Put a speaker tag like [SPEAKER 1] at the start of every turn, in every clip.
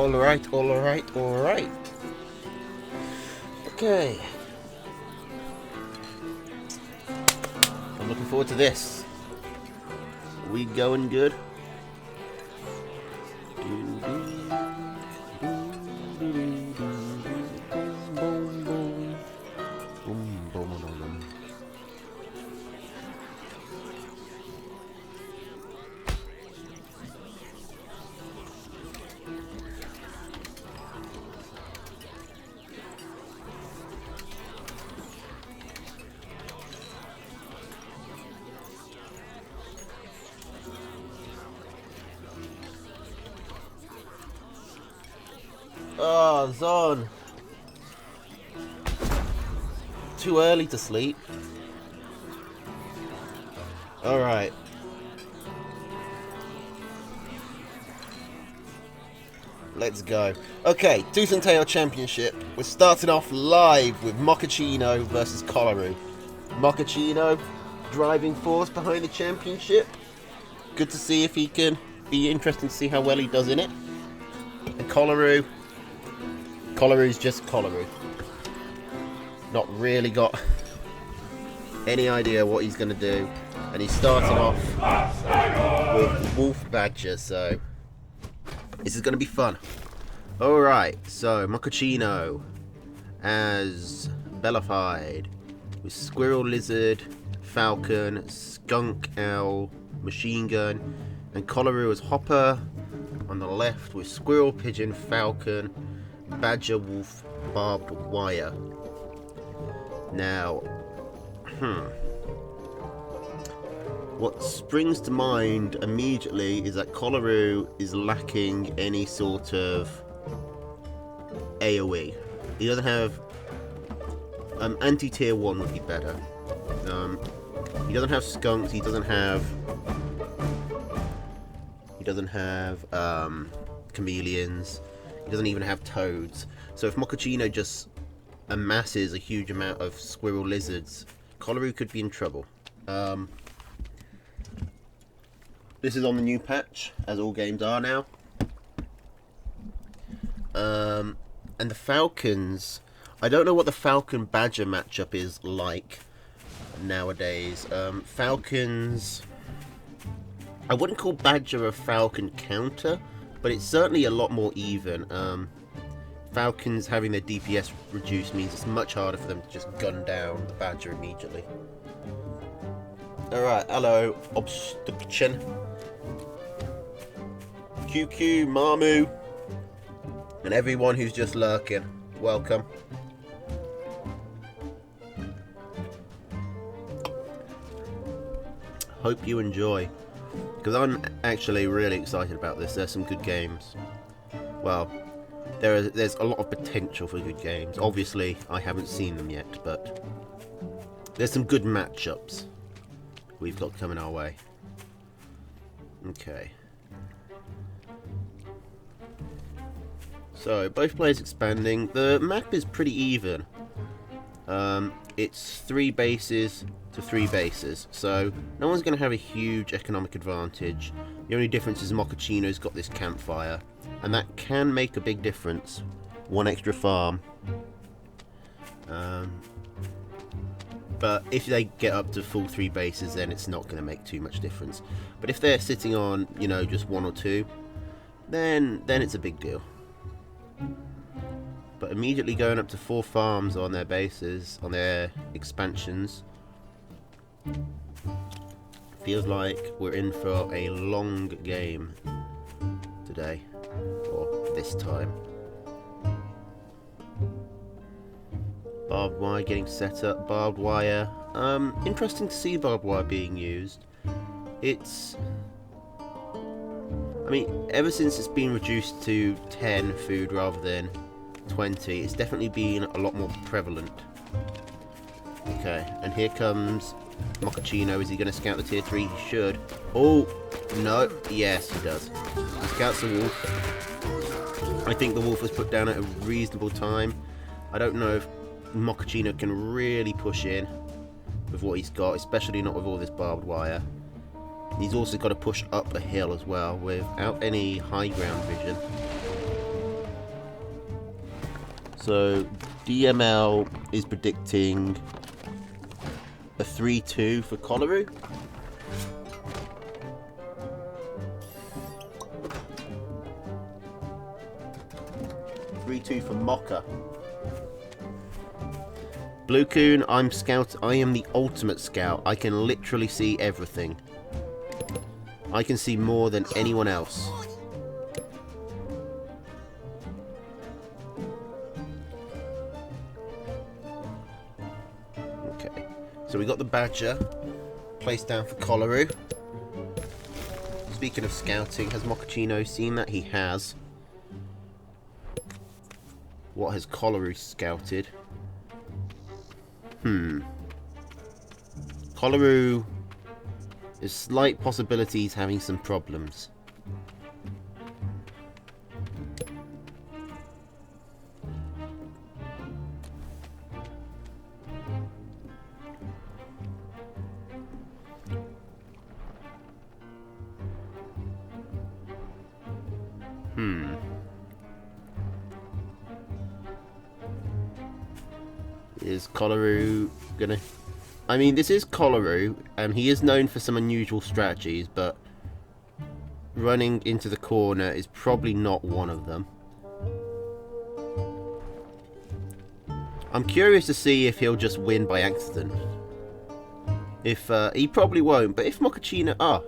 [SPEAKER 1] Alright, alright, alright. Okay. I'm looking forward to this. We going good? Oh, Zon. Too early to sleep. Alright. Let's go. Okay, TNT Championship. We're starting off live with Mochaccino versus Coloru. Mochaccino, driving force behind the championship. Good to see if he can be interesting to see how well he does in it. And Coloru's just Coloru. Not really got any idea what he's going to do. And he's starting off with Wolf Badger, so this is going to be fun. Alright, so Mochaccino as Bellified with Squirrel Lizard, Falcon, Skunk Owl, Machine Gun, and Coloru as Hopper on the left with Squirrel, Pigeon, Falcon, Badger, Wolf, Barbed Wire. Now, what springs to mind immediately is that Coloru is lacking any sort of AoE. He doesn't have anti-tier 1 would be better. He doesn't have skunks, he doesn't have chameleons, he doesn't even have toads. So if Mochaccino just amasses a huge amount of squirrel lizards, Coloru could be in trouble. This is on the new patch, as all games are now. And the Falcons, I don't know what the Falcon Badger matchup is like nowadays. Falcons, I wouldn't call Badger a Falcon counter, but it's certainly a lot more even. Falcons having their DPS reduced means it's much harder for them to just gun down the Badger immediately. Alright, hello, Obstruction. QQ, Mamu, and everyone who's just lurking. Welcome. Hope you enjoy, because I'm actually really excited about this. There's some good games. Well, there's a lot of potential for good games. Obviously, I haven't seen them yet, but there's some good matchups we've got coming our way. Okay. So, both players expanding. The map is pretty even. It's 3 bases to 3 bases, so no one's going to have a huge economic advantage. The only difference is Mochaccino's got this campfire, and that can make a big difference. 1 extra farm. But if they get up to full 3 bases, then it's not going to make too much difference. But if they're sitting on, you know, just 1 or 2, then it's a big deal. But immediately going up to 4 farms on their bases, on their expansions, feels like we're in for a long game today, or this time. Barbed wire getting set up, barbed wire. Interesting to see barbed wire being used. I mean, ever since it's been reduced to 10 food rather than 20, it's definitely been a lot more prevalent. Okay, and here comes Mochaccino. Is he going to scout the tier 3? He should. Oh, no. Yes, he does. He scouts the wolf. I think the wolf was put down at a reasonable time. I don't know if Mochaccino can really push in with what he's got, especially not with all this barbed wire. He's also got to push up a hill as well without any high ground vision. So DML is predicting a 3-2 for Kolaru. For Mocha. Blue Coon, I'm scout. I am the ultimate scout. I can literally see everything. I can see more than anyone else. Okay, so we got the Badger placed down for Kolaru. Speaking of scouting, has Mochaccino seen that? He has. What has Kolaru scouted? Kolaru is slight possibilities having some problems. Is Kolaru gonna... I mean, this is Kolaru, and he is known for some unusual strategies, but running into the corner is probably not one of them. I'm curious to see if he'll just win by accident. If, he probably won't, but if Mochaccino... Ah!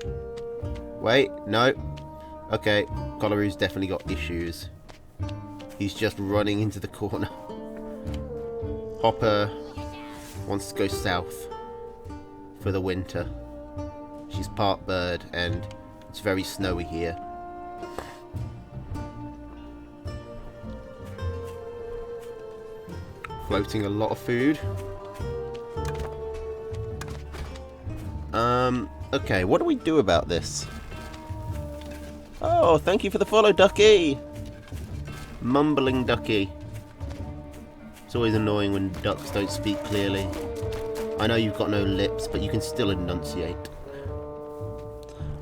[SPEAKER 1] Wait, no. Okay, Kolaru's definitely got issues. He's just running into the corner. Hopper wants to go south for the winter. She's part bird and it's very snowy here. Floating a lot of food. Okay, what do we do about this? Oh, thank you for the follow, Ducky! Mumbling Ducky. It's always annoying when ducks don't speak clearly. I know you've got no lips, but you can still enunciate.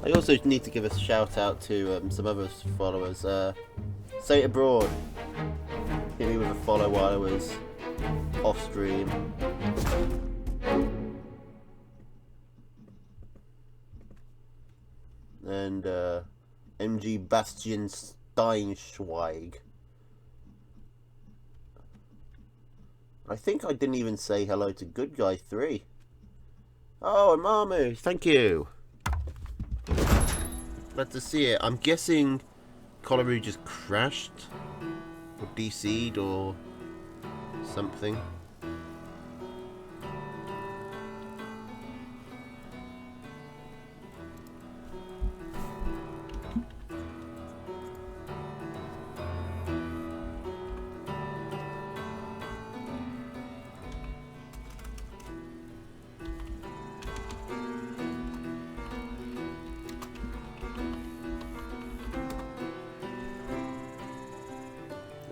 [SPEAKER 1] I also need to give a shout out to some other followers. Say It Abroad. Hit me with a follow while I was off stream. And MG Bastian Steinschweig. I think I didn't even say hello to Good Guy 3. Oh, Mamu, thank you. Glad to see it. I'm guessing Kolaru just crashed or DC'd or something.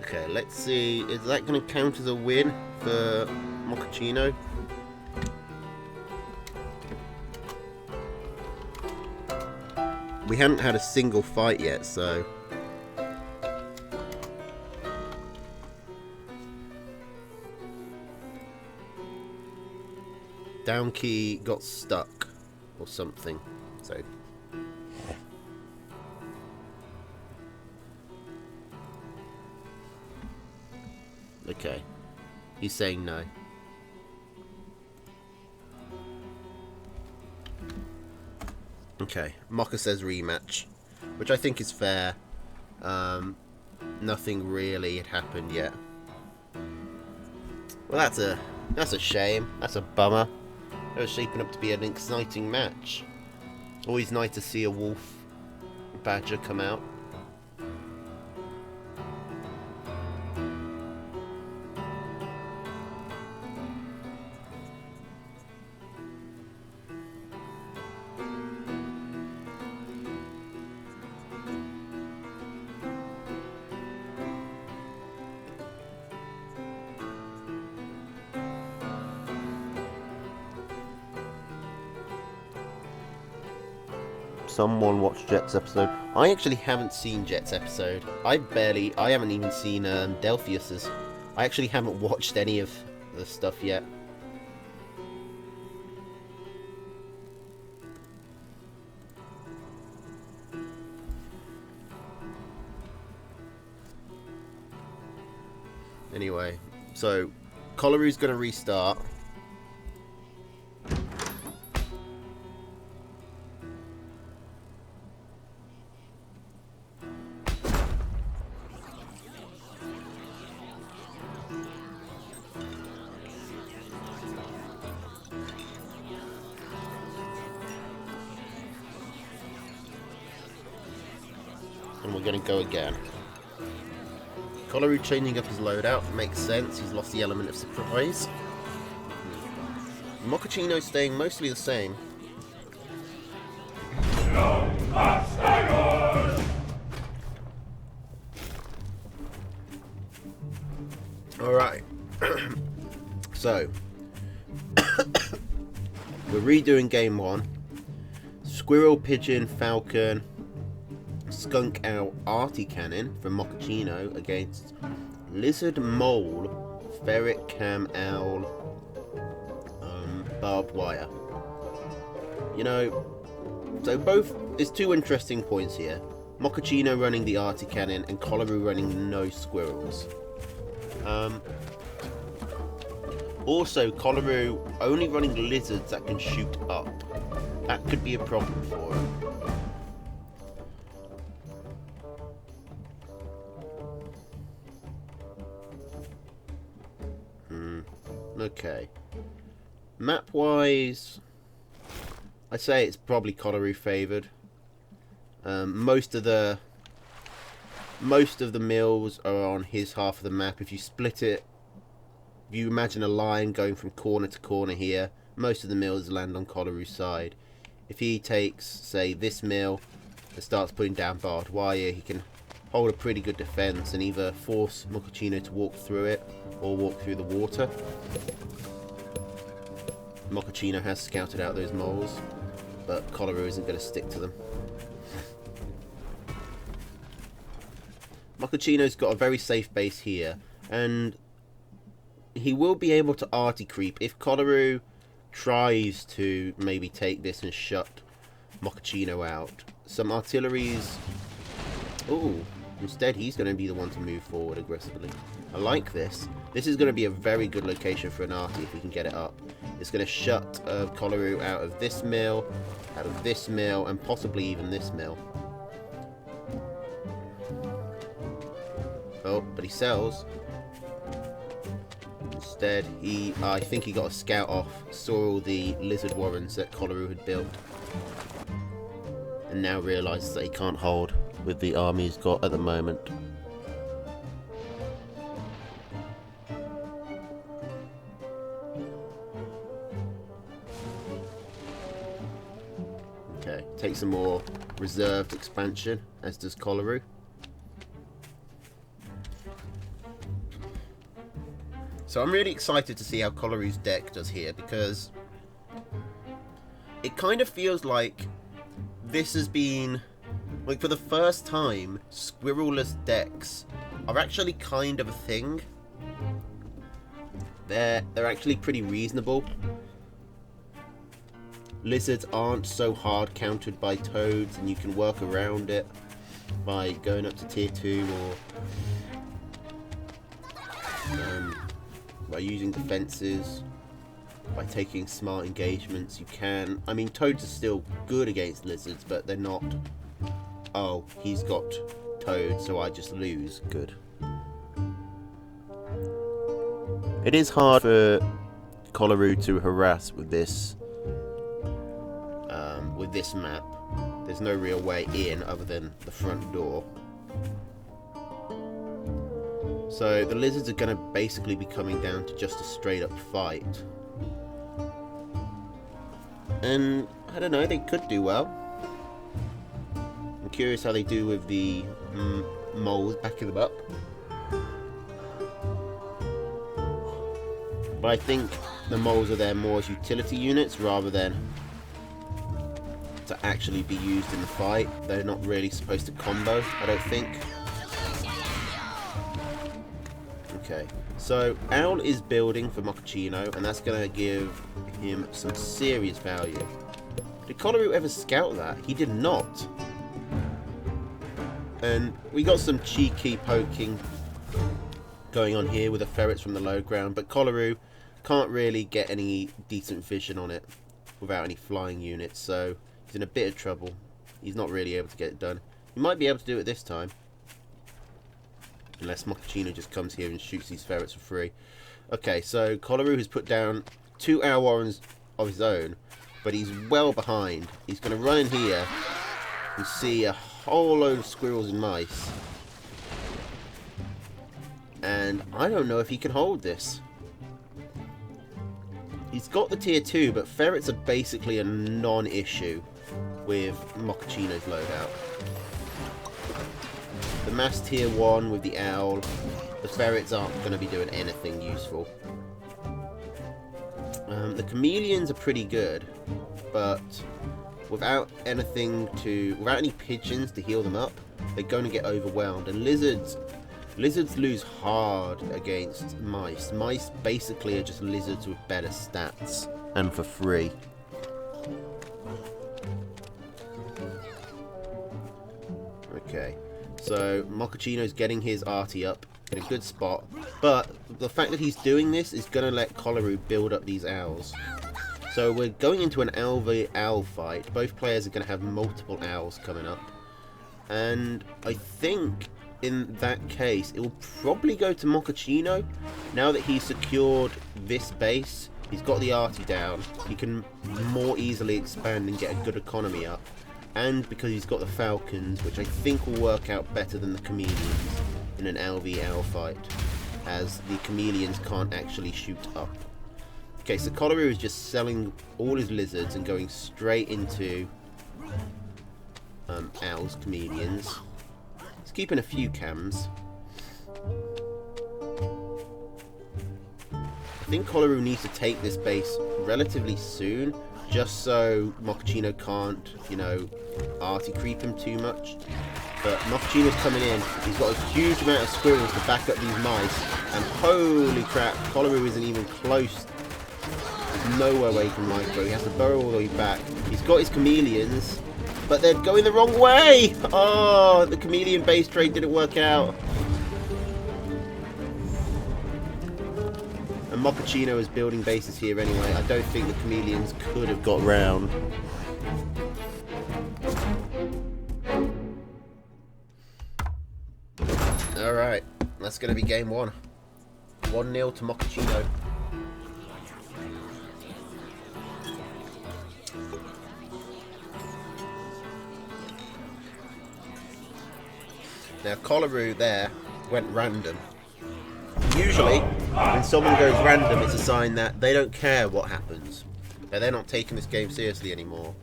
[SPEAKER 1] Okay, let's see. Is that going to count as a win for Mochaccino? We haven't had a single fight yet, so... Down key got stuck or something, so... Okay, he's saying no. Okay, Mocha says rematch, which I think is fair. Nothing really had happened yet. Well, that's a shame. That's a bummer. It was shaping up to be an exciting match. Always nice to see a wolf badger come out. Someone watched Jet's episode. I actually haven't seen Jet's episode. I haven't even seen Delphius's. I actually haven't watched any of the stuff yet. Anyway, so Colaru's going to restart. And we're going to go again. Kolaru changing up his loadout makes sense. He's lost the element of surprise. Mochaccino staying mostly the same. Alright. So, we're redoing game 1. Squirrel, Pigeon, Falcon, Skunk Owl, Arty Cannon from Mochaccino against Lizard, Mole, Ferret, Cam Owl, Barbed Wire. You know, so both, there's two interesting points here. Mochaccino running the Arty Cannon and Kolaru running no squirrels. Also, Kolaru only running lizards that can shoot up. That could be a problem for him. Okay. Map-wise, I say it's probably Kolaru favoured. Most of the mills are on his half of the map. If you split it, if you imagine a line going from corner to corner here, most of the mills land on Kolaru's side. If he takes, say, this mill and starts putting down barbed wire, he can hold a pretty good defense and either force Mochaccino to walk through it or walk through the water. Mochaccino has scouted out those moles, but Kolaru isn't going to stick to them. Mochaccino's got a very safe base here, and he will be able to arty creep if Kolaru tries to maybe take this and shut Mochaccino out. Some artillery's... Ooh, instead he's going to be the one to move forward aggressively. I like this. This is going to be a very good location for an arty if we can get it up. It's going to shut Kolaru out of this mill, and possibly even this mill. Oh, but he sells. Instead, I think he got a scout off, saw all the lizard warrens that Kolaru had built, and now realises that he can't hold with the army he's got at the moment. Okay, take some more reserved expansion, as does Kolaru. So I'm really excited to see how Kolaru's deck does here, because it kind of feels like this has been, like, for the first time, squirrelless decks are actually kind of a thing. They're actually pretty reasonable. Lizards aren't so hard countered by toads, and you can work around it by going up to tier 2 or by using defenses, by taking smart engagements. You can, I mean, toads are still good against lizards, but they're not, oh, he's got toads, so I just lose. Good. It is hard for Kolaru to harass with this map. There's no real way in other than the front door. So the lizards are going to basically be coming down to just a straight up fight. And I don't know, they could do well. I'm curious how they do with the moles backing them up. But I think the moles are there more as utility units rather than to actually be used in the fight. They're not really supposed to combo, I don't think. Okay, so Owl is building for Mochaccino, and that's going to give him some serious value. Did Kolaru ever scout that? He did not. And we got some cheeky poking going on here with the ferrets from the low ground, but Kolaru can't really get any decent vision on it without any flying units, so he's in a bit of trouble. He's not really able to get it done. He might be able to do it this time. Unless Mochaccino just comes here and shoots these ferrets for free. Okay, so Kolaru has put down 2 Owl Warrens of his own, but he's well behind. He's going to run in here and see a whole load of squirrels and mice. And I don't know if he can hold this. He's got the tier 2, but ferrets are basically a non-issue with Mochaccino's loadout. The mass tier 1 with the owl, the ferrets aren't going to be doing anything useful. The chameleons are pretty good, but without any pigeons to heal them up, they're going to get overwhelmed. And lizards lose hard against mice. Mice basically are just lizards with better stats and for free. Okay. So, Mochaccino's getting his arty up in a good spot, but the fact that he's doing this is going to let Kolaru build up these owls. So we're going into an owl v owl fight. Both players are going to have multiple owls coming up, and I think in that case it will probably go to Mochaccino. Now that he's secured this base, he's got the arty down, he can more easily expand and get a good economy up. And because he's got the falcons, which I think will work out better than the chameleons in an LVL fight, as the chameleons can't actually shoot up. Okay, so Kolaru is just selling all his lizards and going straight into Owl's chameleons. He's keeping a few cams. I think Kolaru needs to take this base relatively soon, just so Mochaccino can't, you know, arty creep him too much. But Mochaccino's coming in. He's got a huge amount of squirrels to back up these mice. And holy crap, Kolaru isn't even close. There's nowhere where he can micro. He has to burrow all the way back. He's got his chameleons, but they're going the wrong way! Oh, the chameleon base trade didn't work out. And Mochaccino is building bases here anyway. I don't think the chameleons could have got round. Alright, that's going to be game 1. 1-0 to Mochaccino. Now Kolaru there went random. Usually, when someone goes random, it's a sign that they don't care what happens. They're not taking this game seriously anymore.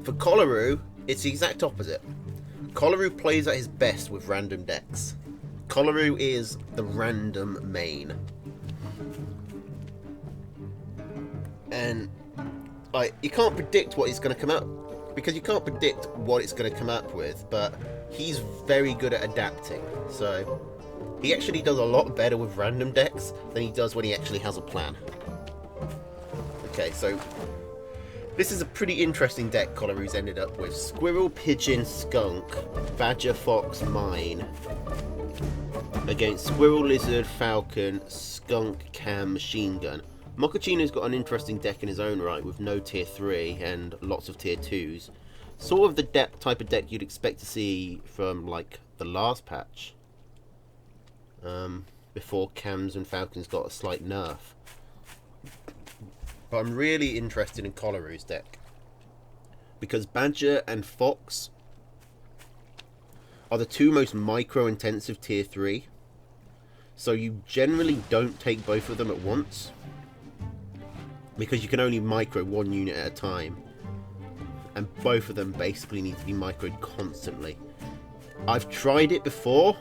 [SPEAKER 1] For Kolaru, it's the exact opposite. Kolaru plays at his best with random decks. Kolaru is the random main. And like, you can't predict what he's going to come up, because you can't predict what it's going to come up with, but he's very good at adapting. So he actually does a lot better with random decks than he does when he actually has a plan. Okay, so this is a pretty interesting deck Kolaru's ended up with. Squirrel, Pigeon, Skunk, Badger, Fox, Mine. Against Squirrel, Lizard, Falcon, Skunk, Cam, Machine Gun. Mochaccino's got an interesting deck in his own right with no tier 3 and lots of tier 2s. Sort of the type of deck you'd expect to see from like the last patch. Before Cams and Falcons got a slight nerf. But I'm really interested in Kolaru's deck, because Badger and Fox are the two most micro-intensive tier 3. So you generally don't take both of them at once, because you can only micro one unit at a time. And both of them basically need to be microed constantly. I've tried it before,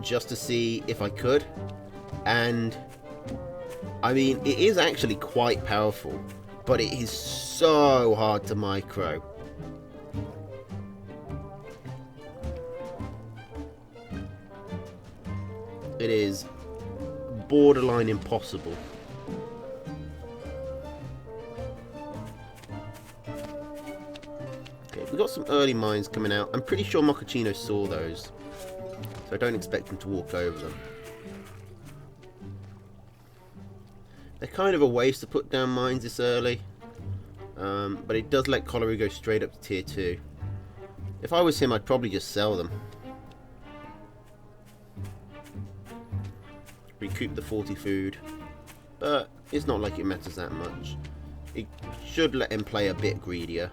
[SPEAKER 1] just to see if I could, and I mean, it is actually quite powerful, but it is so hard to micro. It is borderline impossible. Okay, we've got some early mines coming out. I'm pretty sure Mochaccino saw those, so I don't expect him to walk over them. They're kind of a waste to put down mines this early, but it does let Coloru go straight up to tier 2. If I was him, I'd probably just sell them. Recoup the 40 food, but it's not like it matters that much. It should let him play a bit greedier.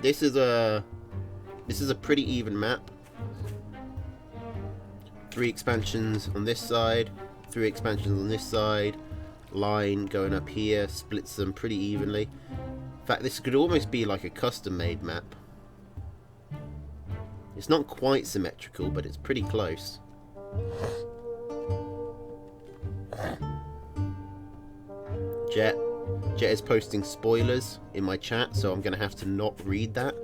[SPEAKER 1] This is a pretty even map. 3 expansions on this side, 3 expansions on this side, line going up here, splits them pretty evenly. In fact, this could almost be like a custom-made map. It's not quite symmetrical, but it's pretty close. Jet is posting spoilers in my chat, so I'm going to have to not read that,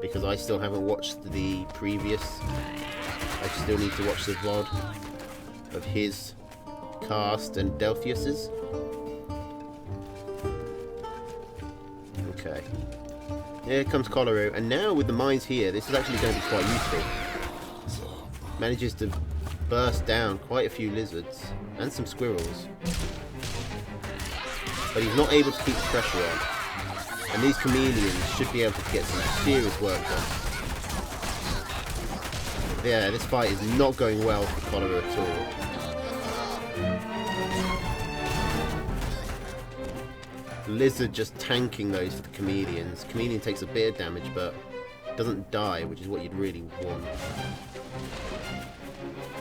[SPEAKER 1] because I still haven't watched the previous. I still need to watch the VOD of his cast and Delphius's. Okay. Here comes Coloru, and now with the mines here, this is actually going to be quite useful. Manages to burst down quite a few lizards and some squirrels. But he's not able to keep the pressure on. And these chameleons should be able to get some serious work done. Yeah, this fight is not going well for Coloru at all. Lizard just tanking those for the chameleons. Chameleon takes a bit of damage, but doesn't die, which is what you'd really want.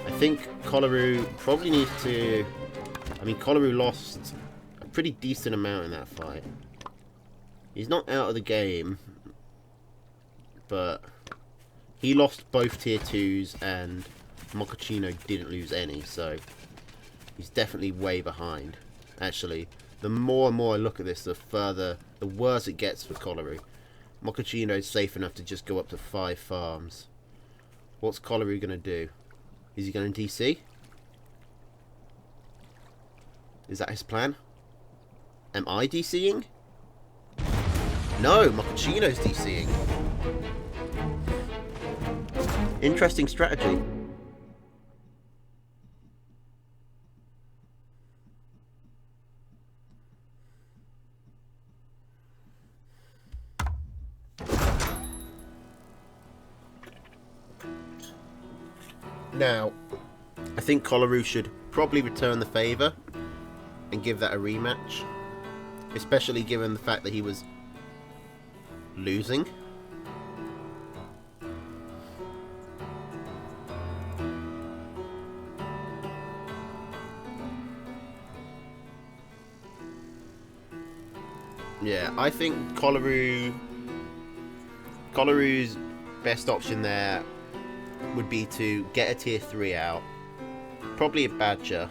[SPEAKER 1] I think Coloru probably needs to... I mean, Coloru lost a pretty decent amount in that fight. He's not out of the game, but he lost both tier 2s and Mochaccino didn't lose any, so he's definitely way behind. Actually, the more and more I look at this, the worse it gets for Coloru. Mochaccino is safe enough to just go up to 5 farms. What's Coloru going to do? Is he going to DC? Is that his plan? Am I DCing? No, Mochaccino's DCing. Interesting strategy. Now, I think Coloru should probably return the favour and give that a rematch, especially given the fact that he was losing. Yeah, I think Coloru's best option there would be to get a tier 3 out, probably a badger.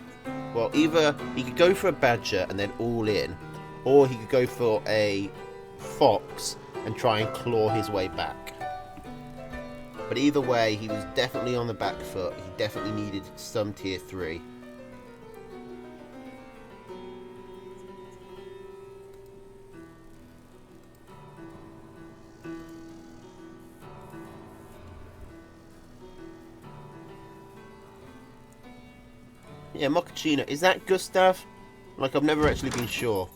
[SPEAKER 1] Well, either he could go for a badger and then all in, or he could go for a fox and try and claw his way back. But either way, he was definitely on the back foot. He definitely needed some tier 3. Yeah, Mochaccino. Is that Gustav? Like, I've never actually been sure.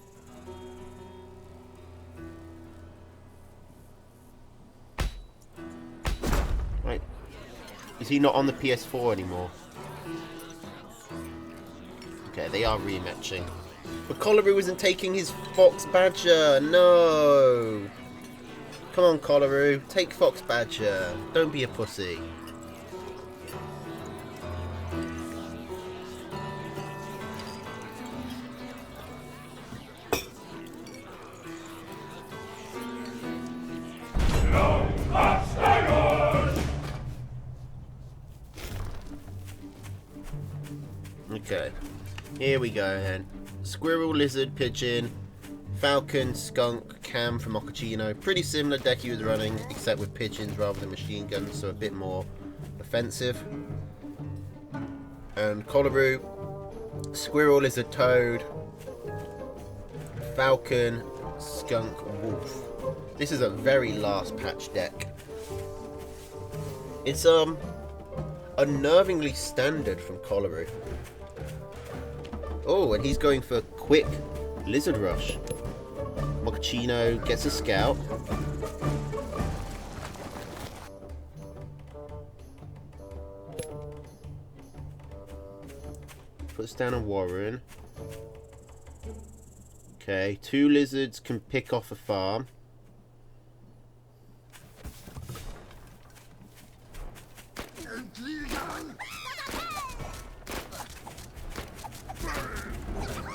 [SPEAKER 1] Right. Is he not on the PS4 anymore? Okay, they are rematching. But Coloru isn't taking his Fox Badger. No! Come on, Coloru. Take Fox Badger. Don't be a pussy. Okay, here we go then. Squirrel, lizard, pigeon, falcon, skunk, cam from Mochaccino. Pretty similar deck he was running, except with pigeons rather than machine guns, so a bit more offensive. And Coloru, Squirrel, Lizard, Toad, Falcon, Skunk, Wolf. This is a very last patch deck. It's unnervingly standard from Coloru. Oh, and he's going for quick Lizard Rush. Mochaccino gets a scout. Puts down a Warren. Okay, 2 lizards can pick off a farm.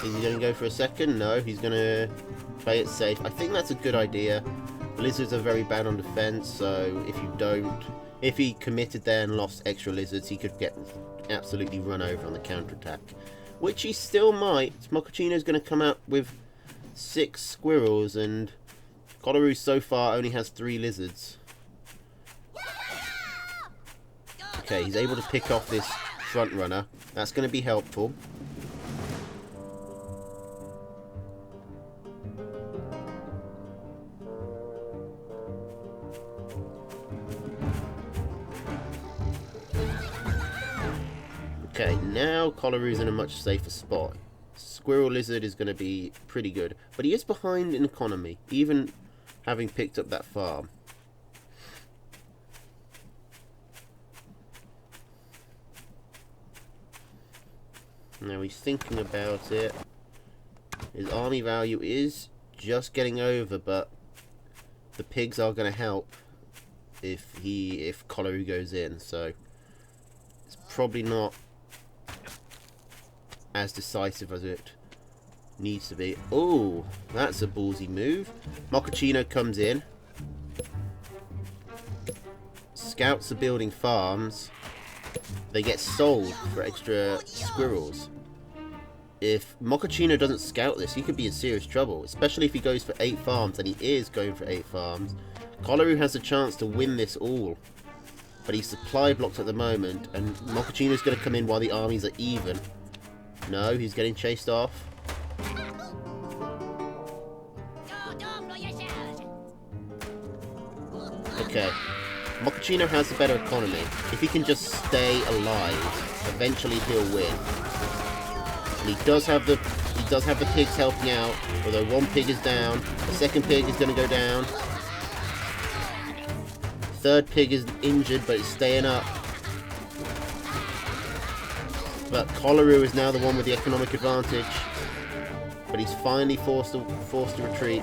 [SPEAKER 1] Is he going to go for a second? No, he's going to play it safe. I think that's a good idea. Lizards are very bad on defense, so if he committed there and lost extra lizards, he could get absolutely run over on the counterattack. Which he still might. Mochaccino's going to come out with 6 squirrels, and Coloru so far only has 3 lizards. Okay, he's able to pick off this front runner. That's going to be helpful. Okay, now Coloru's in a much safer spot. Squirrel Lizard is going to be pretty good, but he is behind in economy, even having picked up that farm. Now he's thinking about it. His army value is just getting over, but the pigs are going to help if Coloru goes in, so it's probably not as decisive as it needs to be. Oh, that's a ballsy move. Mochaccino comes in. Scouts are building farms. They get sold for extra squirrels. If Mochaccino doesn't scout this, he could be in serious trouble, especially if he goes for 8 farms, and he is going for 8 farms. Coloru has a chance to win this all, but he's supply blocked at the moment, and Mochaccino's going to come in while the armies are even. No, he's getting chased off. Okay. Mochaccino has a better economy. If he can just stay alive, eventually he'll win. And he does have the pigs helping out, although 1 pig is down. The 2nd pig is going to go down. 3rd pig is injured, but it's staying up. But Coloru is now the one with the economic advantage. But he's finally forced to retreat.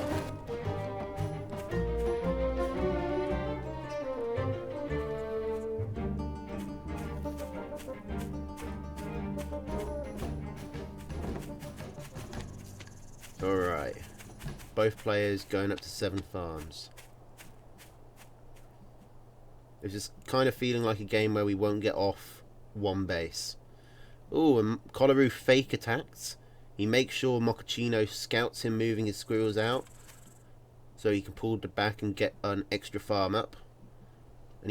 [SPEAKER 1] Alright. Both players going up to 7 farms. It's just kind of feeling like a game where we won't get off 1 base. Ooh, and Coloru fake attacks. He makes sure Mochaccino scouts him moving his squirrels out, so he can pull back and get an extra farm up. And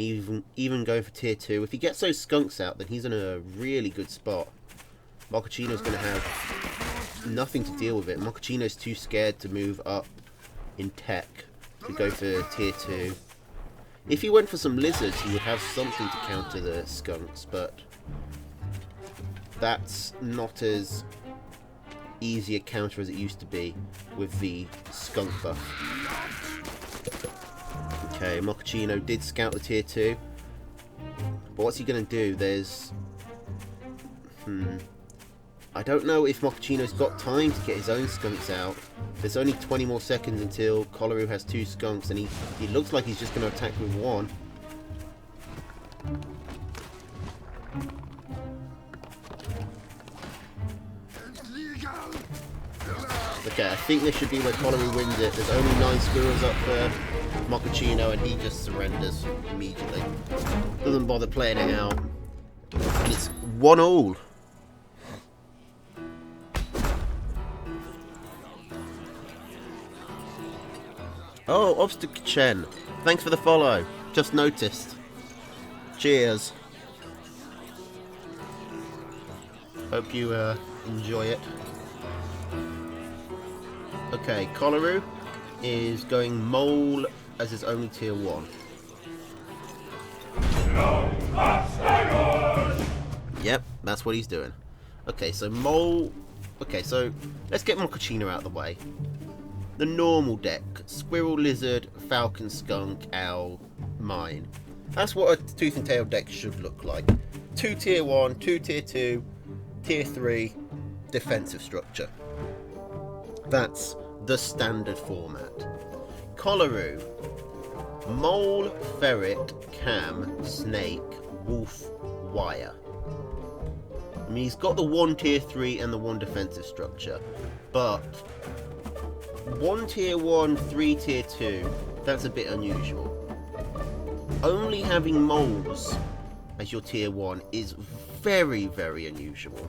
[SPEAKER 1] even going for tier 2. If he gets those skunks out, then he's in a really good spot. Mochaccino's going to have nothing to deal with it. Mochaccino's too scared to move up in tech to go for tier 2. If he went for some lizards, he would have something to counter the skunks, but that's not as easy a counter as it used to be with the skunk buff. Okay, Mochaccino did scout the tier 2. But what's he going to do? There's... I don't know if Mochaccino's got time to get his own skunks out. There's only 20 more seconds until Coloru has 2 skunks, and he looks like he's just going to attack with 1. Okay, I think this should be where Coloru wins it. There's only 9 squirrels up for Mochaccino, and he just surrenders immediately. Doesn't bother playing it out. And it's 1-all. Oh, Obstacle Chen. Thanks for the follow. Just noticed. Cheers. Hope you enjoy it. Okay, Kolaru is going Mole as his only tier 1. Yep, that's what he's doing. Okay, so Mole... Okay, so let's get Mochaccino out of the way. The normal deck. Squirrel, Lizard, Falcon, Skunk, Owl, Mine. That's what a Tooth and Tail deck should look like. 2 tier 1, 2 tier 2, tier 3, defensive structure. That's the standard format. Kolaru. Mole, Ferret, Cam, Snake, Wolf, Wire. I mean, he's got the 1 tier 3 and the 1 defensive structure, but 1 tier 1, 3 tier 2, that's a bit unusual. Only having moles as your tier 1 is very, very unusual.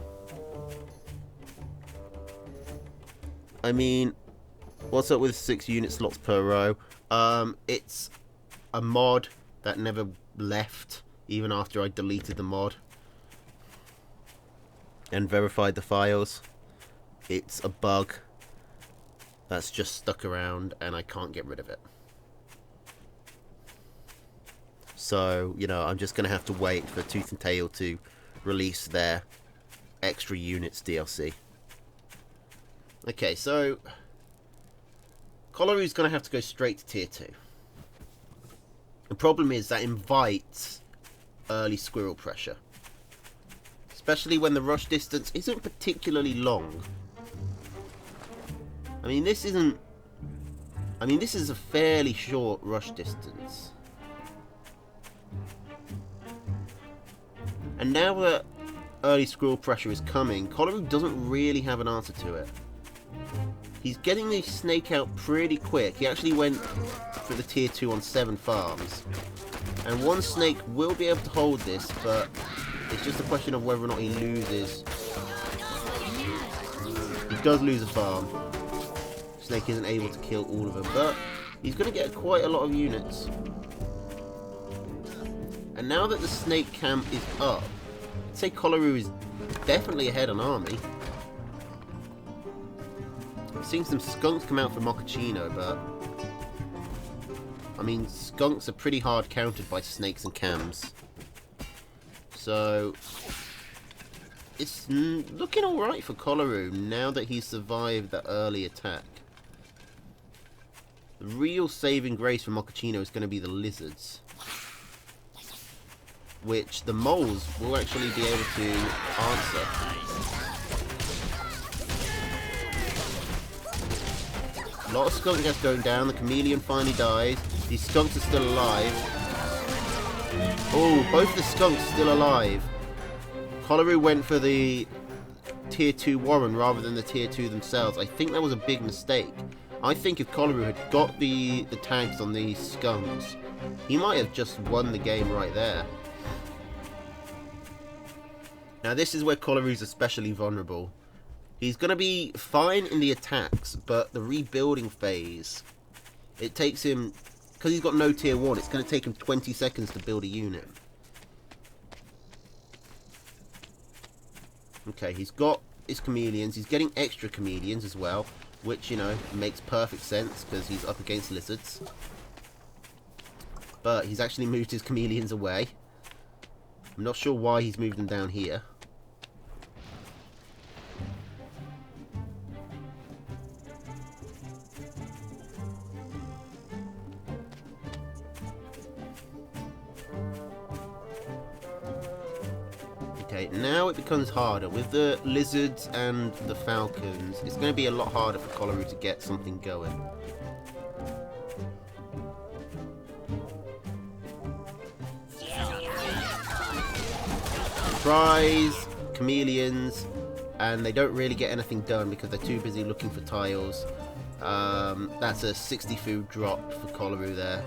[SPEAKER 1] I mean, what's up with 6 unit slots per row? It's a mod that never left, even after I deleted the mod and verified the files. It's a bug that's just stuck around and I can't get rid of it. So, you know, I'm just going to have to wait for Tooth and Tail to release their extra units DLC. Okay, so Kolaru's going to have to go straight to tier 2. The problem is that invites early squirrel pressure, especially when the rush distance isn't particularly long. I mean, this is a fairly short rush distance. And now that early squirrel pressure is coming, Kolaru doesn't really have an answer to it. He's getting the snake out pretty quick. He actually went for the tier 2 on 7 farms. And 1 snake will be able to hold this, but it's just a question of whether or not he loses. He does lose a farm. Snake isn't able to kill all of them, but he's going to get quite a lot of units. And now that the snake camp is up, I'd say Kolaru is definitely ahead on army. I've seen some skunks come out for Mochaccino, but I mean, skunks are pretty hard countered by snakes and cams. So it's looking alright for Kolaru now that he's survived that early attack. The real saving grace for Mochaccino is going to be the lizards, which the moles will actually be able to answer. A lot of skunk gets going down. The chameleon finally dies. These skunks are still alive. Oh, both the skunks still alive. Kolaru went for the tier 2 Warren rather than the tier 2 themselves. I think that was a big mistake. I think if Kolaru had got the tags on these skunks, he might have just won the game right there. Now this is where Kolaru's especially vulnerable. He's going to be fine in the attacks, but the rebuilding phase, it takes him, because he's got no tier 1, it's going to take him 20 seconds to build a unit. Okay, he's got his chameleons, he's getting extra chameleons as well, which, you know, makes perfect sense because he's up against lizards. But he's actually moved his chameleons away. I'm not sure why he's moved them down here. Okay, now it becomes harder. With the lizards and the falcons, it's going to be a lot harder for Kolaru to get something going. Surprise! Chameleons, and they don't really get anything done because they're too busy looking for tiles. That's a 60 food drop for Kolaru there.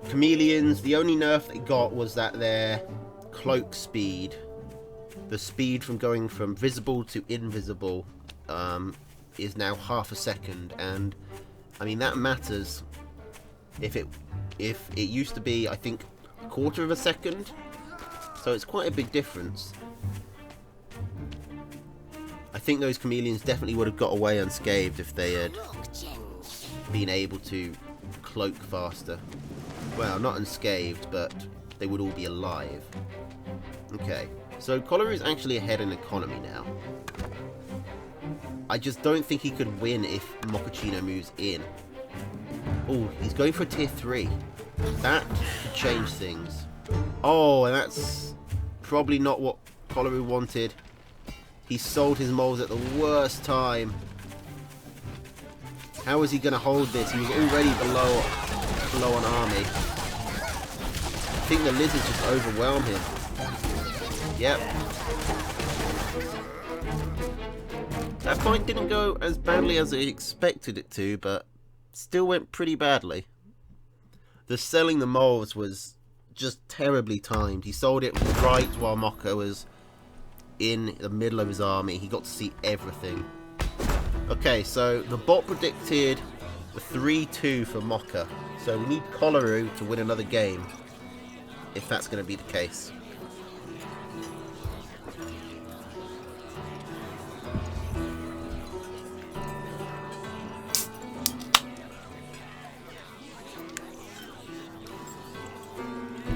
[SPEAKER 1] Chameleons, the only nerf they got was that their cloak speed, the speed from going from visible to invisible, is now half a second, and I mean that matters. If it used to be, I think, a quarter of a second, so it's quite a big difference. think those chameleons definitely would have got away unscathed if they had been able to cloak faster. Well, not unscathed, but they would all be alive. Okay, so Cholera is actually ahead in economy now. I just don't think he could win if Mochaccino moves in. Oh, he's going for a tier 3. That could change things. Oh, and that's probably not what Cholera wanted. He sold his moles at the worst time. How is he going to hold this? He was already below on army. I think the lizards just overwhelm him. Yep. That fight didn't go as badly as I expected it to, but still went pretty badly. The selling the moles was just terribly timed. He sold it right while Mocha was in the middle of his army. He got to see everything. Okay, so the bot predicted a 3-2 for Mocha. So we need Cholera to win another game, if that's going to be the case.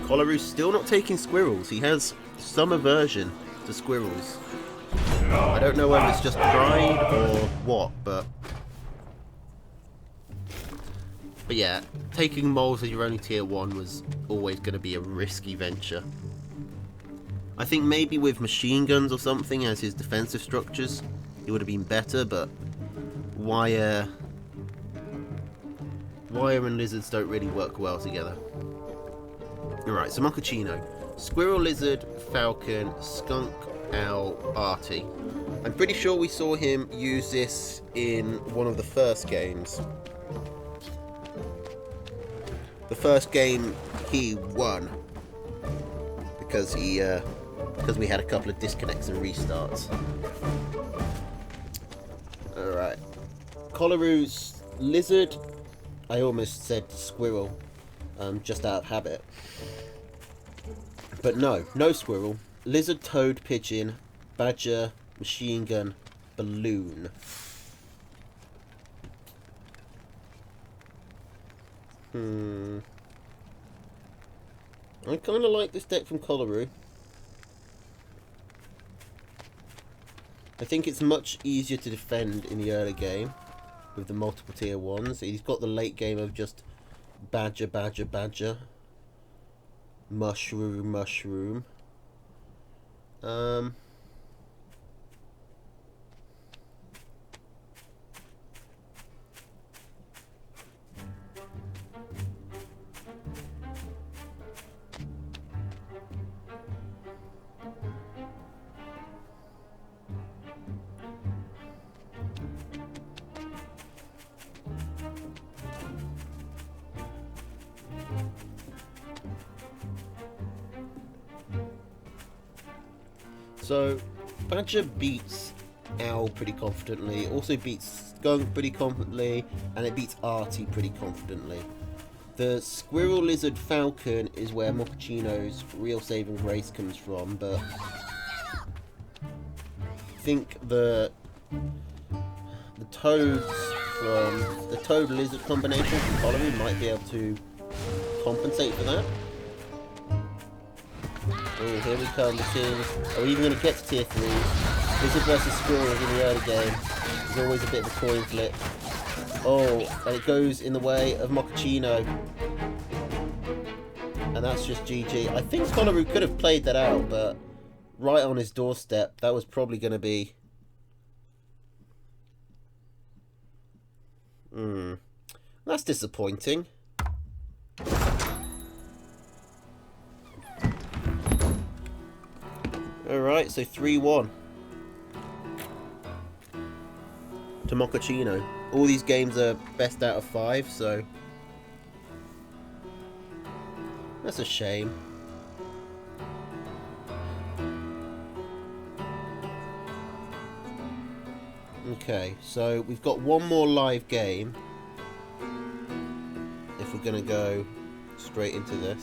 [SPEAKER 1] Cholera's still not taking squirrels. He has some aversion to squirrels. I don't know whether it's just pride or what, but yeah, taking moles as your only tier 1 was always going to be a risky venture. I think maybe with machine guns or something as his defensive structures, it would have been better, but wire and lizards don't really work well together. Alright, so Mochaccino. Squirrel, lizard, falcon, skunk, owl, arty. I'm pretty sure we saw him use this in one of the first games. The first game he won because we had a couple of disconnects and restarts. Alright. Cholera's lizard. I almost said squirrel, just out of habit. But no squirrel. Lizard, toad, pigeon, badger, machine gun, balloon. I kind of like this deck from Cholera. I think it's much easier to defend in the early game with the multiple tier 1s. He's got the late game of just badger, badger, badger. Mushroom, mushroom. So, Badger beats Owl pretty confidently, also beats Skunk pretty confidently, and it beats Arty pretty confidently. The Squirrel, Lizard, Falcon is where Mochaccino's real saving grace comes from, but I think the Toads from the Toad Lizard combination from Cholera might be able to compensate for that. Oh, here we come, the teams. Are we even going to get to tier 3? Lizard versus Squirrel in the early game. There's always a bit of a coin flip. Oh, and it goes in the way of Mochaccino. And that's just GG. I think Cholera could have played that out, but right on his doorstep, that was probably going to be... That's disappointing. Alright, so 3-1 to Mochaccino. All these games are best out of 5, so that's a shame. Okay, so we've got one more live game if we're going to go straight into this.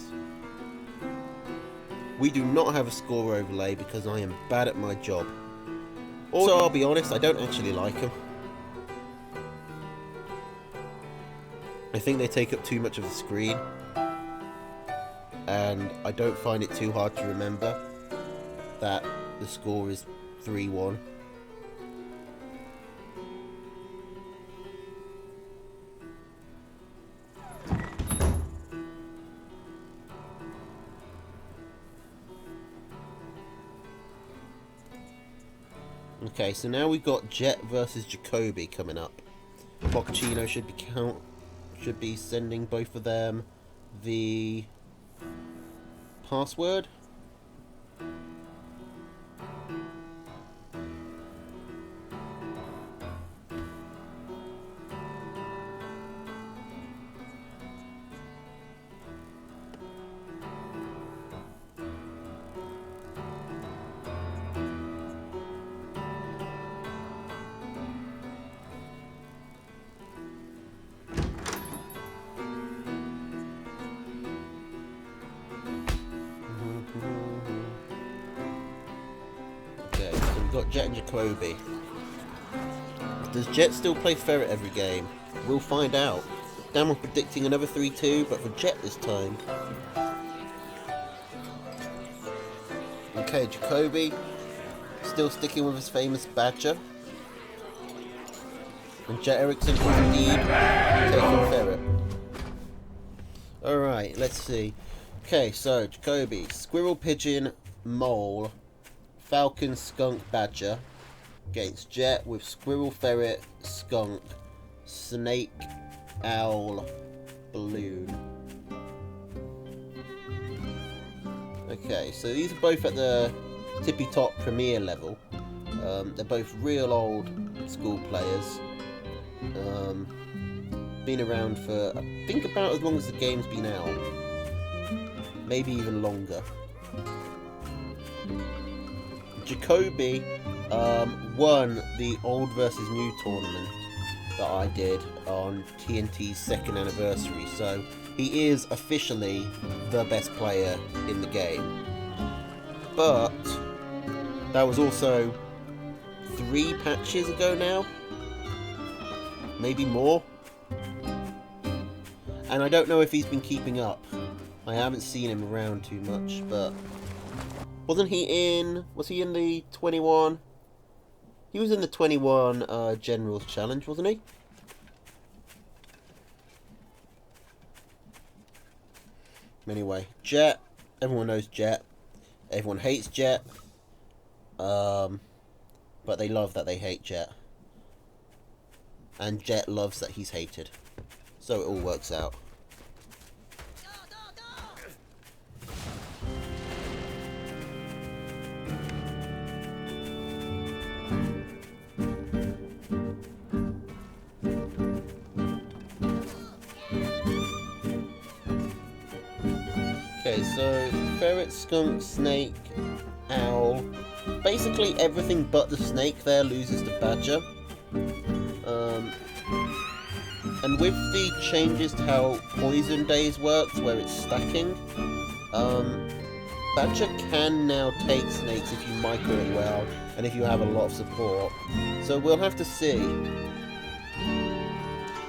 [SPEAKER 1] We do not have a score overlay because I am bad at my job. Also, I'll be honest, I don't actually like them. I think they take up too much of the screen. And I don't find it too hard to remember that the score is 3-1. Okay, so now we've got Jet versus Jacoby coming up. Mochaccino should be sending both of them the password. Got Jet and Jacoby. Does Jet still play Ferret every game? We'll find out. Dan was predicting another 3-2, but for Jet this time. Okay, Jacoby still sticking with his famous Badger. And Jet Erickson is indeed taking Ferret. Alright, let's see. Okay, so Jacoby, Squirrel, Pigeon, Mole, Falcon, Skunk, Badger against Jet with Squirrel, Ferret, Skunk, Snake, Owl, Balloon. Okay, so these are both at the tippy top premier level. They're both real old school players. Been around for, I think, about as long as the game's been out. Maybe even longer. Jacoby won the old versus new tournament that I did on TNT's 2nd anniversary, so he is officially the best player in the game. But that was also 3 patches ago now, maybe more, and I don't know if he's been keeping up. I haven't seen him around too much, but wasn't he in... was he in the 21? He was in the 21 Generals Challenge, wasn't he? Anyway, Jet. Everyone knows Jet. Everyone hates Jet. But they love that they hate Jet. And Jet loves that he's hated. So it all works out. Okay, so Ferret, Skunk, Snake, Owl. Basically everything but the Snake there loses to Badger. And with the changes to how Poison Days works, where it's stacking, Badger can now take Snakes if you micro it well, and if you have a lot of support. So we'll have to see.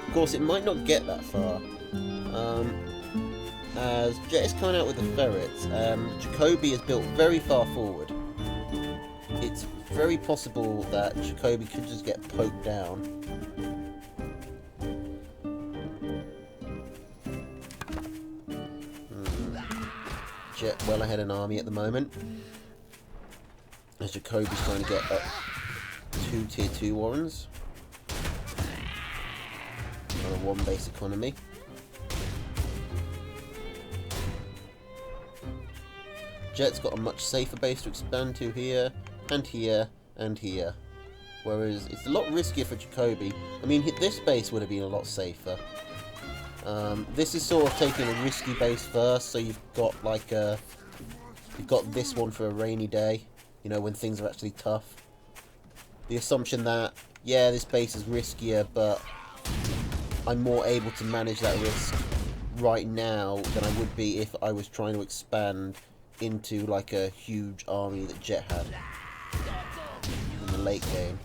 [SPEAKER 1] Of course, it might not get that far. As Jet is coming out with the Ferrets, Jacoby is built very far forward. It's very possible that Jacoby could just get poked down. Jet well ahead in army at the moment, as Jacoby's trying to get up 2 tier 2 Warrens on a 1 base economy. Jet's got a much safer base to expand to here, and here, and here. Whereas it's a lot riskier for Jacoby. I mean, this base would have been a lot safer. This is sort of taking a risky base first, so you've got like you've got this one for a rainy day, you know, when things are actually tough. The assumption that, yeah, this base is riskier, but I'm more able to manage that risk right now than I would be if I was trying to expand into like a huge army that Jet had. And the late game.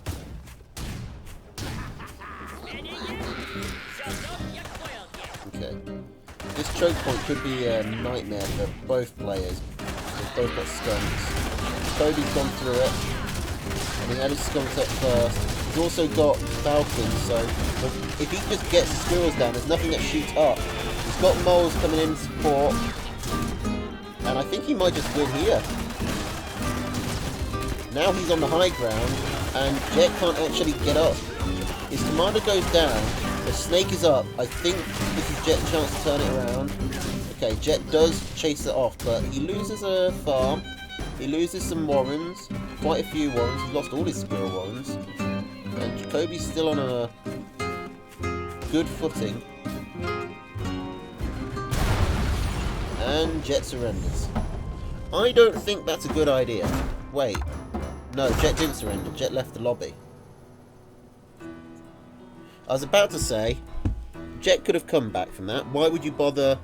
[SPEAKER 1] Okay. This choke point could be a nightmare for both players. They've both got skunks. Kobe's gone through it. And he had his skunks up first. He's also got falcons, so if he just gets the squirrels down, there's nothing that shoots up. He's got moles coming in to support. And I think he might just win here. Now he's on the high ground, and Jet can't actually get up. His commander goes down, the snake is up. I think this is Jet's chance to turn it around. Okay, Jet does chase it off, but he loses a farm. He loses some warrens, quite a few warrens. He's lost all his squirrel warrens. And Jacoby's still on a good footing. And Jet surrenders. I don't think that's a good idea. Wait. No, Jet didn't surrender. Jet left the lobby. I was about to say, Jet could have come back from that. Why would you bother...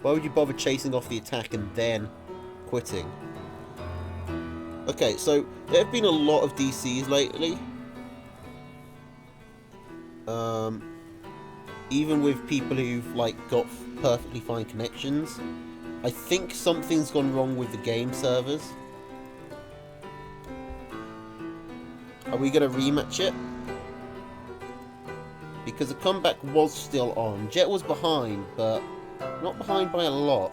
[SPEAKER 1] why would you bother chasing off the attack and then quitting? Okay, so there have been a lot of DCs lately. Even with people who've like got perfectly fine connections. I think something's gone wrong with the game servers. Are we going to rematch it? Because the comeback was still on. Jet was behind, but not behind by a lot.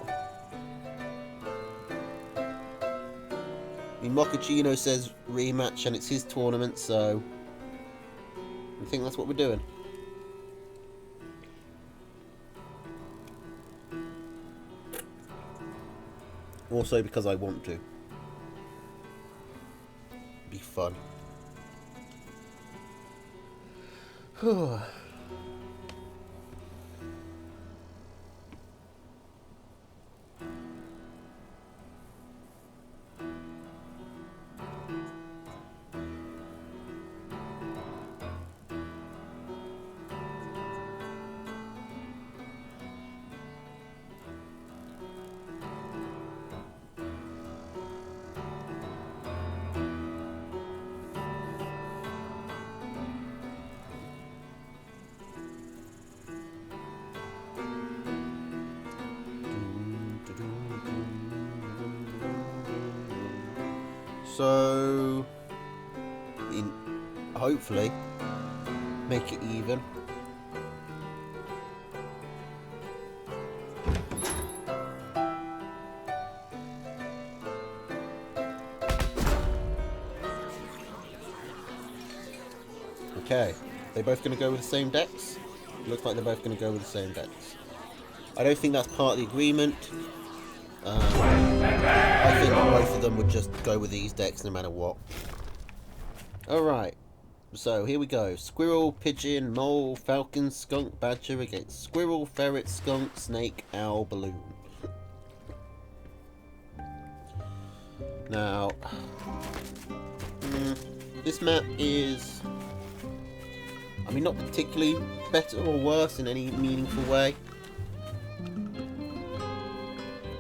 [SPEAKER 1] I mean, Mochaccino says rematch and it's his tournament, so I think that's what we're doing. Also because I want to. Be fun. So, hopefully, make it even. Okay, they're both going to go with the same decks? Looks like they're both going to go with the same decks. I don't think that's part of the agreement. I think both of them would just go with these decks no matter what. Alright, so here we go. Squirrel, pigeon, mole, falcon, skunk, badger against squirrel, ferret, skunk, snake, owl, balloon. Now, this map is, I mean, not particularly better or worse in any meaningful way.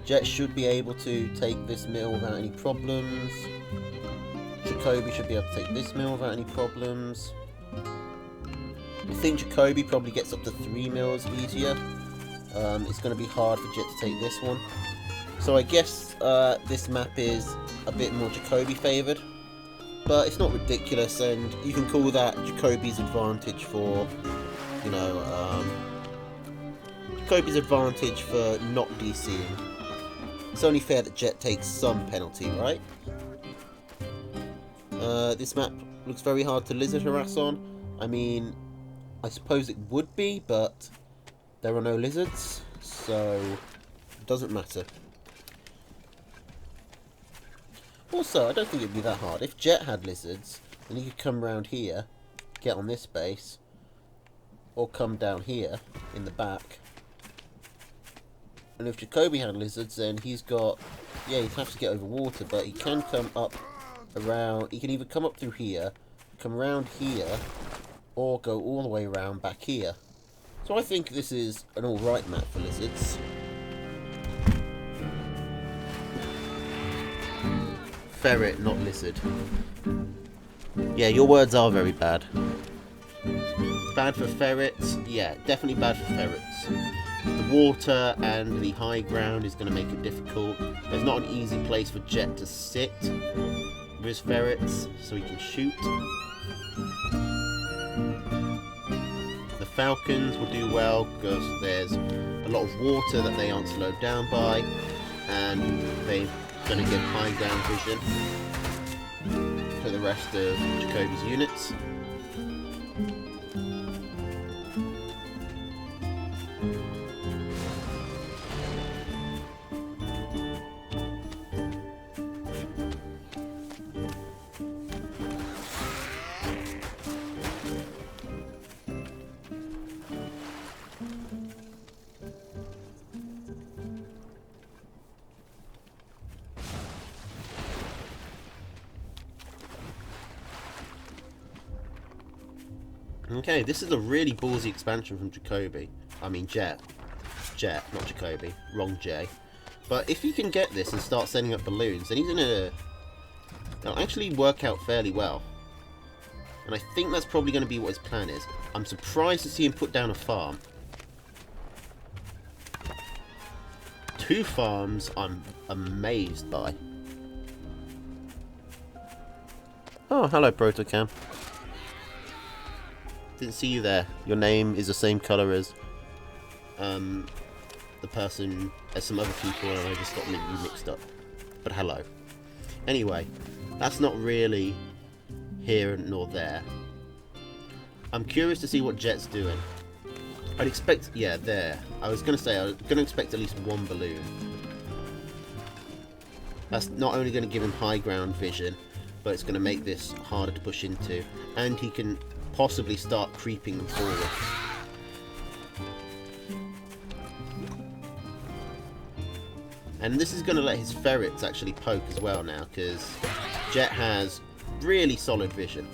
[SPEAKER 1] Jet should be able to take this mill without any problems. Jacoby should be able to take this mill without any problems. I think Jacoby probably gets up to 3 mills easier. It's going to be hard for Jet to take this one. So I guess this map is a bit more Jacoby favoured. But it's not ridiculous, and you can call that Jacoby's advantage for, you know, Jacoby's advantage for not DCing. It's only fair that Jet takes some penalty, right? This map looks very hard to lizard harass on. I mean, I suppose it would be, but there are no lizards, so it doesn't matter. Also, I don't think it'd be that hard. If Jet had lizards, then he could come around here, get on this base, or come down here in the back. And if Jacoby had lizards, then he's got, yeah, he'd have to get over water, but he can come up around, he can either come up through here, come around here, or go all the way around back here. So I think this is an alright map for lizards. ferret, not lizard. Yeah, your words are very bad. Bad for ferrets? Yeah, definitely bad for ferrets. The water and the high ground is going to make it difficult. There's not an easy place for Jet to sit with his ferrets, so he can shoot. The falcons will do well because there's a lot of water that they aren't slowed down by, and they're going to get high ground vision for the rest of Jacoby's units. Okay, this is a really ballsy expansion from Jacoby. I mean Jet. Jet, not Jacoby. Wrong J. But if he can get this and start sending up balloons, then it'll actually work out fairly well. And I think that's probably going to be what his plan is. I'm surprised to see him put down a farm. 2 farms I'm amazed by. Oh, hello Protocam. Didn't see you there. Your name is the same colour as the person, as some other people, and I just got you mixed up. But hello. Anyway, that's not really here nor there. I'm curious to see what Jet's doing. I'd expect, yeah, there. I was going to expect at least 1 balloon. That's not only going to give him high ground vision, but it's going to make this harder to push into, and he can possibly start creeping them forward. And this is going to let his ferrets actually poke as well now, because Jet has really solid vision.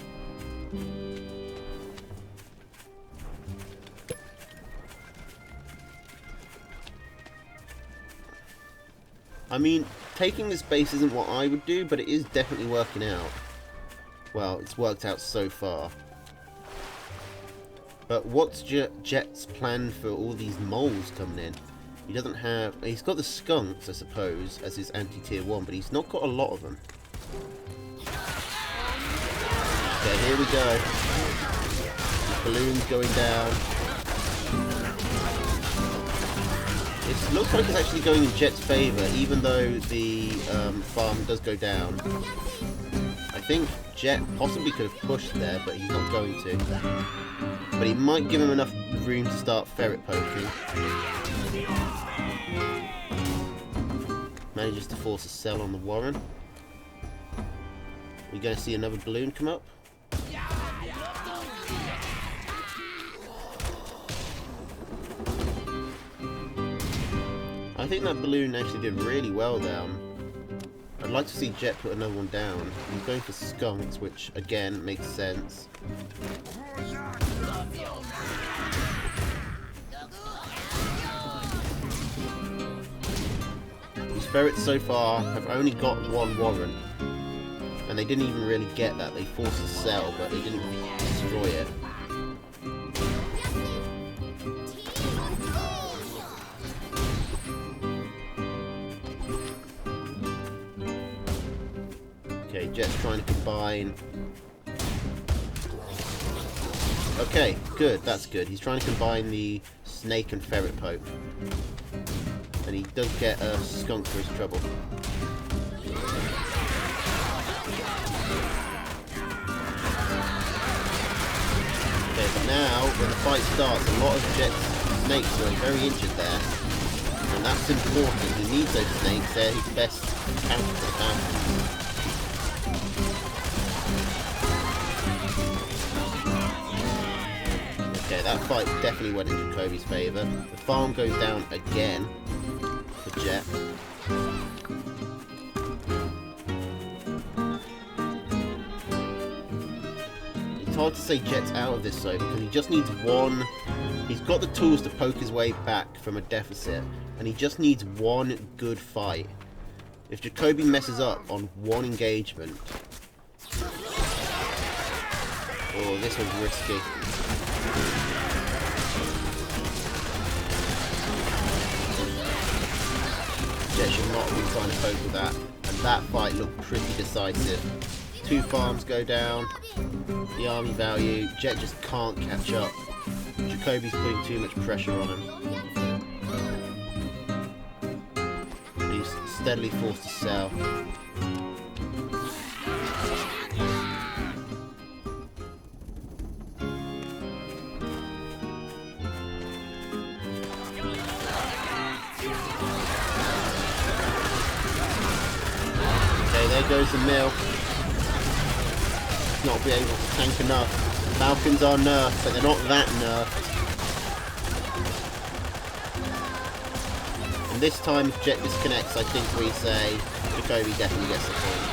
[SPEAKER 1] I mean, taking this base isn't what I would do, but it is definitely working out. Well, it's worked out so far. But what's Jet's plan for all these moles coming in? He doesn't have... He's got the skunks, I suppose, as his anti-tier 1, but he's not got a lot of them. Okay, here we go. The balloon's going down. It looks like it's actually going in Jet's favour, even though the farm does go down. I think Jet possibly could have pushed there, but he's not going to. But he might give him enough room to start ferret poking. Manages to force a cell on the Warren. We're going to see another balloon come up. I think that balloon actually did really well there. I'd like to see Jet put another one down. He's going for skunks, which again makes sense. These ferrets so far have only got 1 Warren, and they didn't even really get that. They forced a cell, but they didn't destroy it. Okay, Jet's trying to combine. Okay, good, that's good. He's trying to combine the snake and ferret poke. And he does get a skunk for his trouble. Okay, but now, when the fight starts, a lot of Jet's snakes are very injured there. And that's important. He needs those snakes. They're his best counter to the Falcons. Okay, that fight definitely went in Jacoby's favour. The farm goes down again for Jet. It's hard to say Jet's out of this though, because he just needs 1... He's got the tools to poke his way back from a deficit, and he just needs 1 good fight. If Jacoby messes up on one engagement... Oh, this one's risky. Jet should not have been trying to cope with that. And that fight looked pretty decisive. 2 farms go down. The army value. Jet just can't catch up. Jacoby's putting too much pressure on him. He's steadily forced to sell. There goes the mill. Not be able to tank enough. Falcons are nerfed, but they're not that nerfed. And this time, if Jet disconnects, I think we say Jacoby definitely gets the point.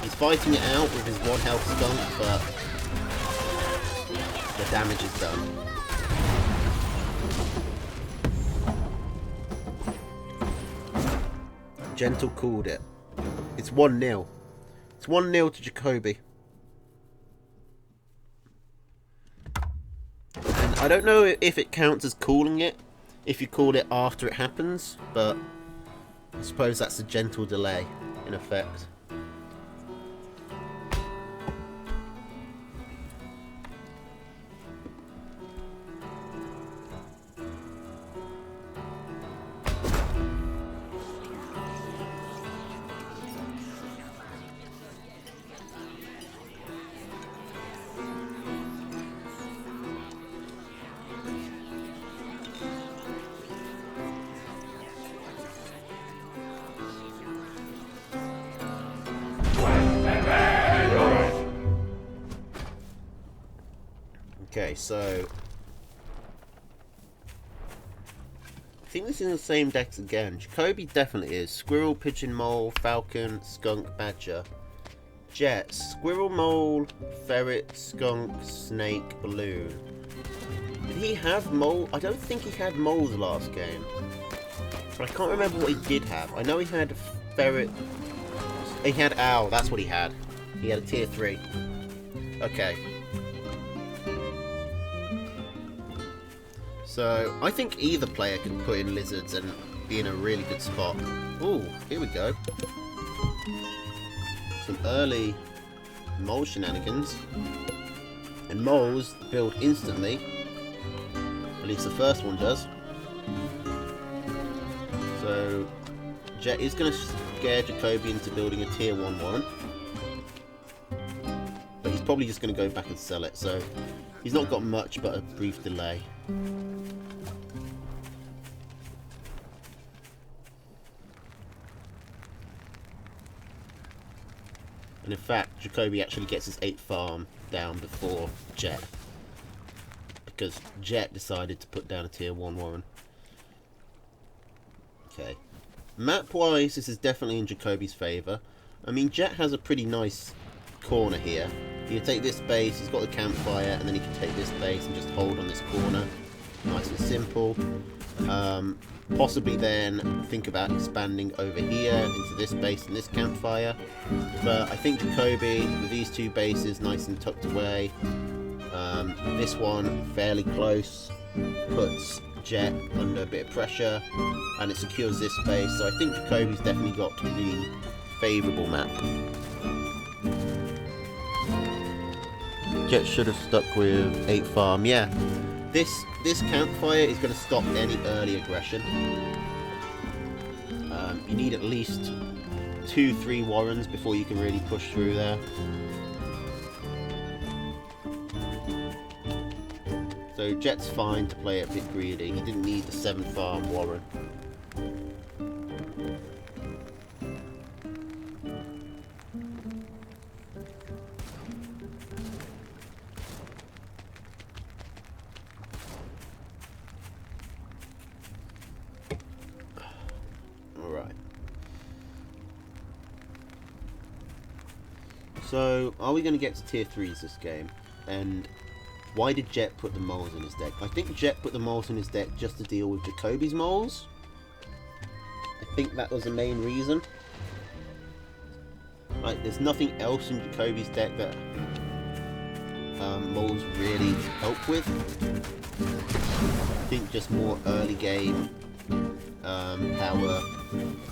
[SPEAKER 1] He's fighting it out with his 1 health skunk, but the damage is done. Gentle called it. It's 1-0. It's 1-0 to Jacoby. And I don't know if it counts as calling it, if you call it after it happens, but I suppose that's a gentle delay, in effect. Okay, so I think this is the same decks again. Jacoby definitely is. Squirrel, Pigeon, Mole, Falcon, Skunk, Badger. Jet, Squirrel, Mole, Ferret, Skunk, Snake, Balloon. Did he have Mole? I don't think he had Moles last game. But I can't remember what he did have. I know he had Ferret. He had Owl, that's what he had. He had a tier 3. Okay. So, I think either player can put in lizards and be in a really good spot. Ooh, here we go. Some early mole shenanigans. And moles build instantly. At least the first one does. So, Jet is going to scare Jacoby into building a tier 1 warrant. But he's probably just going to go back and sell it, so he's not got much but a brief delay. And in fact, Jacoby actually gets his 8th farm down before Jet. Because Jet decided to put down a tier 1 warren. Okay. Map-wise, this is definitely in Jacoby's favour. I mean, Jet has a pretty nice corner here. He can take this base, he's got the campfire, and then he can take this base and just hold on this corner. Nice and simple. Possibly then think about expanding over here into this base and this campfire. But I think Jacoby, with these 2 bases nice and tucked away, this one fairly close, puts Jet under a bit of pressure, and it secures this base. So I think Jacoby's definitely got the favourable map. Jet should have stuck with 8 farm, yeah. This campfire is going to stop any early aggression. You need at least 2-3 warrens before you can really push through there. So Jet's fine to play a bit greedy. He didn't need the 7 farm warren. So, are we going to get to tier 3s this game? And why did Jet put the moles in his deck? I think Jet put the moles in his deck just to deal with Jacoby's moles. I think that was the main reason. Like, there's nothing else in Jacoby's deck that moles really help with. I think just more early game power,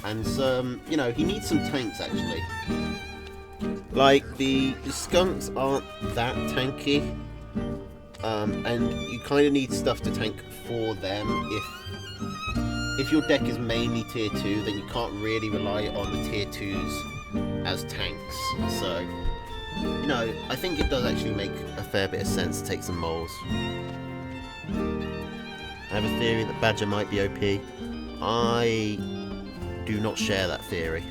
[SPEAKER 1] and some, you know, he needs some tanks actually. Like the skunks aren't that tanky, and you kind of need stuff to tank for them. If your deck is mainly tier 2, then you can't really rely on the tier 2s as tanks. So, you know, I think it does actually make a fair bit of sense to take some moles. I have a theory that Badger might be OP. I do not share that theory.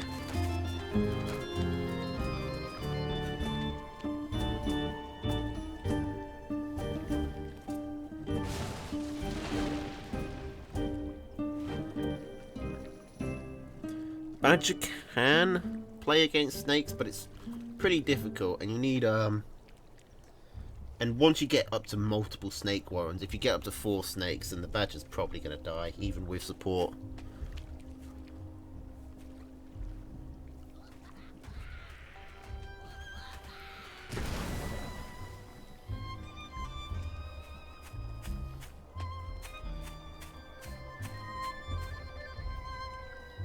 [SPEAKER 1] Badger can play against snakes, but it's pretty difficult, and you need and once you get up to multiple snake warrens, if you get up to 4 snakes, then the Badger's probably going to die, even with support.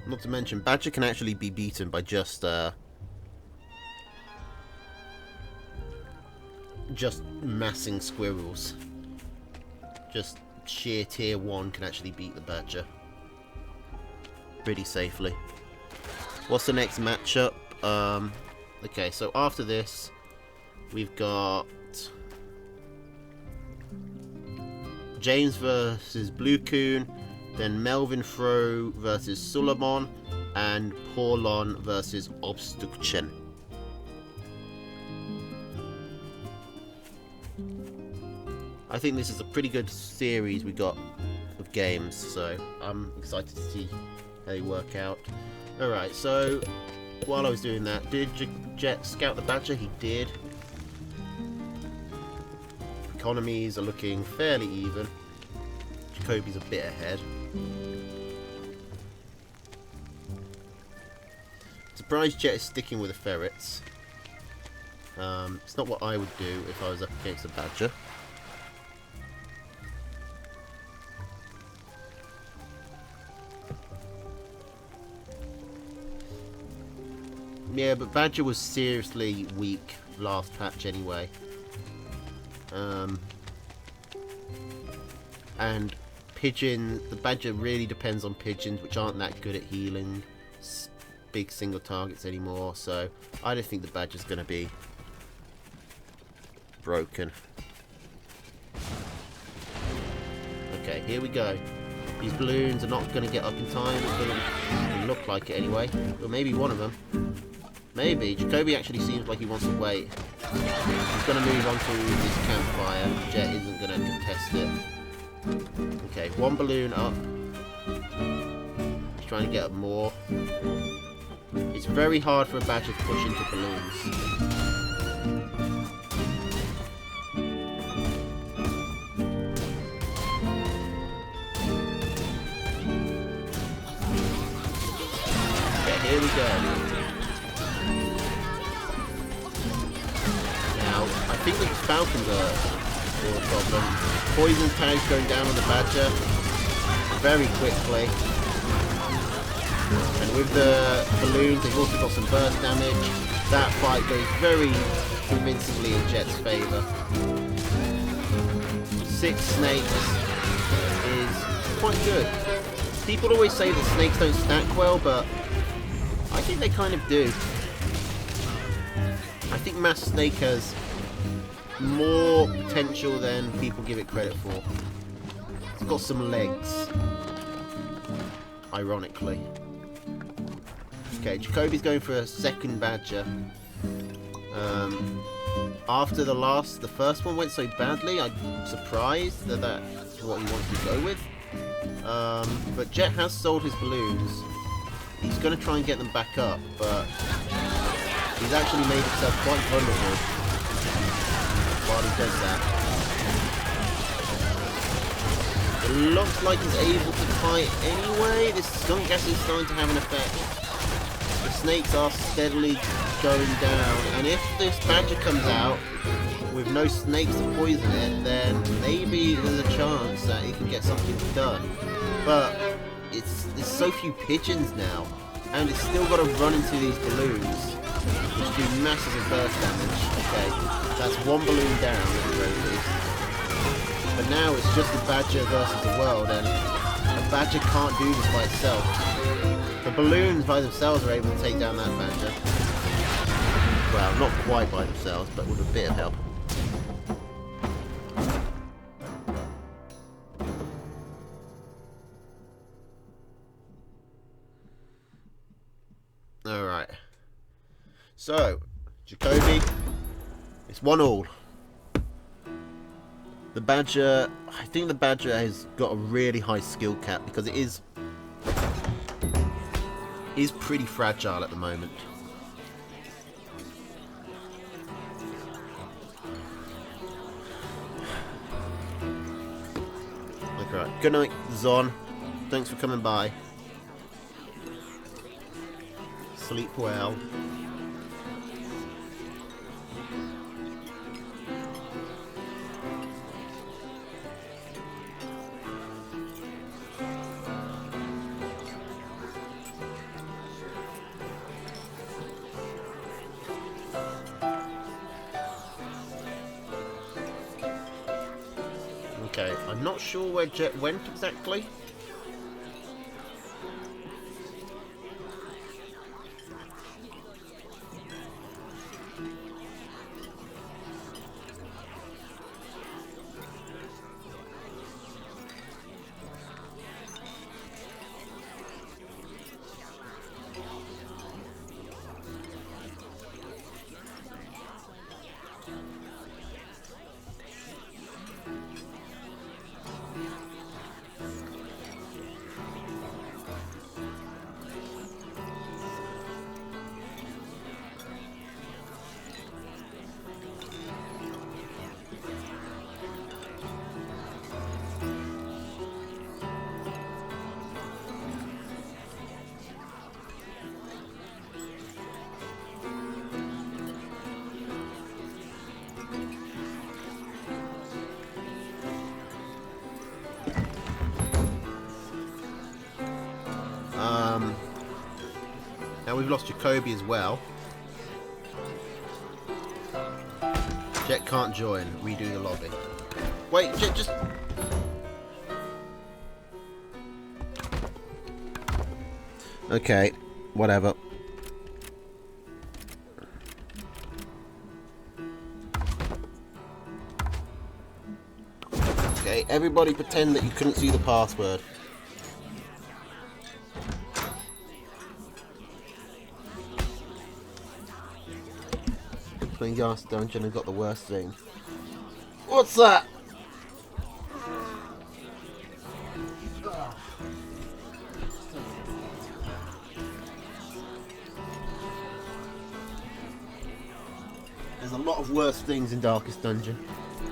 [SPEAKER 1] Not to mention, Badger can actually be beaten by just massing squirrels. Just sheer tier 1 can actually beat the Badger pretty safely. What's the next matchup? Okay, so after this we've got James versus Blue Coon, then Melvin Fro versus Suleiman, and Paulon versus Obstruction. I think this is a pretty good series we got of games, so I'm excited to see how they work out. Alright, so while I was doing that, did Jet scout the Badger? He did. Economies are looking fairly even. Jacoby's a bit ahead. Surprised Jet is sticking with the ferrets. It's not what I would do if I was up against a Badger. Yeah, but Badger was seriously weak last patch anyway. And Pigeon, the Badger really depends on pigeons, which aren't that good at healing big single targets anymore, so I don't think the Badger's going to be broken. Okay, here we go. These balloons are not going to get up in time. It's going to look like it anyway. Or maybe one of them. Maybe. Jacoby actually seems like he wants to wait. He's going to move on to this campfire. Jet isn't going to contest it. Okay, one balloon up. He's trying to get up more. It's very hard for a Badger to push into balloons. Okay, here we go. Now, I think the Falcons are a problem. Poison tags going down on the Badger very quickly. And with the balloons, they've also got some burst damage. That fight goes very convincingly in Jet's favour. 6 snakes is quite good. People always say that snakes don't stack well, but I think they kind of do. I think Mass Snake has more potential than people give it credit for. It's got some legs, ironically. Okay, Jacoby's going for a second Badger. After the first one went so badly, I'm surprised that that's what he wants to go with. But Jet has sold his balloons. He's going to try and get them back up, but he's actually made himself quite vulnerable while he does that. It looks like he's able to fight anyway. This skunk gas is starting to have an effect. The snakes are steadily going down, and if this badger comes out with no snakes to poison it, then maybe there's a chance that it can get something done. But there's so few pigeons now, and it's still got to run into these balloons, which do massive burst damage. Okay, that's one balloon down at the very least. But now it's just a badger versus the world, and a badger can't do this by itself. The balloons by themselves are able to take down that badger. Well, not quite by themselves, but with a bit of help. Alright. So, Jacoby, it's 1-1. The badger, I think the badger has got a really high skill cap because it is pretty fragile at the moment. Okay, good night, Zon. Thanks for coming by. Sleep well. Okay, I'm not sure where Jet went exactly. Now we've lost Jacoby as well. Jet can't join. Redo the lobby. Wait, Jet, just... Okay, whatever. Okay, everybody pretend that you couldn't see the password. Playing Gas Dungeon and got the worst thing. What's that? There's a lot of worse things in Darkest Dungeon.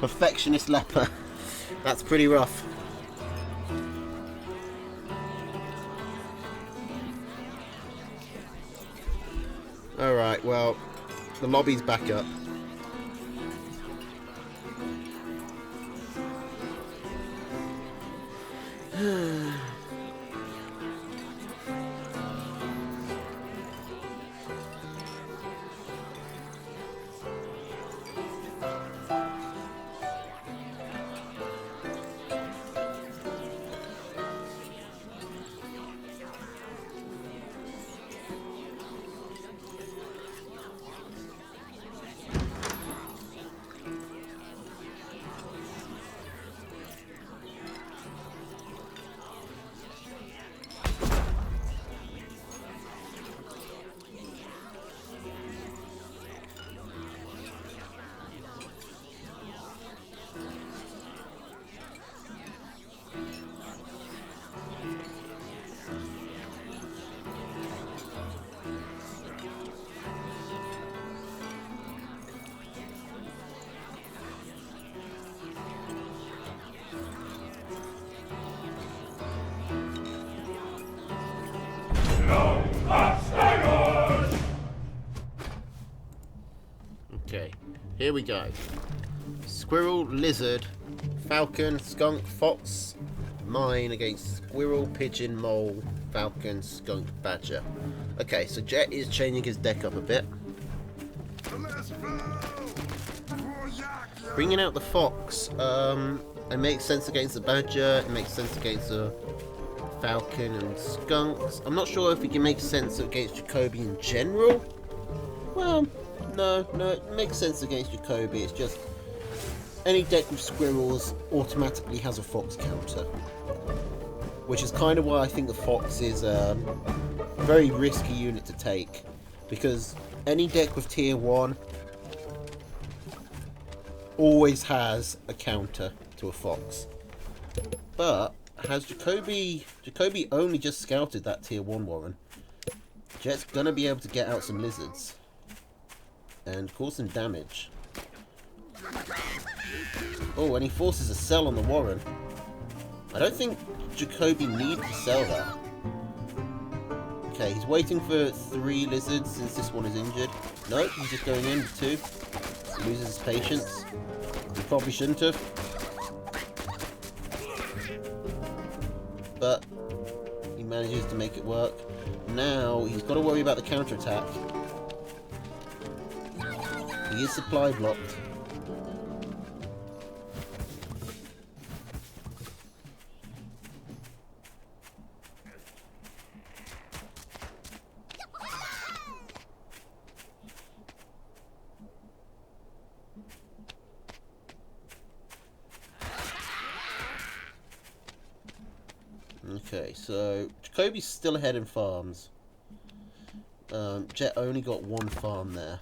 [SPEAKER 1] Perfectionist Leper. That's pretty rough. Alright, well, the lobby's back up. Here we go. Squirrel, lizard, falcon, skunk, fox. Mine against squirrel, pigeon, mole, falcon, skunk, badger. Okay, so Jet is changing his deck up a bit. Bringing out the fox. It makes sense against the badger. It makes sense against the falcon and skunks. I'm not sure if it can make sense against Jacoby in general. Well, no, it makes sense against Jacoby. It's just any deck with squirrels automatically has a fox counter, which is kind of why I think the fox is a very risky unit to take, because any deck with tier 1 always has a counter to a fox. But has Jacoby only just scouted that tier 1 Warren? Jet's gonna be able to get out some lizards and cause some damage. Oh, and he forces a sell on the Warren. I don't think Jacoby needs to sell that. Okay, he's waiting for 3 lizards since this one is injured. Nope, he's just going in with 2. He loses his patience. He probably shouldn't have. But he manages to make it work. Now he's got to worry about the counterattack. He is supply blocked. Okay, so Jacoby's still ahead in farms. Jet only got 1 farm there.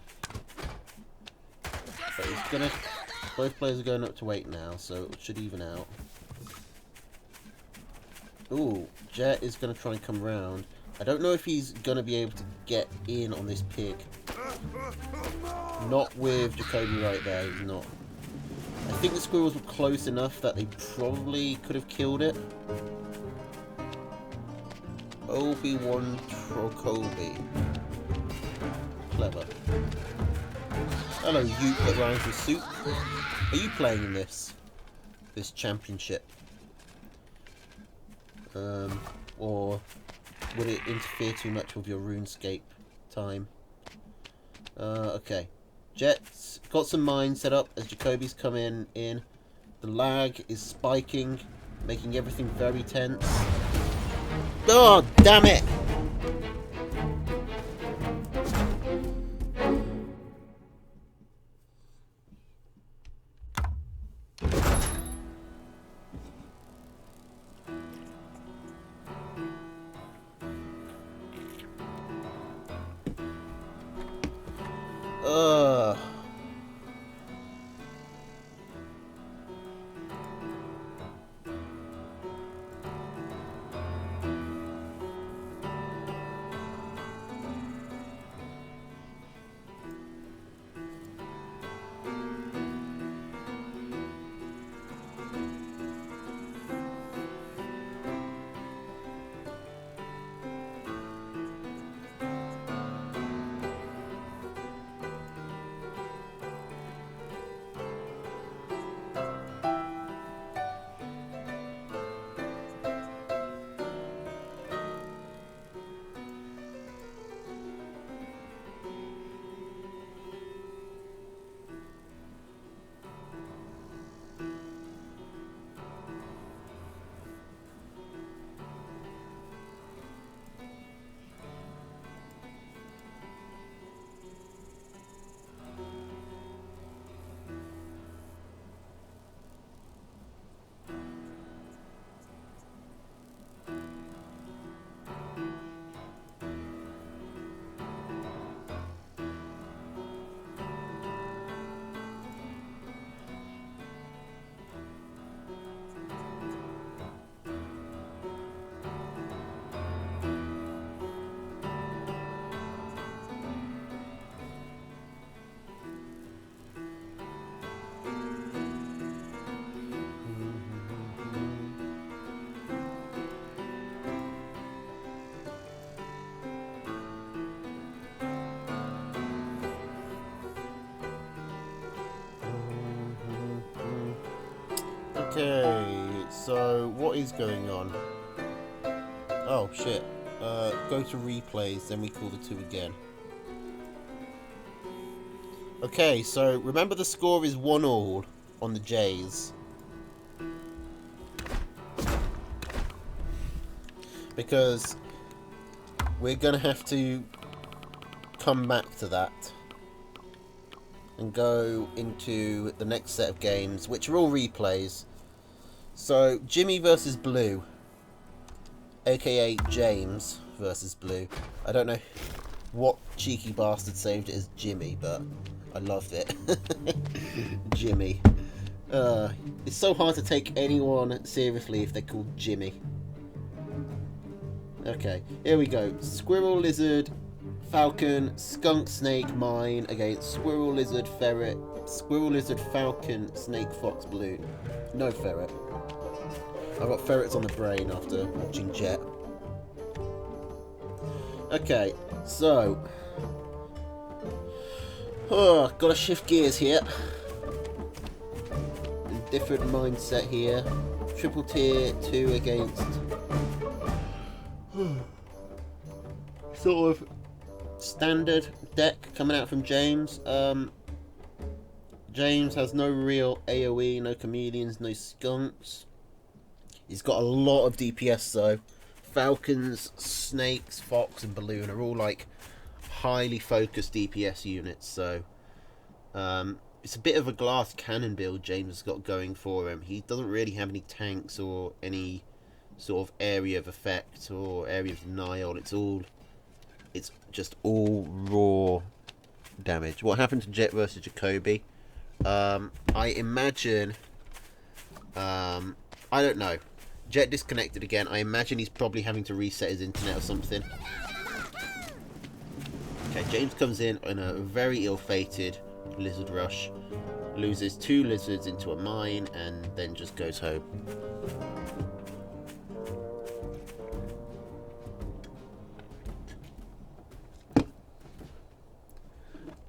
[SPEAKER 1] But he's gonna. Both players are going up to 8 now, so it should even out. Ooh, Jet is gonna try and come round. I don't know if he's gonna be able to get in on this pig. Not with Jacoby right there, he's not. I think the squirrels were close enough that they probably could have killed it. Obi-Wan Trokobi. Clever. Hello, Ute that rhymes with soup. Are you playing in this championship? Or would it interfere too much with your RuneScape time? Okay. Jet's got some mines set up as Jacoby's coming in. The lag is spiking, making everything very tense. Oh, damn it! Ugh. So, what is going on? Oh, shit. Go to replays, then we call the two again. Okay, so remember the score is 1-1 on the Jays. Because we're going to have to come back to that and go into the next set of games, which are all replays. So, Jimmy versus Blue, aka James versus Blue. I don't know what cheeky bastard saved it as Jimmy, but I loved it. Jimmy. It's so hard to take anyone seriously if they're called Jimmy. Okay, here we go. Squirrel, lizard, falcon, skunk, snake, mine against squirrel, lizard, ferret, squirrel, lizard, falcon, snake, fox, balloon. No ferret. I've got ferrets on the brain after watching Jet. Okay, so... gotta shift gears here. Different mindset here. Triple tier 2 against... sort of standard deck coming out from James. James has no real AoE, no chameleons, no skunks. He's got a lot of DPS though. Falcons, snakes, fox and balloon are all like highly focused DPS units, so it's a bit of a glass cannon build James has got going for him. He doesn't really have any tanks or any sort of area of effect or area of denial. It's just all raw damage. What happened to Jet versus Jacoby? I imagine I don't know. Jet disconnected again. I imagine he's probably having to reset his internet or something. Okay, James comes in a very ill-fated lizard rush, loses 2 lizards into a mine, and then just goes home.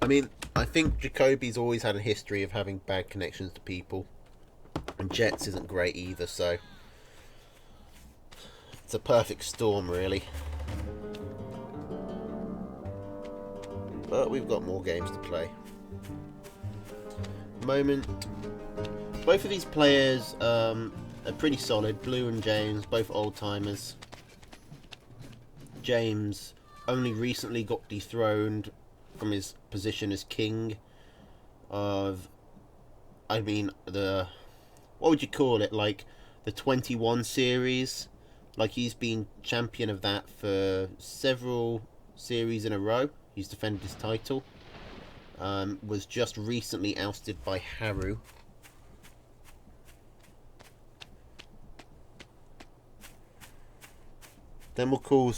[SPEAKER 1] I mean, I think Jacoby's always had a history of having bad connections to people, and Jet's isn't great either, so it's a perfect storm, really. But we've got more games to play. At the moment, both of these players are pretty solid. Blue and James, both old-timers. James only recently got dethroned from his position as king of, I mean, what would you call it, like the 21 series. Like, he's been champion of that for several series in a row. He's defended his title. Was just recently ousted by Haru. Then we'll call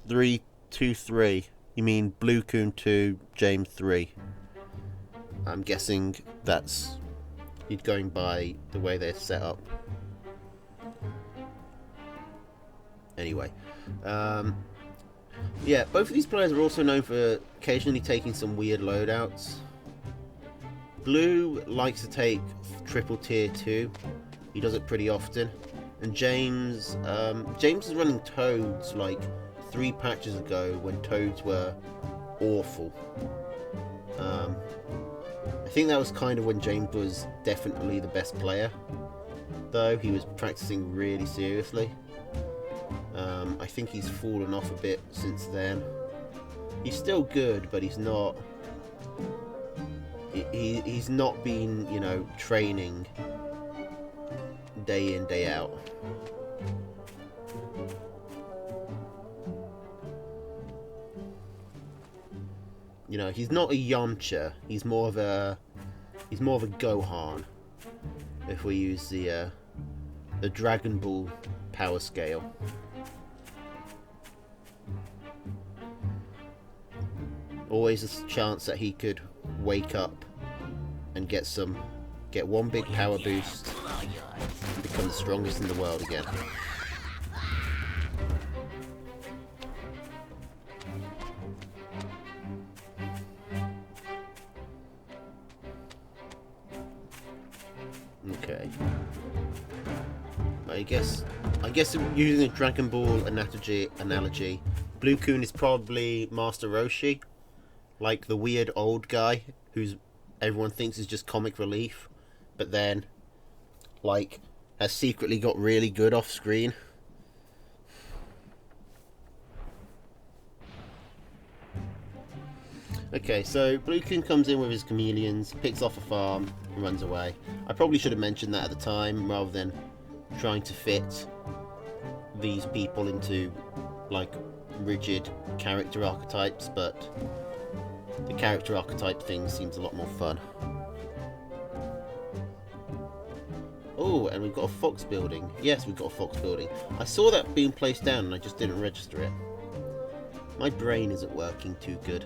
[SPEAKER 1] 3-2-3. You mean Blue Coon 2, James 3. I'm guessing that's you're going by the way they're set up. Anyway, yeah, both of these players are also known for occasionally taking some weird loadouts. Blue likes to take triple tier 2. He does it pretty often. And James is running Toads like 3 patches ago when Toads were awful. I think that was kind of when James was definitely the best player, though. He was practicing really seriously. I think he's fallen off a bit since then. He's still good, but he's not. He's not been, you know, training day in, day out. You know, he's not a Yamcha. He's more of a Gohan. If we use the Dragon Ball power scale. Always a chance that he could wake up and get one big power boost and become the strongest in the world again. Okay. I guess using a Dragon Ball analogy, Blue Kun is probably Master Roshi, like the weird old guy who's everyone thinks is just comic relief, but then like has secretly got really good off screen. Okay, so Blue Kun comes in with his chameleons, picks off a farm, and runs away. I probably should have mentioned that at the time, rather than trying to fit these people into, like, rigid character archetypes, but the character archetype thing seems a lot more fun. Oh, and we've got a fox building. Yes, we've got a fox building. I saw that being placed down and I just didn't register it. My brain isn't working too good.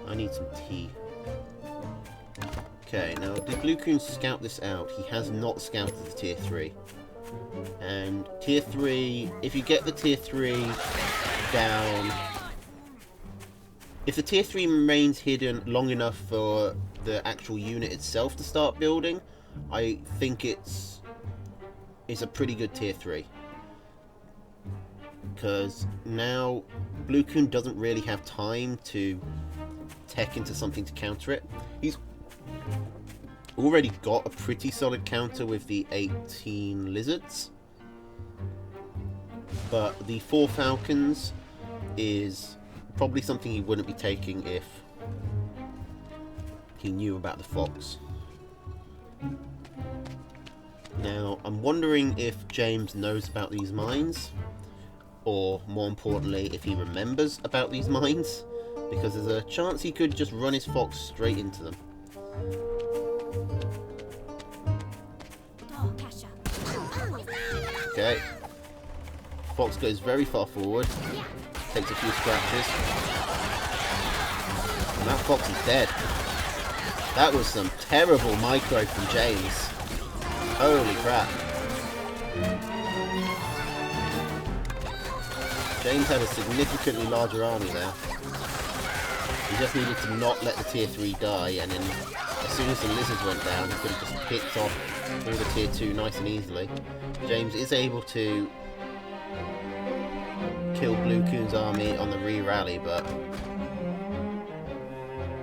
[SPEAKER 1] I need some tea. Okay, now did Blue Kun scout this out? He has not scouted the tier 3. And tier 3, if you get the tier 3 down... If the tier 3 remains hidden long enough for the actual unit itself to start building, I think it's a pretty good tier 3. Because now Blue Kun doesn't really have time to tech into something to counter it. He's already got a pretty solid counter with the 18 lizards, but the 4 falcons is probably something he wouldn't be taking if he knew about the fox. Now I'm wondering if James knows about these mines, or more importantly if he remembers about these mines, because there's a chance he could just run his fox straight into them. Okay. Fox goes very far forward, takes a few scratches, and that fox is dead. That was some terrible micro from James. Holy crap. James had a significantly larger army there. He just needed to not let the tier 3 die, and then as soon as the lizards went down, he could have just picked off all the tier 2 nice and easily. James is able to kill Blue Kun's army on the re-rally, but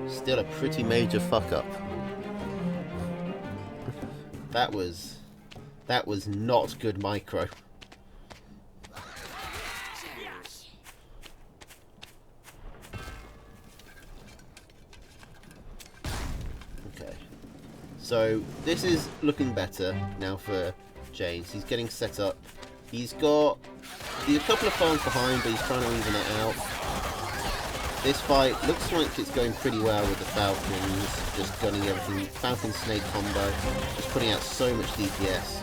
[SPEAKER 1] still a pretty major fuck-up. That was not good micro. So this is looking better now for James. He's getting set up. He's a couple of farms behind, but he's trying to even it out. This fight looks like it's going pretty well with the Falcons, just gunning everything. Falcon Snake combo, just putting out so much DPS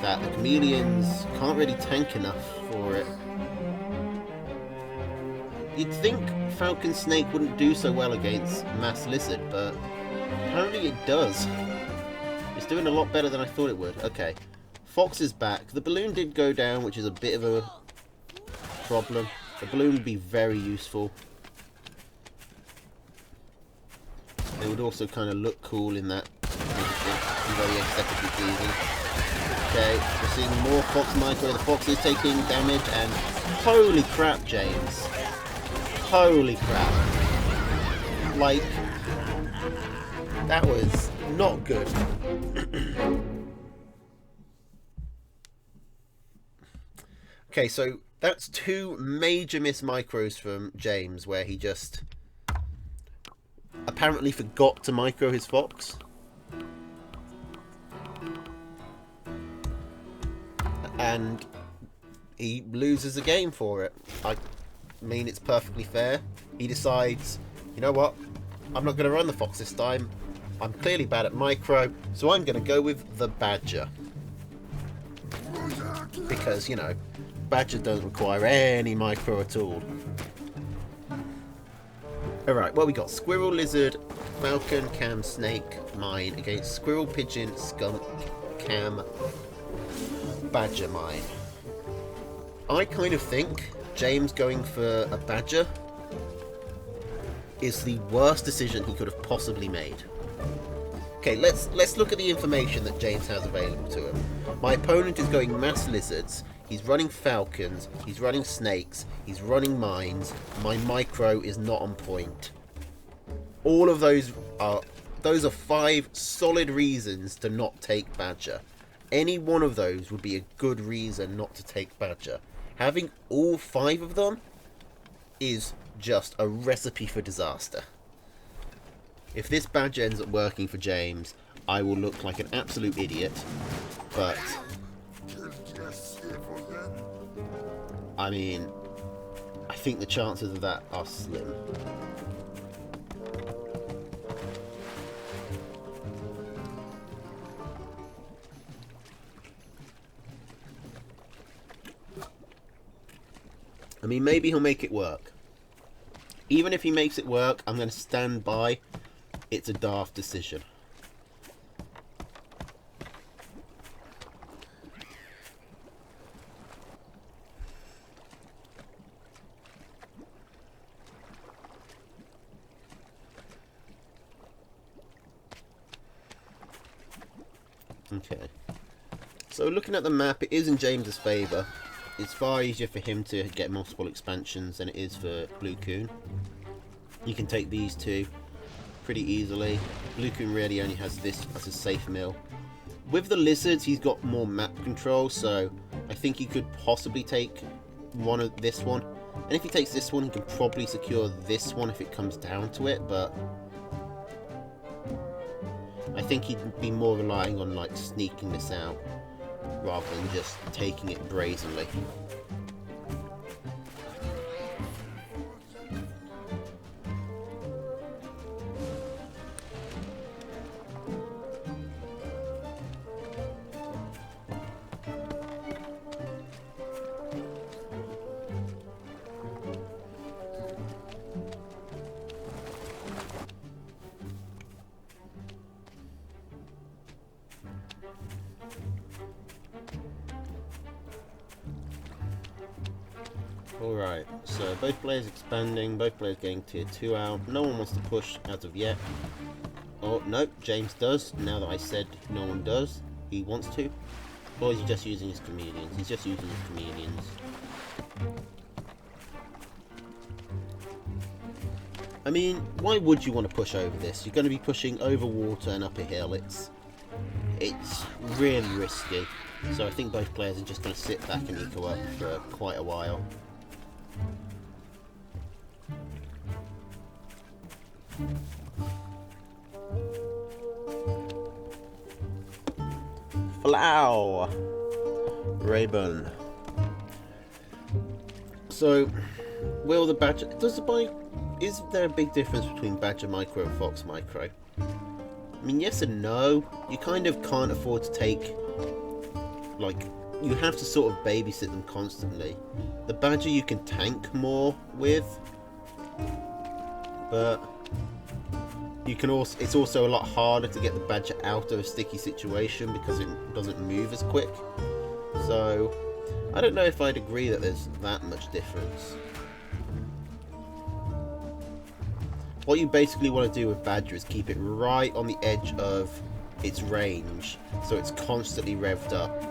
[SPEAKER 1] that the Chameleons can't really tank enough for it. You'd think Falcon Snake wouldn't do so well against Mass Lizard, but apparently it does. It's doing a lot better than I thought it would. Okay, Fox is back. The balloon did go down, which is a bit of a problem. The balloon would be very useful. It would also kind of look cool in that. Very aesthetically pleasing. Okay, we're seeing more Fox micro. The Fox is taking damage, and holy crap, James. Holy crap. Like, that was not good. Okay, so that's 2 major miss micros from James, where he just apparently forgot to micro his Fox. And he loses the game for it. I mean, it's perfectly fair. He decides, you know what? I'm not going to run the Fox this time. I'm clearly bad at micro, so I'm going to go with the Badger. Because, you know, Badger doesn't require any micro at all. Alright, well, we got Squirrel, Lizard, Falcon, Cam, Snake, Mine against Squirrel, Pigeon, Skunk, Cam, Badger, Mine. I kind of think James going for a Badger is the worst decision he could have possibly made. Okay, let's look at the information that James has available to him. My opponent is going mass lizards. He's running falcons. He's running snakes. He's running mines. My micro is not on point. All of those are 5 solid reasons to not take Badger. Any one of those would be a good reason not to take Badger. Having all 5 of them is just a recipe for disaster. If this Badger ends up working for James, I will look like an absolute idiot, but I mean, I think the chances of that are slim. I mean, maybe he'll make it work. Even if he makes it work, I'm going to stand by. It's a daft decision. Okay. So looking at the map, it is in James's favour. It's far easier for him to get multiple expansions than it is for Blue Coon. You can take these two pretty easily. Blue Coon really only has this as a safe mill. With the lizards, he's got more map control, so I think he could possibly take this one. And if he takes this one, he can probably secure this one if it comes down to it, but I think he'd be more relying on like sneaking this out rather than just taking it brazenly. Alright, so both players expanding, both players getting tier 2 out. No one wants to push as of yet. Oh, no, James does. Now that I said no one does, he wants to. Or is he just using his chameleons? He's just using his chameleons. I mean, why would you want to push over this? You're going to be pushing over water and up a hill. It's really risky. So I think both players are just going to sit back and eco up for quite a while. Flow! Rayburn. So, will the Badger... Is there a big difference between Badger Micro and Fox Micro? I mean, yes and no. You kind of can't afford to take... Like, you have to sort of babysit them constantly. The Badger you can tank more with. But... you can also, it's also a lot harder to get the Badger out of a sticky situation because it doesn't move as quick. So, I don't know if I'd agree that there's that much difference. What you basically want to do with Badger is keep it right on the edge of its range, so it's constantly revved up,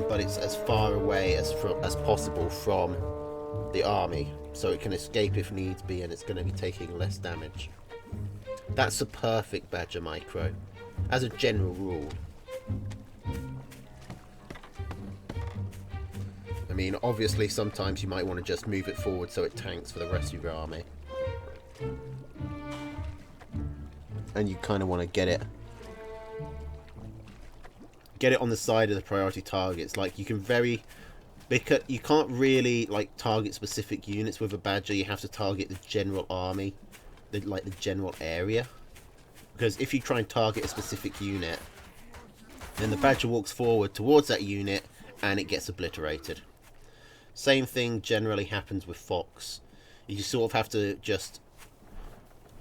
[SPEAKER 1] but it's as far away as possible from the army, so it can escape if needs be, and it's going to be taking less damage. That's a perfect Badger Micro, as a general rule. I mean, obviously sometimes you might want to just move it forward so it tanks for the rest of your army. And you kind of want to get it on the side of the priority targets. Like, you can't really like target specific units with a Badger. You have to target the general army, the general area, because if you try and target a specific unit, then the Badger walks forward towards that unit and it gets obliterated. Same thing generally happens with Fox. You sort of have to just,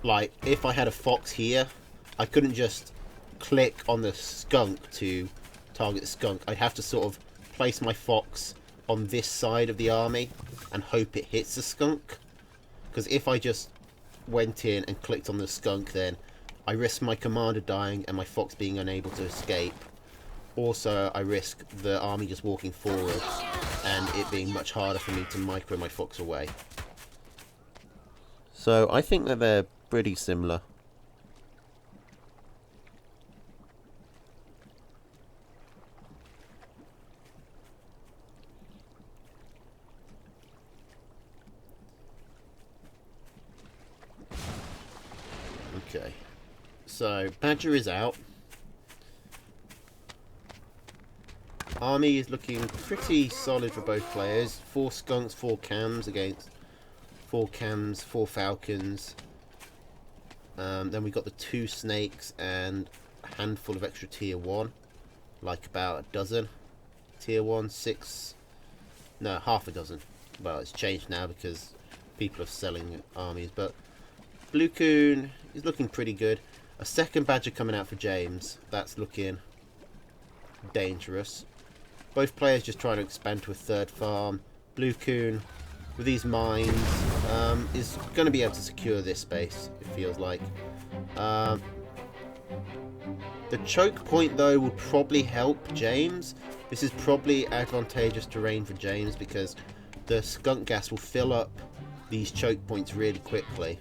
[SPEAKER 1] like, if I had a Fox here, I couldn't just click on the skunk to target the skunk. I'd have to sort of place my Fox on this side of the army and hope it hits the skunk. Because if I just went in and clicked on the skunk, then I risk my commander dying and my fox being unable to escape. Also, I risk the army just walking forward and it being much harder for me to micro my fox away. So I think that they're pretty similar. Okay, so Badger is out. Army is looking pretty solid for both players. 4 skunks, 4 cams against 4 cams, 4 falcons. Then we got the 2 snakes and a handful of extra tier 1, like about a dozen. Tier 1, 6, no, half a dozen. Well, it's changed now because people are selling armies, but Blue Coon is looking pretty good. A second Badger coming out for James. That's looking dangerous. Both players just trying to expand to a 3rd farm. Blue Coon, with these mines, is going to be able to secure this space, it feels like. The choke point, though, will probably help James. This is probably advantageous terrain for James because the skunk gas will fill up these choke points really quickly.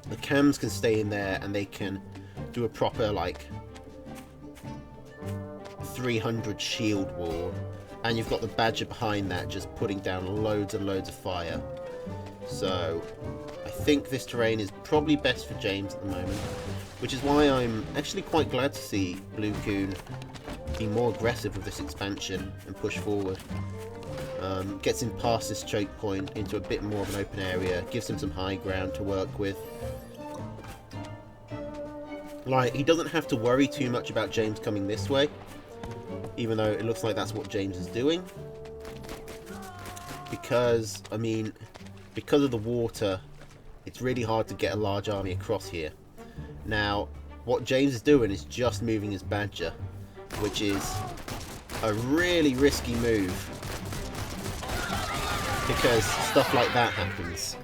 [SPEAKER 1] The cams can stay in there and they can do a proper, like, 300 shield wall, and you've got the Badger behind that just putting down loads and loads of fire. So I think this terrain is probably best for James at the moment, which is why I'm actually quite glad to see Blue Coon be more aggressive with this expansion and push forward. Gets him past this choke point into a bit more of an open area, gives him some high ground to work with. Like, he doesn't have to worry too much about James coming this way, even though it looks like that's what James is doing. Because, I mean, because of the water, it's really hard to get a large army across here. Now, what James is doing is just moving his Badger, which is a really risky move, because stuff like that happens.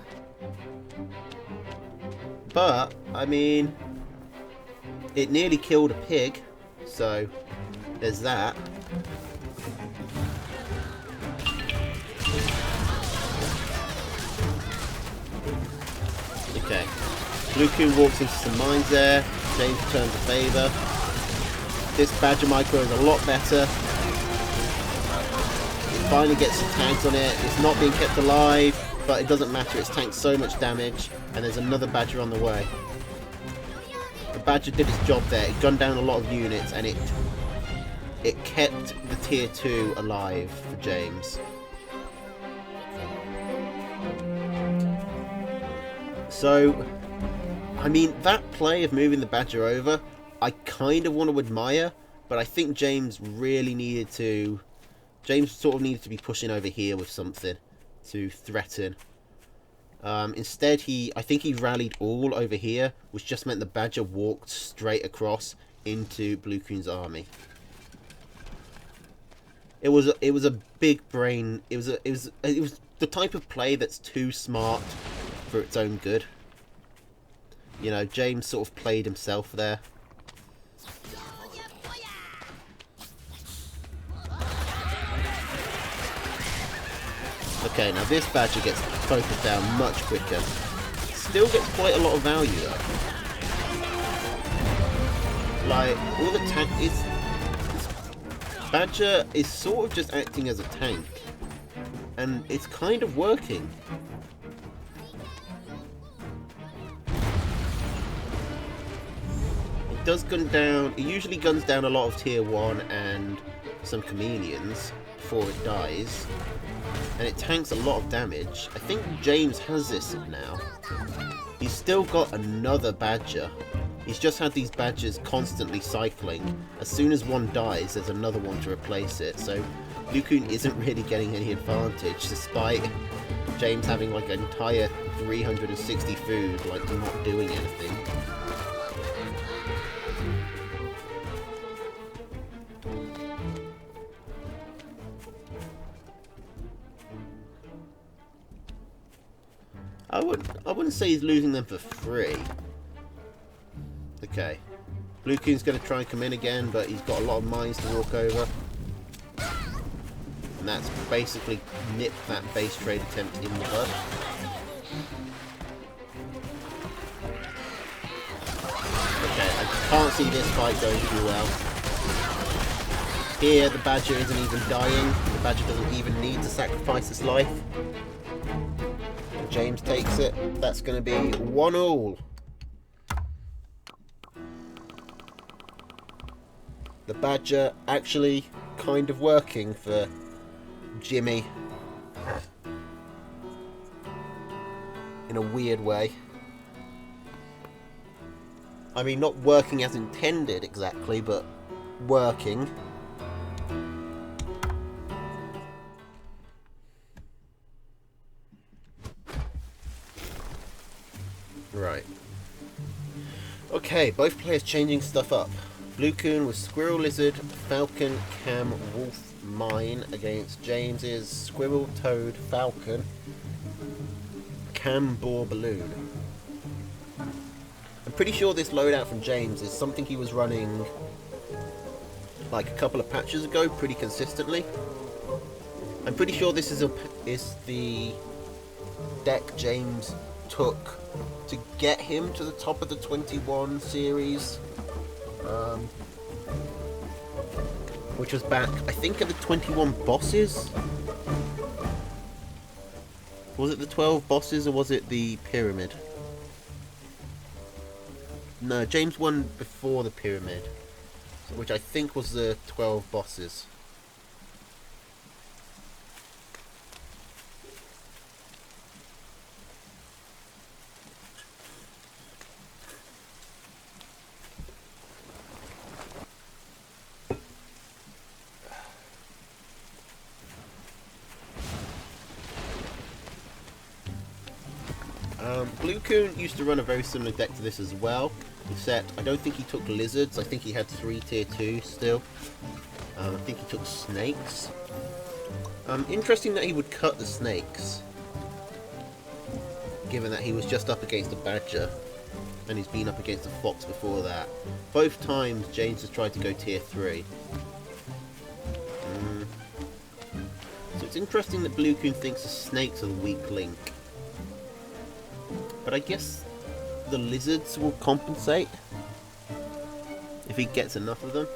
[SPEAKER 1] But, I mean, it nearly killed a pig, so there's that. Okay, Blue Coon walks into some mines there. James turns a favour. This Badger micro is a lot better. It finally gets some tanks on it. It's not being kept alive, but it doesn't matter. It's tanked so much damage, and there's another Badger on the way. The Badger did its job there. It gunned down a lot of units, and it kept the tier 2 alive for James. So, I mean, that play of moving the Badger over, I kind of want to admire, but I think James really needed to... James sort of needed to be pushing over here with something to threaten. Instead, I think he rallied all over here, which just meant the Badger walked straight across into Blue Coon's army. It was a big brain. It was the type of play that's too smart for its own good. You know, James sort of played himself there. Okay, now this Badger gets focused down much quicker. Still gets quite a lot of value though. Like, all the tank is... Badger is sort of just acting as a tank. And it's kind of working. It does gun down... It usually guns down a lot of tier 1 and some chameleons before it dies. And it tanks a lot of damage. I think James has this now. He's still got another Badger. He's just had these Badgers constantly cycling. As soon as one dies, there's another one to replace it. So Blue Coon isn't really getting any advantage, despite James having like an entire 360 food, like not doing anything. I wouldn't say he's losing them for free. Okay. Blue Coon's going to try and come in again, but he's got a lot of mines to walk over. And that's basically nipped that base trade attempt in the bud. Okay, I can't see this fight going too well. Here, the Badger isn't even dying. The Badger doesn't even need to sacrifice his life. And James takes it. That's going to be 1-all. The Badger actually kind of working for Jimmy in a weird way. I mean, not working as intended exactly, but working. Right. Okay, both players changing stuff up. Blue Coon with Squirrel Lizard, Falcon, Cam, Wolf, Mine against James's Squirrel, Toad, Falcon, Cam, Boar, Balloon. I'm pretty sure this loadout from James is something he was running like a couple of patches ago pretty consistently. I'm pretty sure this is the deck James took to get him to the top of the 21 series, which was back, I think, at the 21 bosses. Was it the 12 bosses or was it the pyramid? No, James won before the pyramid, which I think was the 12 bosses. Blue Coon used to run a very similar deck to this as well, except I don't think he took lizards. I think he had 3 tier 2 still. I think he took snakes. Interesting that he would cut the snakes, given that he was just up against a badger, and he's been up against a fox before that. Both times James has tried to go tier 3. So it's interesting that Blue Coon thinks the snakes are the weak link. But I guess the lizards will compensate if he gets enough of them.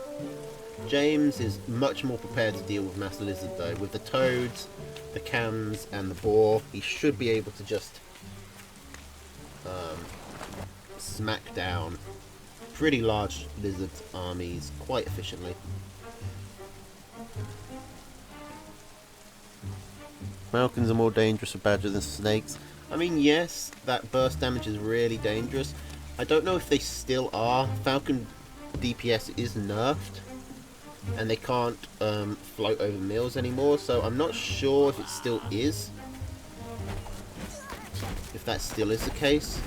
[SPEAKER 1] James is much more prepared to deal with Master Lizard though. With the toads, the cams and the boar, he should be able to just smack down pretty large lizard armies quite efficiently. Falcons are more dangerous for badger than snakes. I mean, yes, that burst damage is really dangerous. I don't know if they still are. Falcon DPS is nerfed, and they can't float over mills anymore, so I'm not sure if it still is. If that still is the case.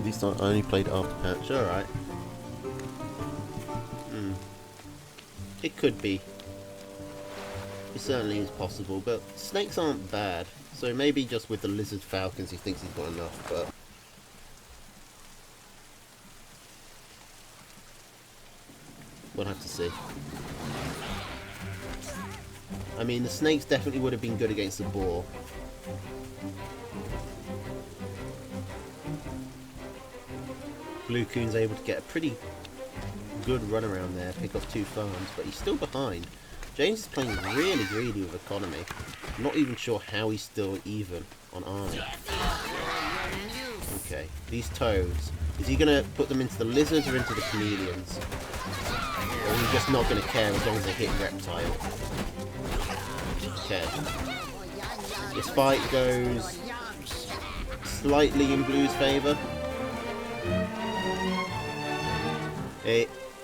[SPEAKER 1] These are only played after patch, alright. It could be. It certainly is possible, but snakes aren't bad. So maybe just with the lizard falcons he thinks he's got enough, but we'll have to see. I mean, the snakes definitely would have been good against the boar. Blue Coon's able to get a pretty good run around there, pick off 2 farms, but he's still behind. James is playing really greedy with economy. I'm not even sure how he's still even on army. Okay, these toads. Is he going to put them into the lizards or into the chameleons? Or is he just not going to care as long as they hit reptile? Okay. This fight goes slightly in Blue's favour.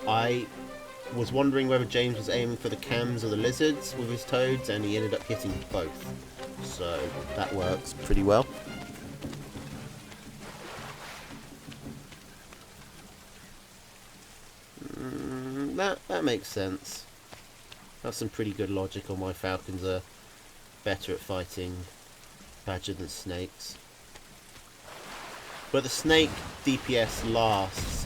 [SPEAKER 1] I was wondering whether James was aiming for the cams or the lizards with his toads, and he ended up hitting both. So that works pretty well. That makes sense. That's some pretty good logic on why Falcons are better at fighting badger than snakes. But the snake DPS lasts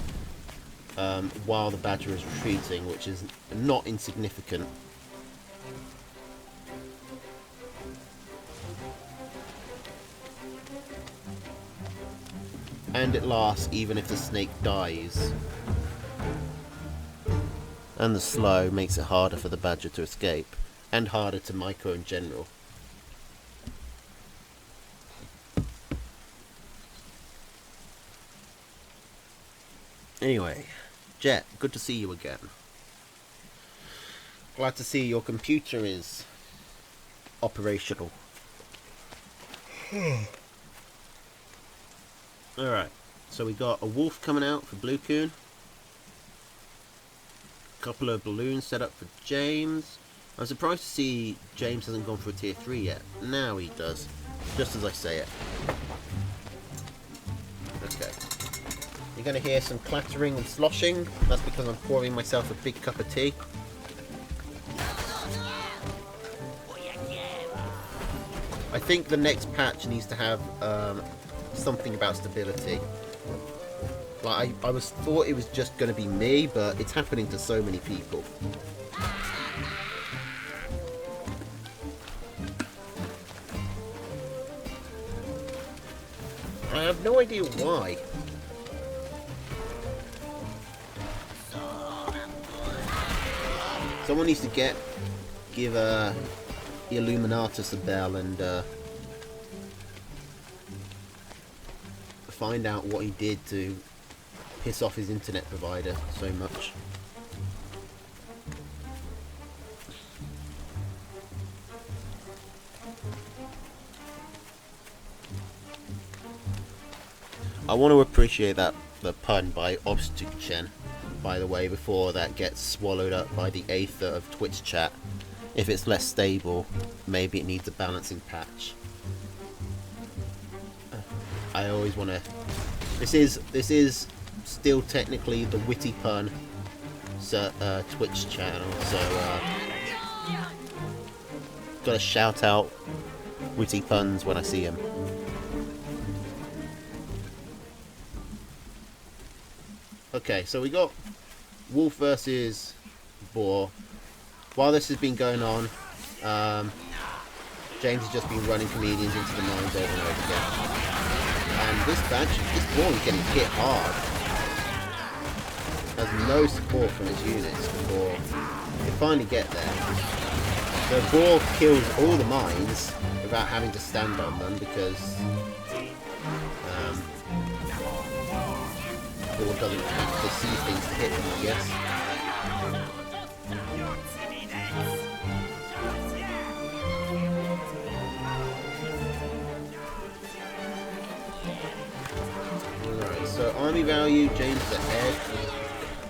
[SPEAKER 1] while the badger is retreating, which is not insignificant. And it lasts even if the snake dies. And the slow makes it harder for the badger to escape, and harder to micro in general. Anyway, Jet, good to see you again. Glad to see your computer is operational. Alright, so we got a wolf coming out for Blue Coon. A couple of balloons set up for James. I'm surprised to see James hasn't gone for a tier 3 yet. Now he does, just as I say it. Okay. You're going to hear some clattering and sloshing. That's because I'm pouring myself a big cup of tea. I think the next patch needs to have something about stability. Like I thought it was just going to be me, but it's happening to so many people. I have no idea why. Someone needs to give the Illuminatus a bell and find out what he did to piss off his internet provider so much. I want to appreciate the pun by Obstuchen, by the way, before that gets swallowed up by the aether of Twitch chat. If it's less stable, maybe it needs a balancing patch. I always want to... This is still technically the witty pun Twitch channel, so gotta shout out witty puns when I see them. Okay, so we got wolf versus boar. While this has been going on, James has just been running comedians into the mines over and over again. And this boar is getting hit hard. Has no support from his units before they finally get there. The boar kills all the mines without having to stand on them because the boar doesn't have to see things to hit them, I guess. Alright, so army value, James is ahead.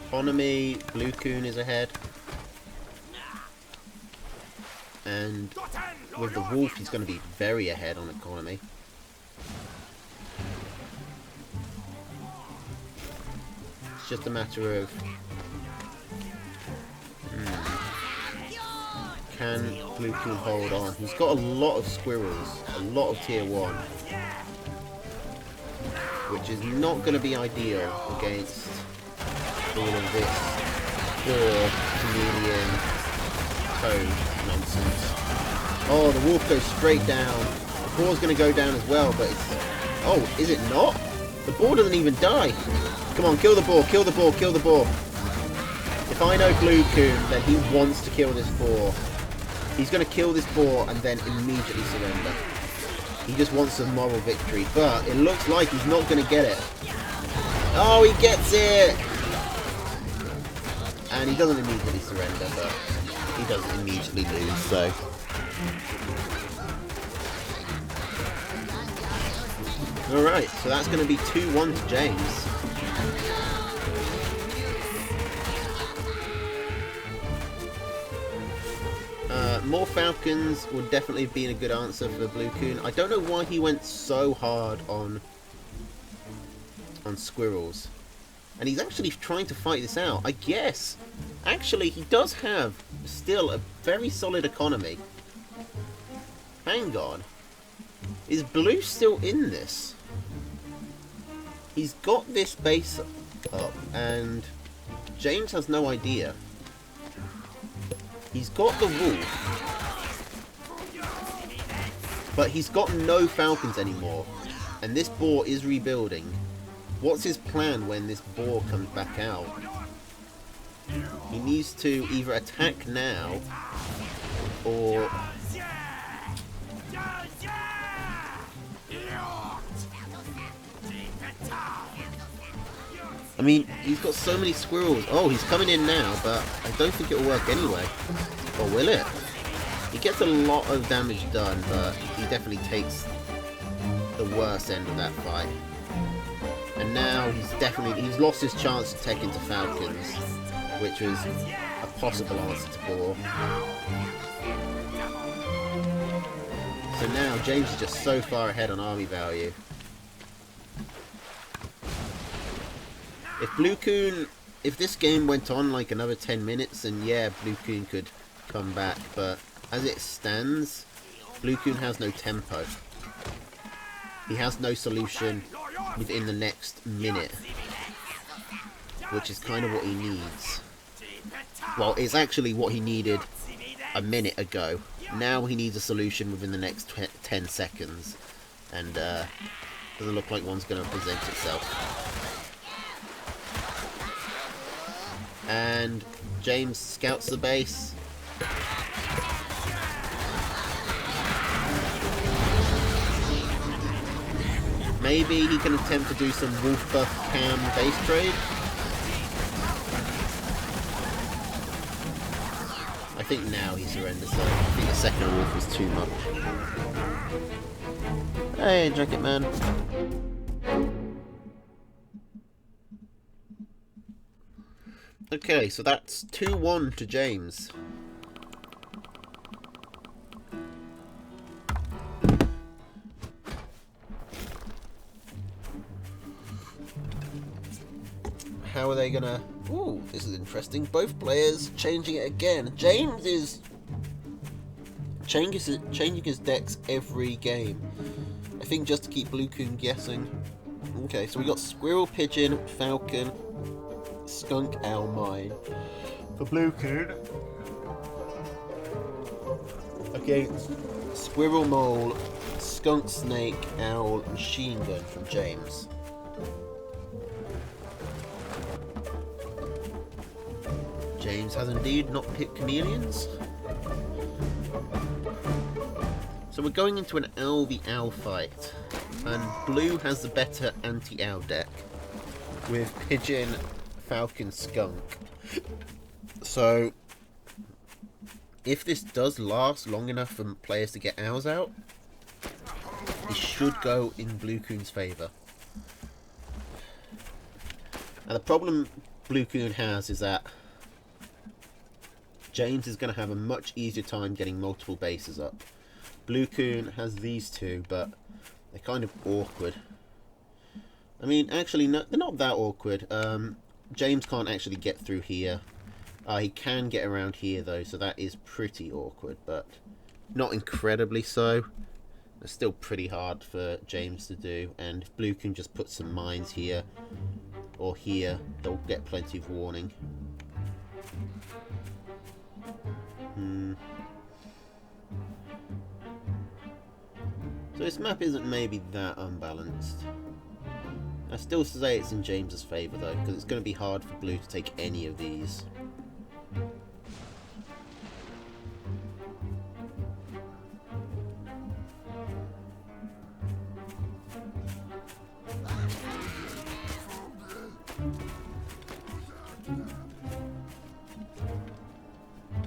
[SPEAKER 1] Economy, Blue Coon is ahead. And with the wolf, he's going to be very ahead on economy. It's just a matter of... Can Blue Coon hold on? He's got a lot of squirrels, a lot of tier 1. Which is not going to be ideal against all of this poor chameleon toad nonsense. Oh, the wolf goes straight down. The boar's going to go down as well, but it's... Oh, is it not? The boar doesn't even die. Come on, kill the boar, kill the boar, kill the boar. If I know Blue Coon, then he wants to kill this boar. He's going to kill this boar and then immediately surrender. He just wants a moral victory, but it looks like he's not going to get it. Oh, he gets it! And he doesn't immediately surrender, but he doesn't immediately lose, so... Alright, so that's going to be 2-1 to James. More Falcons would definitely have been a good answer for Blue Coon. I don't know why he went so hard on squirrels. And he's actually trying to fight this out. I guess, actually, he does have still a very solid economy. Hang on. Is Blue still in this? He's got this base up, and James has no idea. He's got the wolf, but he's got no falcons anymore, and this boar is rebuilding. What's his plan when this boar comes back out? He needs to either attack now, or... I mean, he's got so many squirrels. Oh, he's coming in now, but I don't think it'll work anyway. Or will it? He gets a lot of damage done, but he definitely takes the worst end of that fight. And now he's lost his chance to take into falcons, which was a possible answer to boar. So now James is just so far ahead on army value. If this game went on like another 10 minutes, then yeah, Blue Coon could come back, but as it stands, Blue Coon has no tempo. He has no solution within the next minute, which is kind of what he needs. Well, it's actually what he needed a minute ago. Now he needs a solution within the next 10 seconds, and doesn't look like one's going to present itself. And James scouts the base. Maybe he can attempt to do some wolf buff cam base trade. I think now he surrenders, so I think the second wolf was too much. Hey, Jacket Man. Okay, so that's 2-1 to James. How are they gonna... Ooh, this is interesting. Both players changing it again. James is changing his decks every game. I think just to keep Blue Coon guessing. Okay, so we got Squirrel, Pigeon, Falcon, Skunk, Owl, Mine for Blue Coon against Squirrel, Mole, Skunk, Snake, Owl, Machine Gun from James. James has indeed not picked chameleons. So we're going into an Owl v Owl fight, and Blue has the better anti-owl deck with Pigeon, Falcon, Skunk. So if this does last long enough for players to get owls out, it should go in Blue Coon's favour. And the problem Blue Coon has is that James is going to have a much easier time getting multiple bases up. Blue Coon has these two, but they're kind of awkward. I mean, actually, no, they're not that awkward. James can't actually get through here. He can get around here, though, so that is pretty awkward, but not incredibly so. It's still pretty hard for James to do, and if Blue can just put some mines here or here, they'll get plenty of warning. So this map isn't maybe that unbalanced. I still say it's in James's favour though, because it's going to be hard for Blue to take any of these.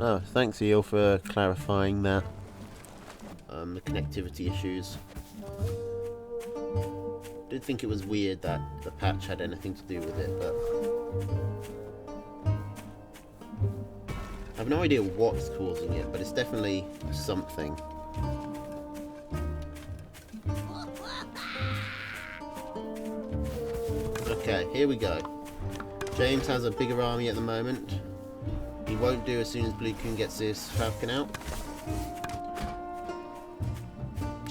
[SPEAKER 1] Oh, thanks Eel for clarifying that. The connectivity issues. Did think it was weird that the patch had anything to do with it, but I have no idea what's causing it, but it's definitely something. Okay, here we go. James has a bigger army at the moment. He won't do as soon as Blue Coon gets his Falcon out.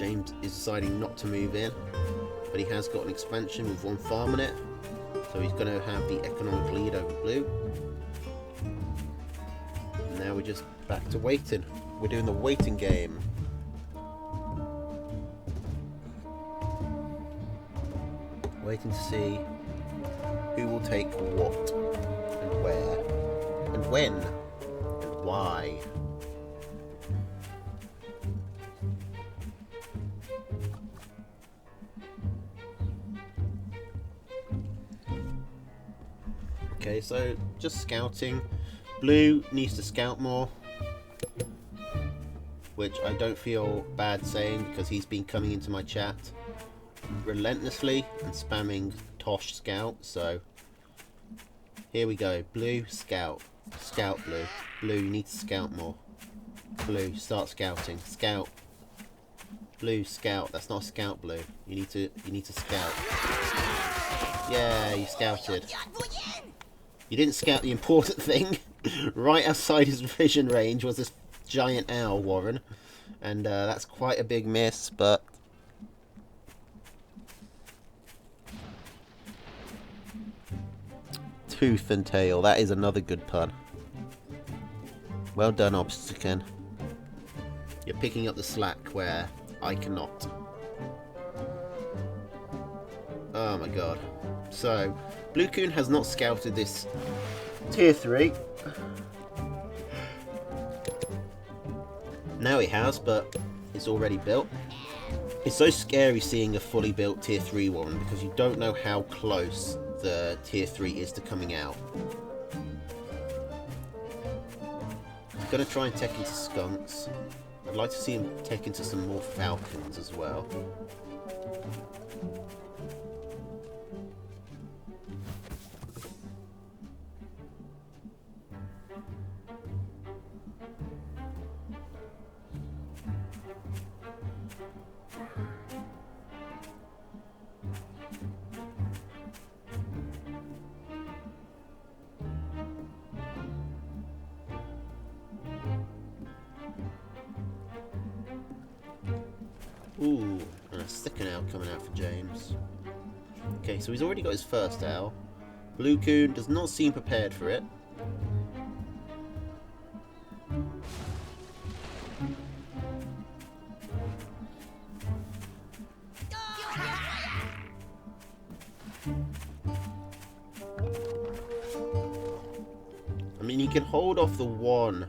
[SPEAKER 1] James is deciding not to move in, but he has got an expansion with 1 farm on it, so he's going to have the economic lead over blue. And now we're just back to waiting. We're doing the waiting game. Waiting to see who will take what, and where, and when, and why. Okay, so just scouting. Blue needs to scout more, which I don't feel bad saying because he's been coming into my chat relentlessly and spamming Tosh scout. So here we go. Blue, scout. Scout, blue. Blue, you need to scout more. Blue, start scouting. Scout. Blue, scout. That's not a scout, blue. You need to scout. Yeah, you scouted. You didn't scout the important thing. Right outside his vision range was this giant owl, Warren. And that's quite a big miss, but... Tooth and tail, that is another good pun. Well done, Obstacan. You're picking up the slack where I cannot. Oh my god. So, Blue Coon has not scouted this tier 3. Now he has, but it's already built. It's so scary seeing a fully built tier 3 one because you don't know how close the tier 3 is to coming out. I'm going to try and tech into skunks. I'd like to see him tech into some more falcons as well. Ooh, and a second owl coming out for James. Okay, so he's already got his first owl. Blue Coon does not seem prepared for it. I mean, he can hold off the one,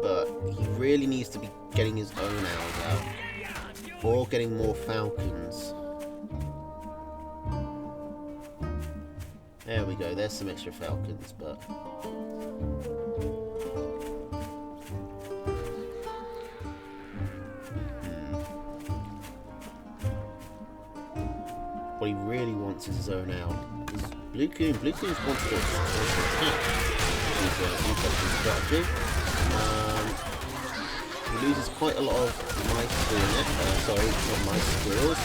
[SPEAKER 1] but he really needs to be getting his own owls out. Or getting more falcons. There we go, there's some extra falcons, but... What he really wants is his own owl. Blue Coon wants to attack. He's an interesting strategy. He loses quite a lot of mice doing it. Sorry, not mice, squirrels.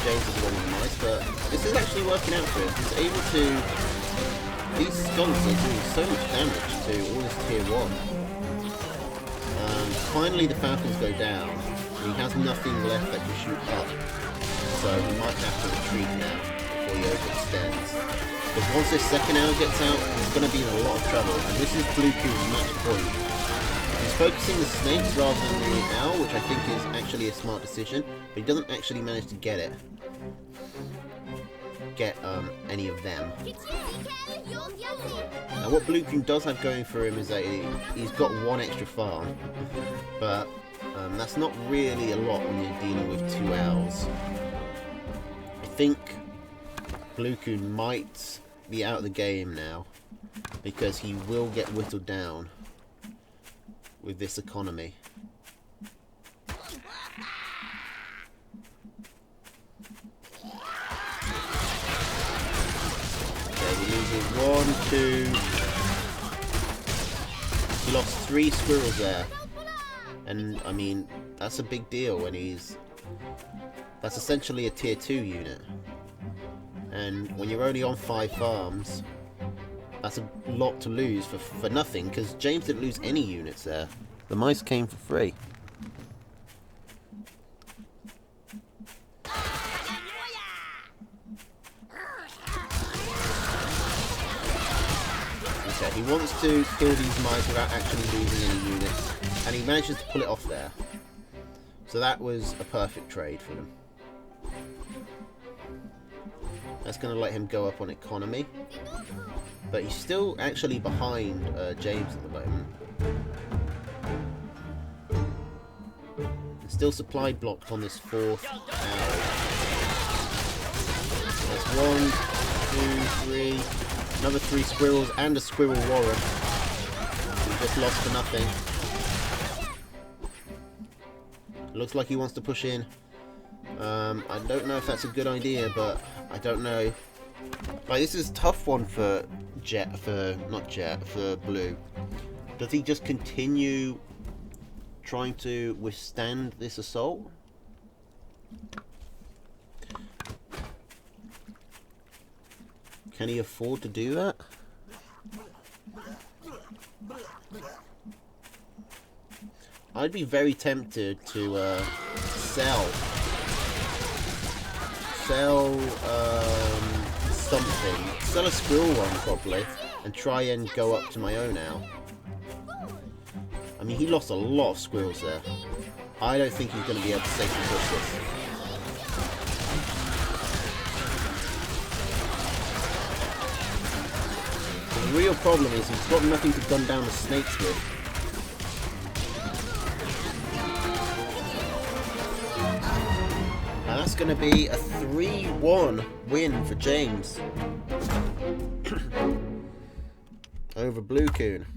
[SPEAKER 1] James is one of the mice, but this is actually working out for him. He's able to... These skunks are doing so much damage to all this tier 1. Finally the falcons go down. He has nothing left that can shoot up. So he might have to retreat now before he overextends. Because once this second owl gets out, he's going to be in a lot of trouble. And this is Blue Coon's match point. He's focusing the snakes rather than the owl, which I think is actually a smart decision, but he doesn't actually manage to get it. Get any of them. Now what Blue Coon does have going for him is that he's got 1 extra farm, but that's not really a lot when you're dealing with 2 owls. I think Blue Coon might be out of the game now, because he will get whittled down with this economy. Okay, he loses 1, 2. He lost 3 squirrels there. And, I mean, that's a big deal when he's... That's essentially a tier 2 unit. And when you're only on 5 farms, that's a lot to lose for nothing, because James didn't lose any units there. The mice came for free. He wants to kill these mice without actually losing any units, and he manages to pull it off there. So that was a perfect trade for him. That's going to let him go up on economy. But he's still actually behind James at the moment. Still supply blocked on this 4th arrow. There's 1, 2, 3, another 3 squirrels and a squirrel warren. We just lost for nothing. Looks like he wants to push in. I don't know if that's a good idea, but I don't know. Like, this is a tough one for for Blue. Does he just continue trying to withstand this assault? Can he afford to do that? I'd be very tempted to sell something. Sell a squirrel one probably, and try and go up to my own now. I mean, he lost a lot of squirrels there. I don't think he's going to be able to safely push this. The real problem is he's got nothing to gun down the snakes with. And that's going to be a 3-1 win for James over Blue Coon.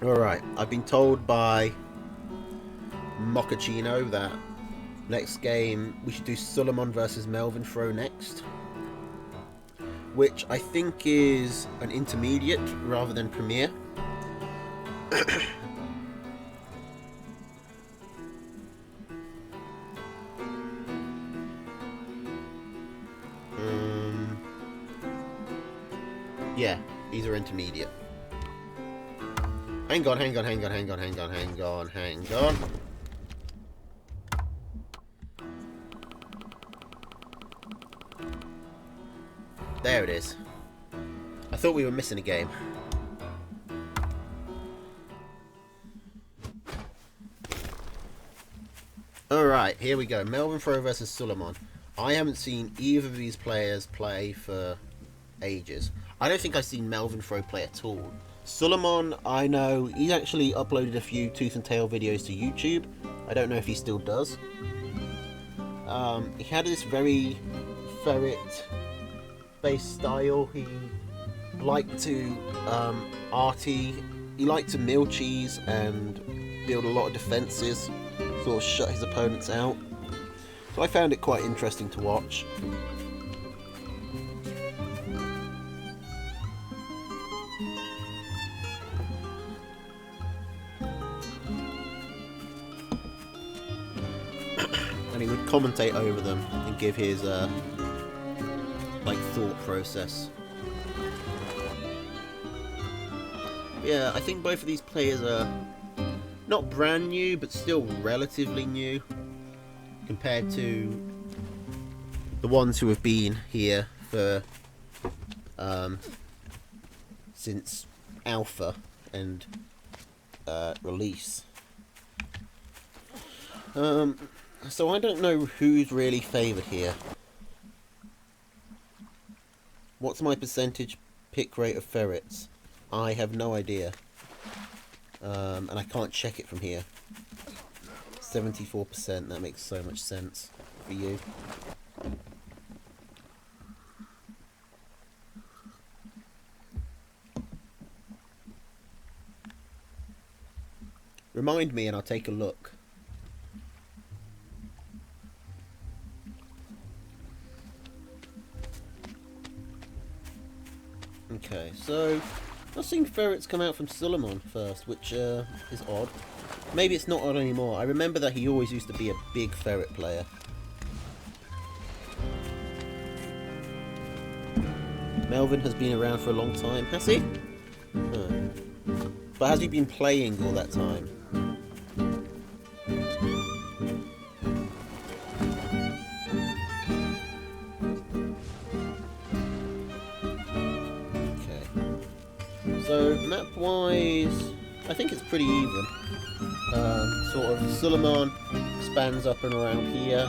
[SPEAKER 1] Alright, I've been told by Mochaccino that next game we should do Suleiman versus Melvin Throw next, which I think is an intermediate rather than premier. Yeah, these are intermediate. Hang on. There it is. I thought we were missing a game. Alright, here we go. Melvin Throw versus Suleiman. I haven't seen either of these players play for ages. I don't think I've seen Melvin Throw play at all. Suleiman, I know, he's actually uploaded a few Tooth and Tail videos to YouTube. I don't know if he still does. He had this very ferret-based style. He liked to he liked to mill cheese and build a lot of defences, sort of shut his opponents out. So I found it quite interesting to watch. And he would commentate over them and give his like thought process. Yeah, I think both of these players are not brand new, but still relatively new compared to the ones who have been here for since Alpha and release. So I don't know who's really favoured here. What's my percentage pick rate of ferrets? I have no idea. And I can't check it from here. 74%, that makes so much sense for you. Remind me and I'll take a look. Okay, so I've seen ferrets come out from Suleiman first, which is odd. Maybe it's not odd anymore. I remember that he always used to be a big ferret player. Melvin has been around for a long time, has he? Huh. But has he been playing all that time? So map-wise, I think it's pretty even. Sort of Suleiman spans up and around here,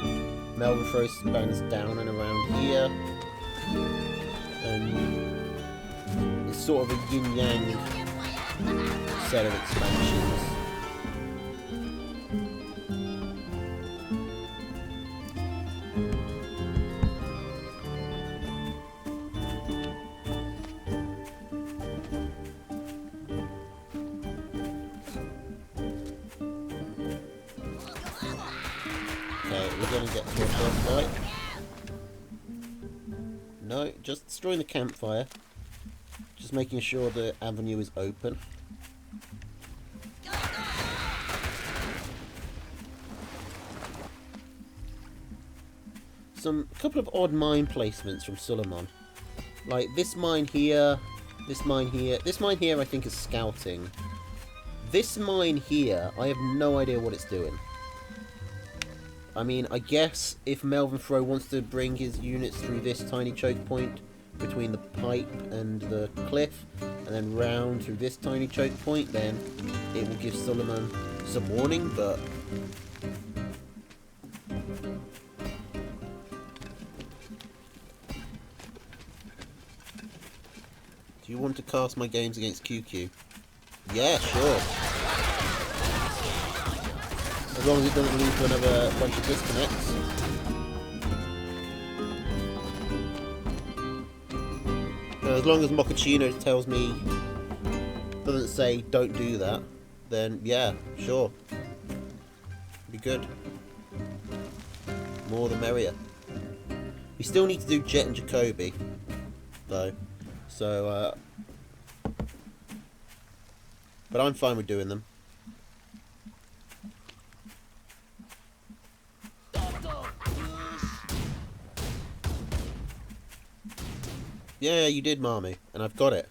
[SPEAKER 1] Melbourne Throw spans down and around here, and it's sort of a yin-yang set of expansions. Okay, we're going to get to a first fight. No, just destroying the campfire. Just making sure the avenue is open. A couple of odd mine placements from Suleiman. Like this mine here, this mine here. This mine here I think is scouting. This mine here, I have no idea what it's doing. I mean, I guess if Melvin Throw wants to bring his units through this tiny choke point between the pipe and the cliff, and then round through this tiny choke point, then it will give Suleiman some warning, but... Do you want to cast my games against QQ? Yeah, sure. As long as it doesn't lead to another bunch of disconnects. As long as Mochaccino tells me, doesn't say don't do that, then yeah, sure. Be good. More the merrier. We still need to do Jet and Jacoby, though. So, but I'm fine with doing them. Yeah, you did, Marmy, and I've got it.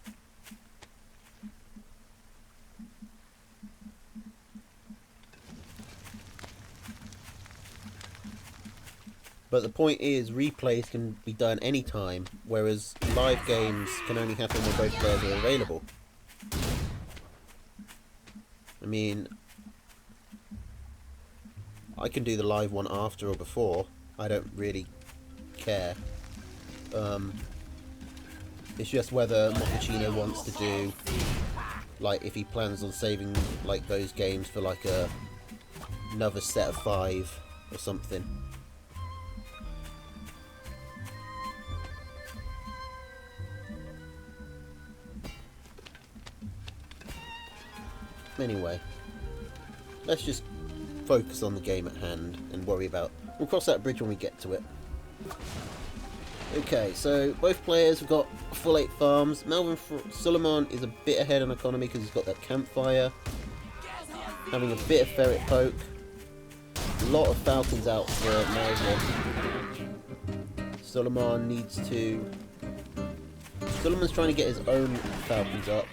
[SPEAKER 1] But the point is, replays can be done anytime, whereas live games can only happen when both players are available. I mean, I can do the live one after or before. I don't really care. It's just whether Mochaccino wants to do, like, if he plans on saving, like, those games for, like, another set of 5 or something. Anyway, let's just focus on the game at hand and worry about... We'll cross that bridge when we get to it. Okay, so both players have got full 8 farms. Suleiman is a bit ahead on economy because he's got that campfire. Having a bit of ferret poke. A lot of falcons out for Melvin. Suleiman needs to... Suleiman's trying to get his own falcons up.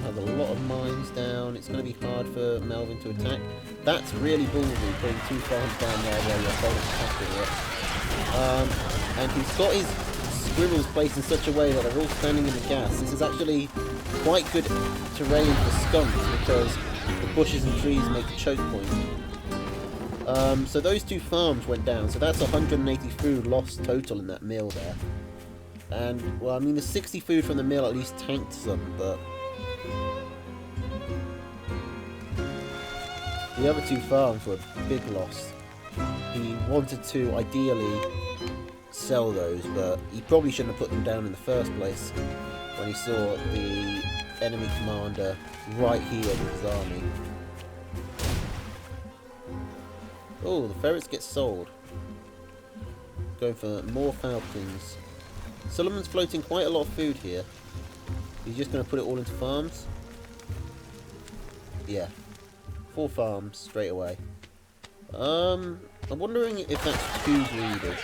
[SPEAKER 1] Has a lot of mines down. It's going to be hard for Melvin to attack. That's really ballsy, putting 2 farms down there where your opponent's attacking it. And he's got his squirrels placed in such a way that they're all standing in the gas. This is actually quite good terrain for skunks because the bushes and trees make a choke point. So those 2 farms went down. So that's 180 food lost total in that mill there. And, well, I mean, the 60 food from the mill at least tanked some, but... The other 2 farms were a big loss. He wanted to ideally sell those, but he probably shouldn't have put them down in the first place when he saw the enemy commander right here with his army. Oh, the ferrets get sold. Going for more falcons. Suleiman's floating quite a lot of food here. He's just going to put it all into farms. Yeah. 4 farms straight away. I'm wondering if that's too greedy.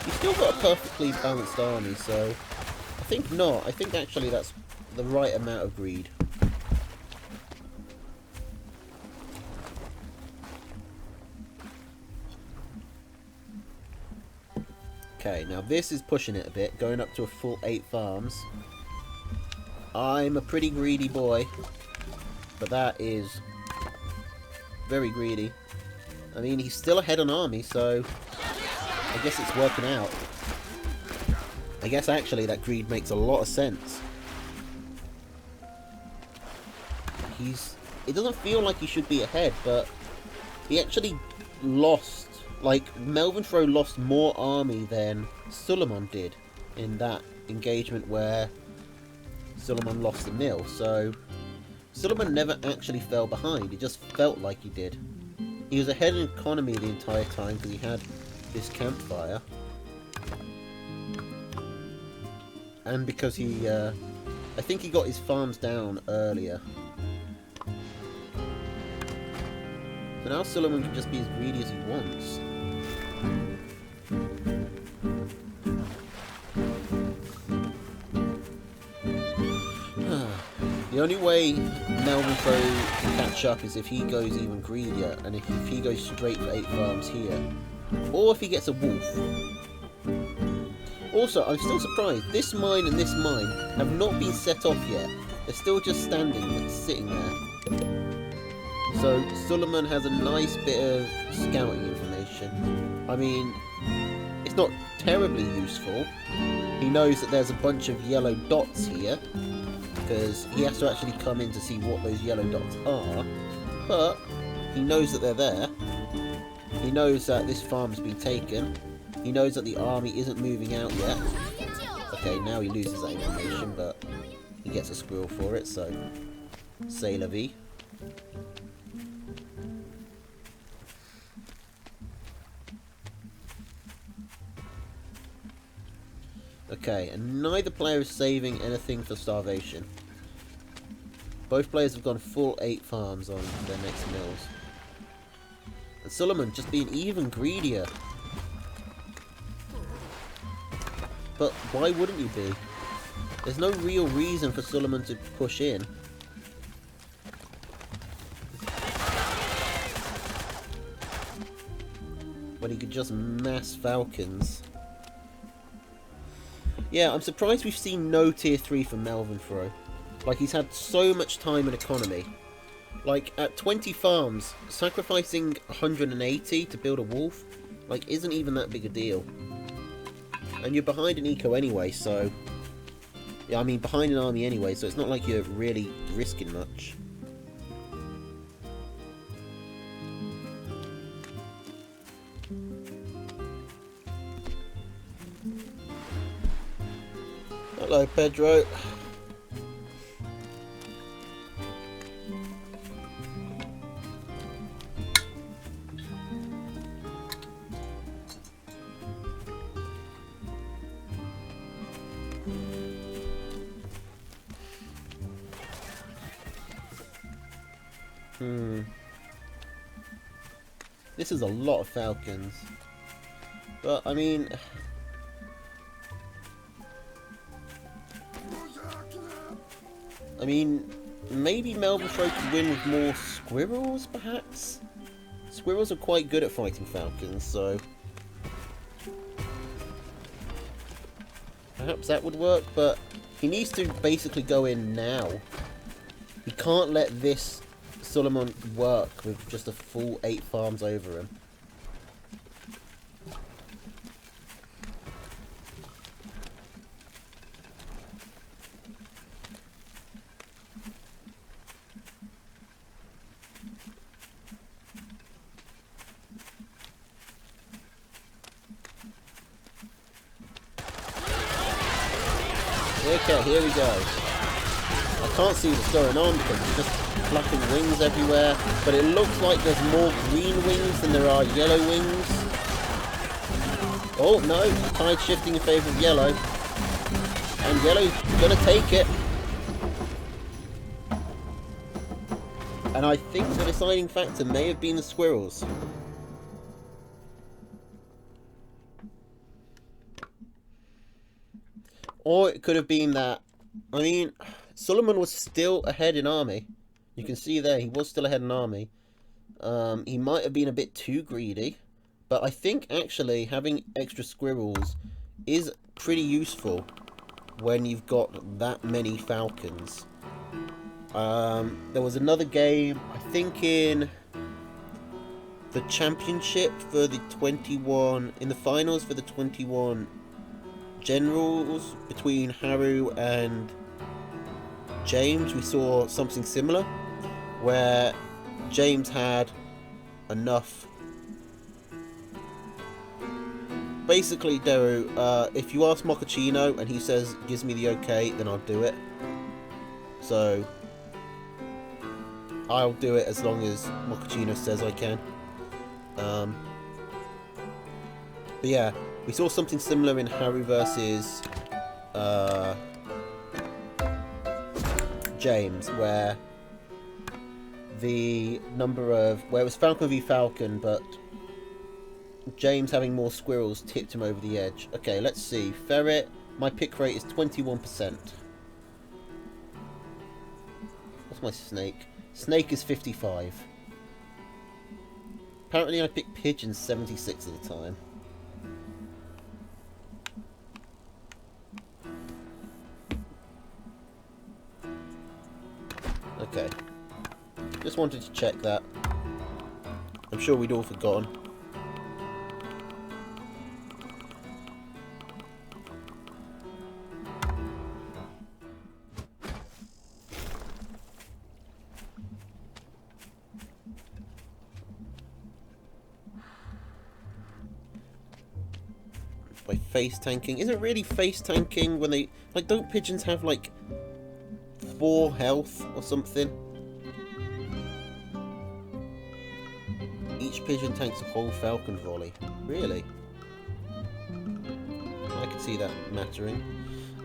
[SPEAKER 1] He's still got a perfectly balanced army, so I think not. I think actually that's the right amount of greed. Okay, now this is pushing it a bit, going up to a full 8 farms. I'm a pretty greedy boy, but that is very greedy. I mean, he's still ahead on army, so I guess it's working out. I guess actually that greed makes a lot of sense. It doesn't feel like he should be ahead, but he actually lost. Like, Melvin Fro lost more army than Suleiman did in that engagement where Suleiman lost the mill. So Suleiman never actually fell behind. It just felt like he did. He was ahead in economy the entire time because he had this campfire. And because he, I think he got his farms down earlier. So now Suleiman can just be as greedy as he wants. The only way Melvin Fro can catch up is if he goes even greedier, and if he goes straight for 8 farms here. Or if he gets a wolf. Also, I'm still surprised, this mine and this mine have not been set off yet. They're still just standing, sitting there. So, Suleiman has a nice bit of scouting information. I mean, it's not terribly useful. He knows that there's a bunch of yellow dots here, because he has to actually come in to see what those yellow dots are. But, he knows that they're there. He knows that this farm's been taken. He knows that the army isn't moving out yet. Okay, now he loses that information, but he gets a squirrel for it, so c'est la vie. Okay, and neither player is saving anything for starvation. Both players have gone full 8 farms on their next mills. And Suleiman just being even greedier. But why wouldn't you be? There's no real reason for Suleiman to push in. When he could just mass falcons. Yeah, I'm surprised we've seen no tier 3 for Melvin Fro. Like, he's had so much time and economy. Like, at 20 farms, sacrificing 180 to build a wolf, like, isn't even that big a deal. And you're behind an eco anyway, so... Yeah, I mean, behind an army anyway, so it's not like you're really risking much. Hello, Pedro. This is a lot of falcons. But, I mean... maybe Melvin Fro could win with more squirrels, perhaps? Squirrels are quite good at fighting falcons, so... perhaps that would work, but he needs to basically go in now. He can't let this Suleiman work with just a full 8 farms over him. Okay, here we go. I can't see what's going on because it's just flapping wings everywhere, but it looks like there's more green wings than there are yellow wings. Oh no, the tide shifting in favour of yellow. And yellow's gonna take it. And I think the deciding factor may have been the squirrels. Or it could have been that, I mean, Suleiman was still ahead in army. You can see there, he was still ahead in army. He might have been a bit too greedy. But I think actually having extra squirrels is pretty useful when you've got that many falcons. There was another game, I think in the championship for the 21, in the finals for the 21 generals between Haru and James, we saw something similar where James had enough. Basically, Deru, if you ask Mochaccino and he says gives me the okay, then I'll do it. So I'll do it as long as Mochaccino says I can. But yeah, we saw something similar in Haru versus James, where the number of, where it was Falcon v Falcon, but James having more squirrels tipped him over the edge. Okay, let's see. Ferret, my pick rate is 21%. What's my snake? Snake is 55. Apparently I pick pigeons 76 of the time. Okay. Just wanted to check that. I'm sure we'd all forgotten. By face tanking. Is it really face tanking when they, like, don't pigeons have like 4 health or something? Each pigeon tanks a whole falcon volley. Really? I can see that mattering.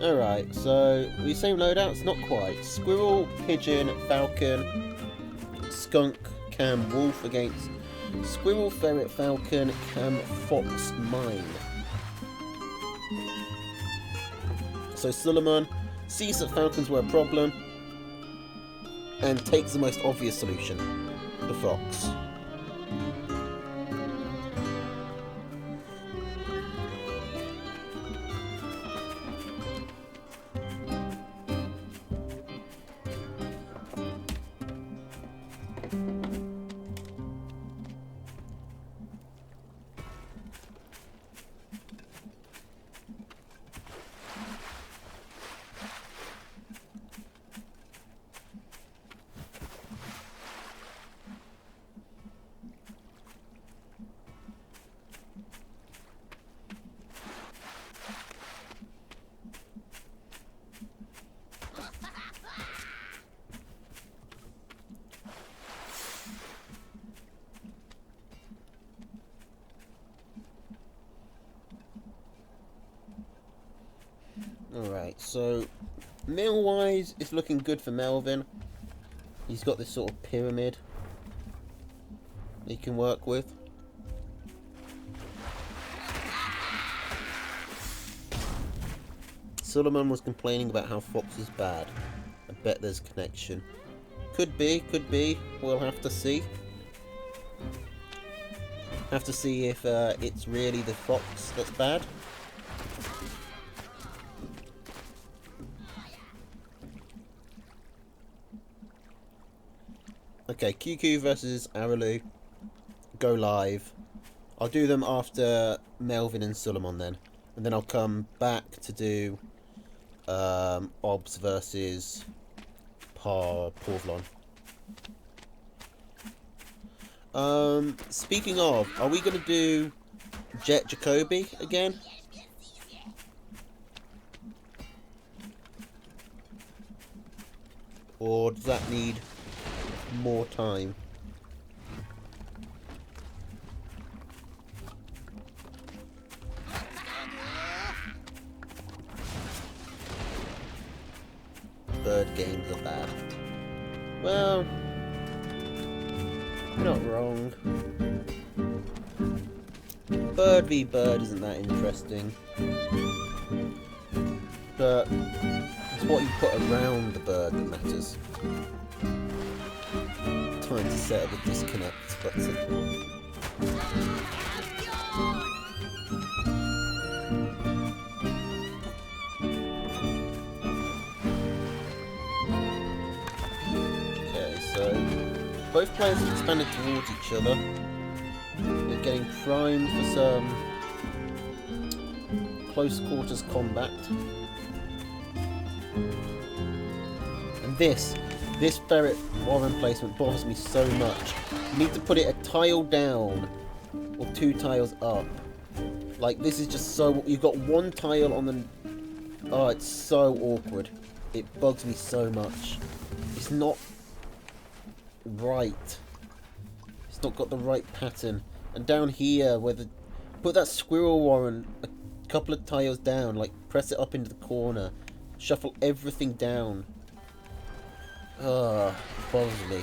[SPEAKER 1] Alright, so the same loadouts? Not quite. Squirrel, pigeon, falcon, skunk, cam, wolf against squirrel, ferret, falcon, cam, fox, mine. So Suleiman sees that falcons were a problem and takes the most obvious solution, the fox. Alright, so meal-wise, it's looking good for Melvin. He's got this sort of pyramid he can work with. Suleiman was complaining about how Fox is bad. I bet there's a connection. Could be. We'll have to see. Have to see if it's really the Fox that's bad. Okay, QQ versus Aralu. Go live. I'll do them after Melvin and Suleiman then. And then I'll come back to do Obs versus Porvlon. Speaking of, are we going to do Jet Jacoby again? Or does that need more time? Bird games are bad. Well, you're not wrong. Bird v bird isn't that interesting. But it's what you put around the bird that matters. Time to set up a disconnect button. So both players have expanded towards each other. They're getting primed for some close quarters combat. And this ferret warren placement bothers me so much. You need to put it a tile down or 2 tiles up. Like, this is just so... You've got 1 tile on the... Oh, it's so awkward. It bugs me so much. It's not right. It's not got the right pattern. And down here, where the... Put that squirrel warren a couple of tiles down. Like, press it up into the corner. Shuffle everything down. Ugh, bothers me.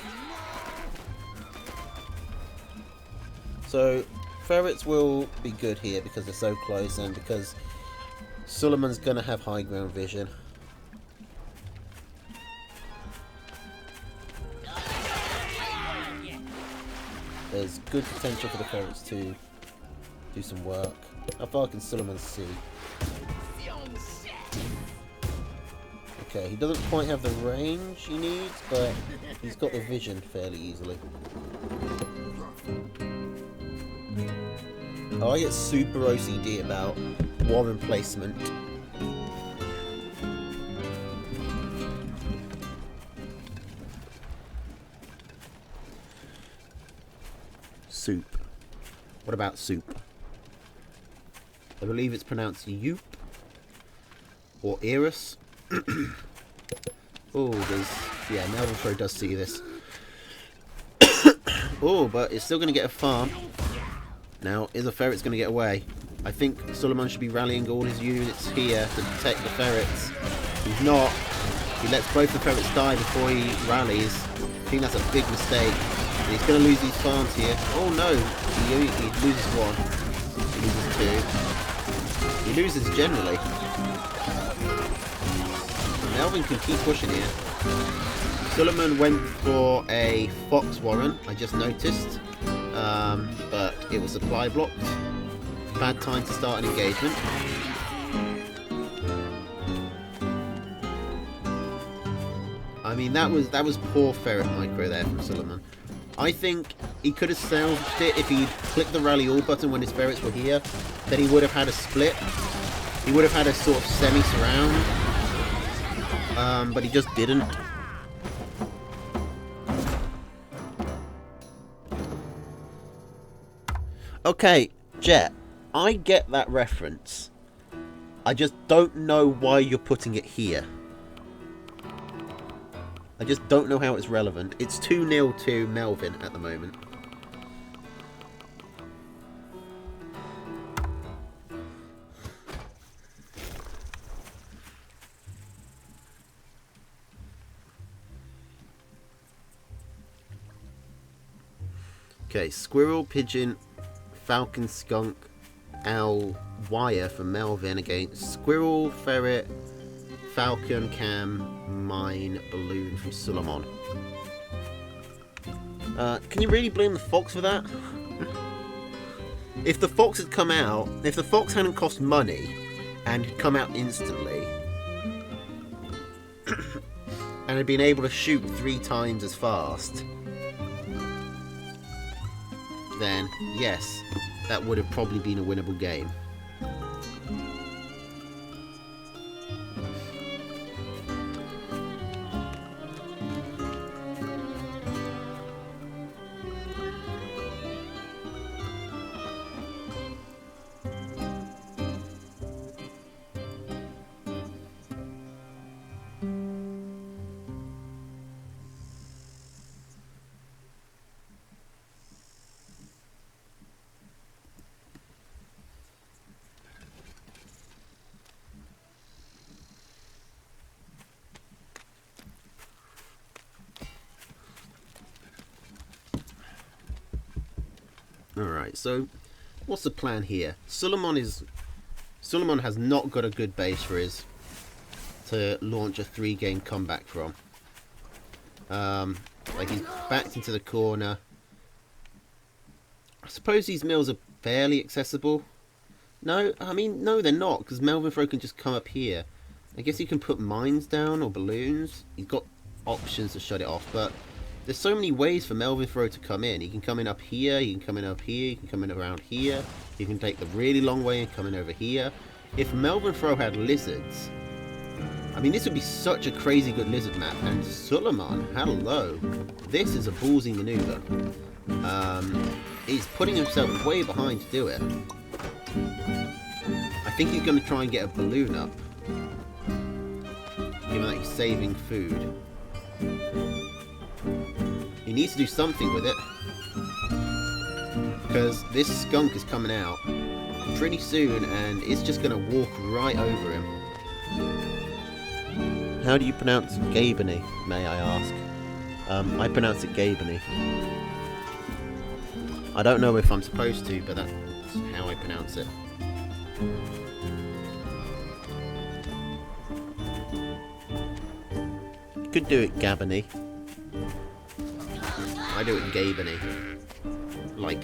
[SPEAKER 1] So, ferrets will be good here because they're so close and because Suleiman's going to have high ground vision. There's good potential for the ferrets to do some work. How far can Suleiman see? Okay, he doesn't quite have the range he needs, but he's got the vision fairly easily. Oh, I get super OCD about warren placement. Soup. What about soup? I believe it's pronounced Yoop or Eris. Oh, there's... Yeah, Melvin Pro does see this. Oh, but it's still going to get a farm. Now, is a ferret's going to get away? I think Suleiman should be rallying all his units here to protect the ferrets. He's not. He lets both the ferrets die before he rallies. I think that's a big mistake. And he's going to lose these farms here. Oh no! He loses 1. He loses 2. He loses generally. Melvin can keep pushing here. Suleiman went for a fox warren, I just noticed. But it was supply blocked. Bad time to start an engagement. I mean, that was poor ferret micro there from Suleiman. I think he could have salvaged it if he'd clicked the rally all button when his ferrets were here. Then he would have had a split. He would have had a sort of semi-surround. But he just didn't. Okay, Jet, I get that reference. I just don't know why you're putting it here. I just don't know how it's relevant. It's 2-0 to Melvin at the moment. Okay, squirrel, pigeon, falcon, skunk, owl, wire for Melvin against squirrel, ferret, falcon, cam, mine, balloon from Suleiman. Can you really blame the fox for that? If the fox had come out, if the fox hadn't cost money and had come out instantly and had been able to shoot 3 times as fast, then yes, that would have probably been a winnable game. Alright, so what's the plan here? Suleiman has not got a good base for his to launch a 3-game comeback from. Like, he's backed into the corner. I suppose these mills are fairly accessible. No, I mean, no, they're not, because Melvin Fro can just come up here. I guess he can put mines down or balloons. He's got options to shut it off, but There's so many ways for Melvin Throw to come in. He can come in up here, he can come in up here, he can come in around here. He can take the really long way and come in over here. If Melvin Throw had lizards, I mean, this would be such a crazy good lizard map. And Suleiman, hello. This is a ballsy maneuver. He's putting himself way behind to do it. I think he's going to try and get a balloon up, given that he's saving food. He needs to do something with it, because this skunk is coming out pretty soon and it's just going to walk right over him. How do you pronounce Gabony, may I ask? I pronounce it Gabony. I don't know if I'm supposed to, but that's how I pronounce it. Could do it Gabony. I do it Gabony. Like,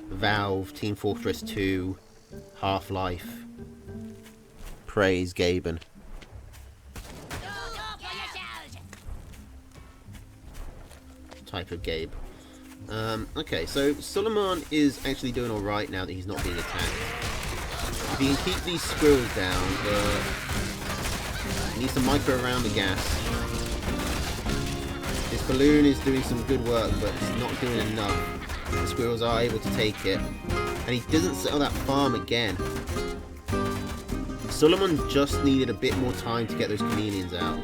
[SPEAKER 1] Valve, Team Fortress 2, Half-Life. Praise Gaben. Type of Gabe. Okay, so Suleiman is actually doing alright now that he's not being attacked. If he can keep these squirrels down, he needs to micro around the gas. This balloon is doing some good work, but it's not doing enough. The squirrels are able to take it. And he doesn't settle that farm again. Suleiman just needed a bit more time to get those chameleons out.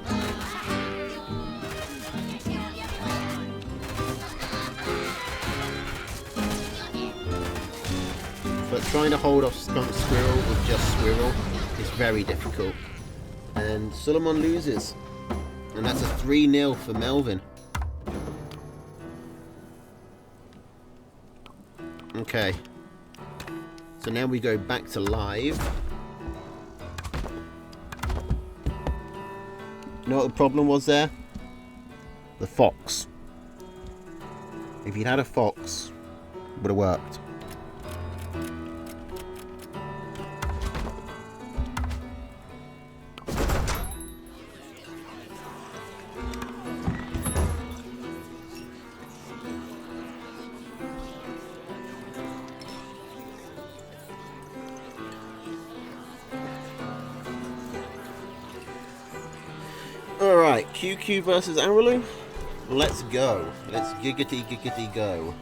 [SPEAKER 1] But trying to hold off Skunk Squirrel with just Squirrel is very difficult. And Suleiman loses. And that's a 3-0 for Melvin. Okay. So now we go back to live. You know what the problem was there? The fox. If you'd had a fox, it would have worked. Alright, QQ versus Aralu. Let's go. Let's giggity giggity go.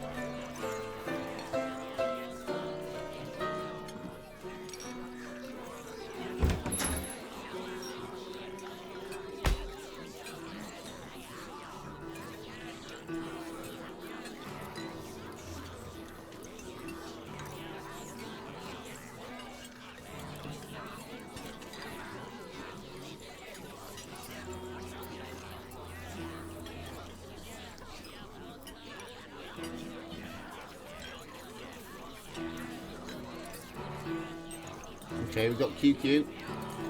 [SPEAKER 1] Okay, we've got QQ.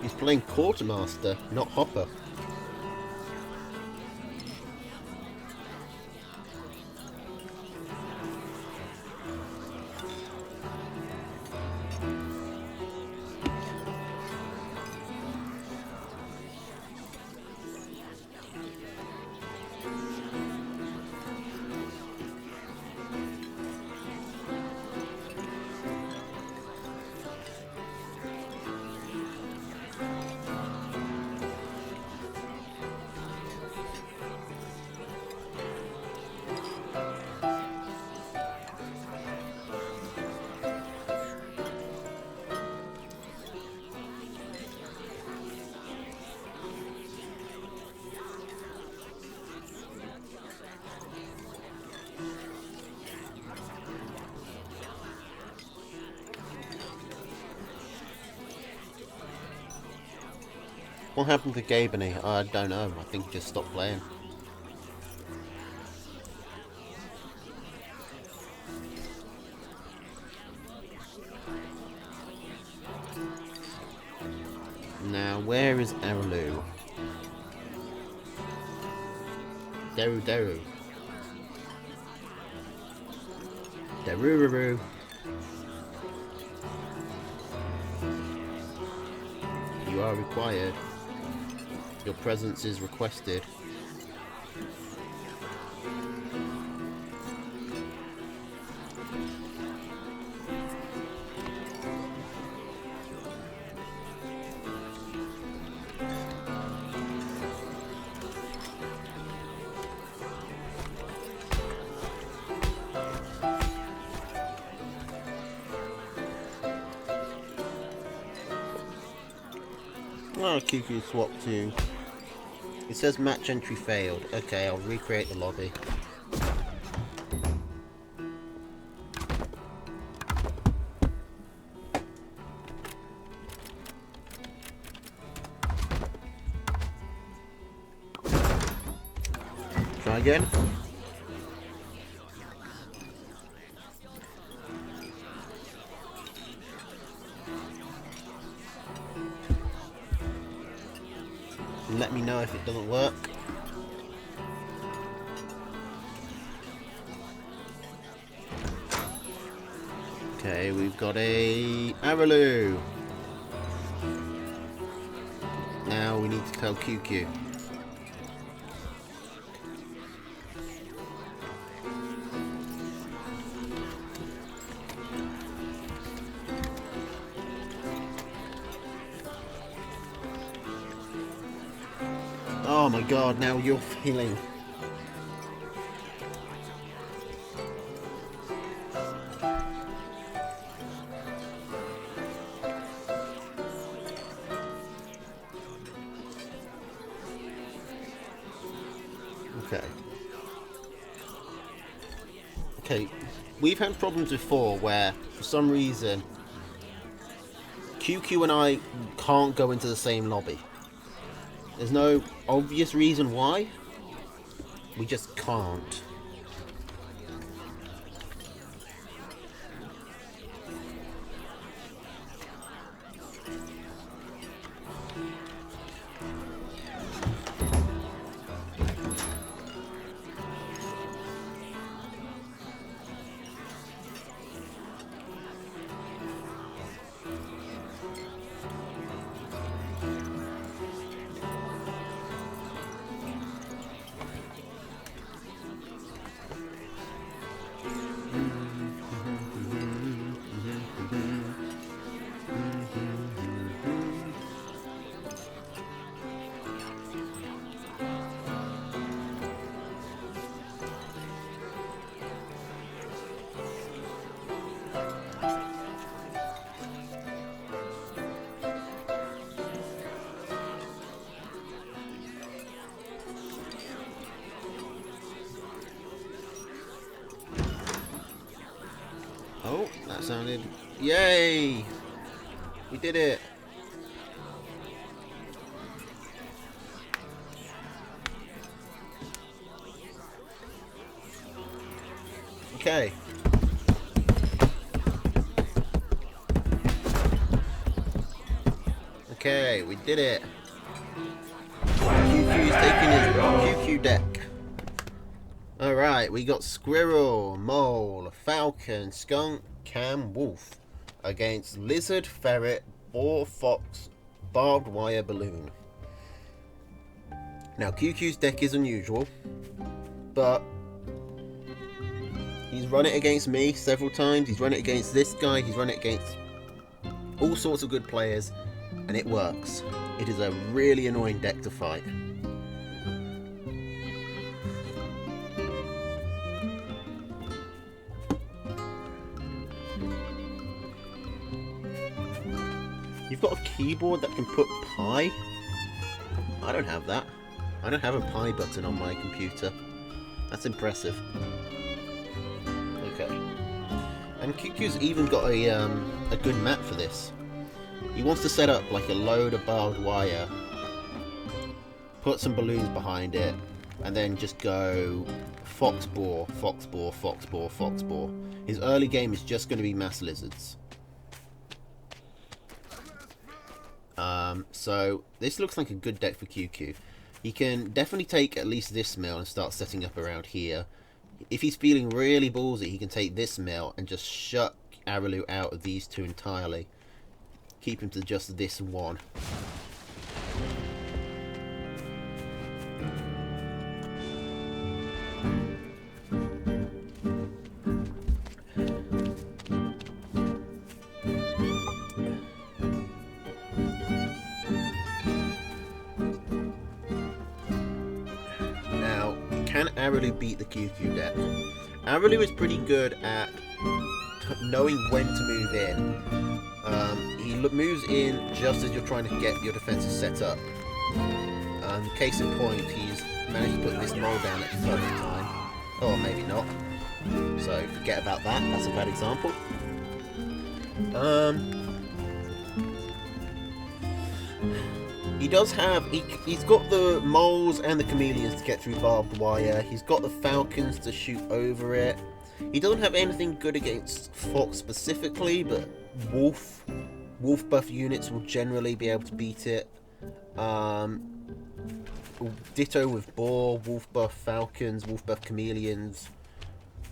[SPEAKER 1] He's playing Quartermaster, not Hopper. What happened to Gabony? I don't know. I think he just stopped playing. Now, where is Aralu? Deru Deru. Derururu. You are required. Your presence is requested. Oh, QQ swap to. It says match entry failed. Okay, I'll recreate the lobby. Try again. Let me know if it doesn't work. Okay, we've got a Araloo. Now we need to tell QQ. Oh my god, now you're feeling. Okay. Okay, we've had problems before where, for some reason, QQ and I can't go into the same lobby. There's no obvious reason why. We just can't. Oh, that sounded... Yay! We did it! Okay. Okay, we did it. QQ's taking his QQ deck. Alright, we got Squirrel, Mole, Falcon, Skunk, Cam, Wolf against Lizard, Ferret, Boar, Fox, Barbed Wire, Balloon. Now, QQ's deck is unusual, but he's run it against me several times. He's run it against this guy. He's run it against all sorts of good players, and it works. It is a really annoying deck to fight. You've got a keyboard that can put pi? I don't have that. I don't have a pi button on my computer. That's impressive. Okay. And QQ's even got a good map for this. He wants to set up like a load of barbed wire, put some balloons behind it, and then just go fox boar, fox boar, fox boar, fox boar. His early game is just going to be mass lizards. So this looks like a good deck for QQ. He can definitely take at least this mill and start setting up around here. If he's feeling really ballsy, he can take this mill and just shut Araloo out of these two entirely. Keep him to just this one. Arulu beat the QQ deck? Arulu is pretty good at knowing when to move in. He moves in just as you're trying to get your defenses set up. Case in point, he's managed to put this mole down at the perfect time. Or maybe not. So forget about that, that's a bad example. He does have, he's got the moles and the chameleons to get through barbed wire. He's got the falcons to shoot over it. He doesn't have anything good against fox specifically, but wolf buff units will generally be able to beat it. Ditto with boar, wolf buff falcons, wolf buff chameleons.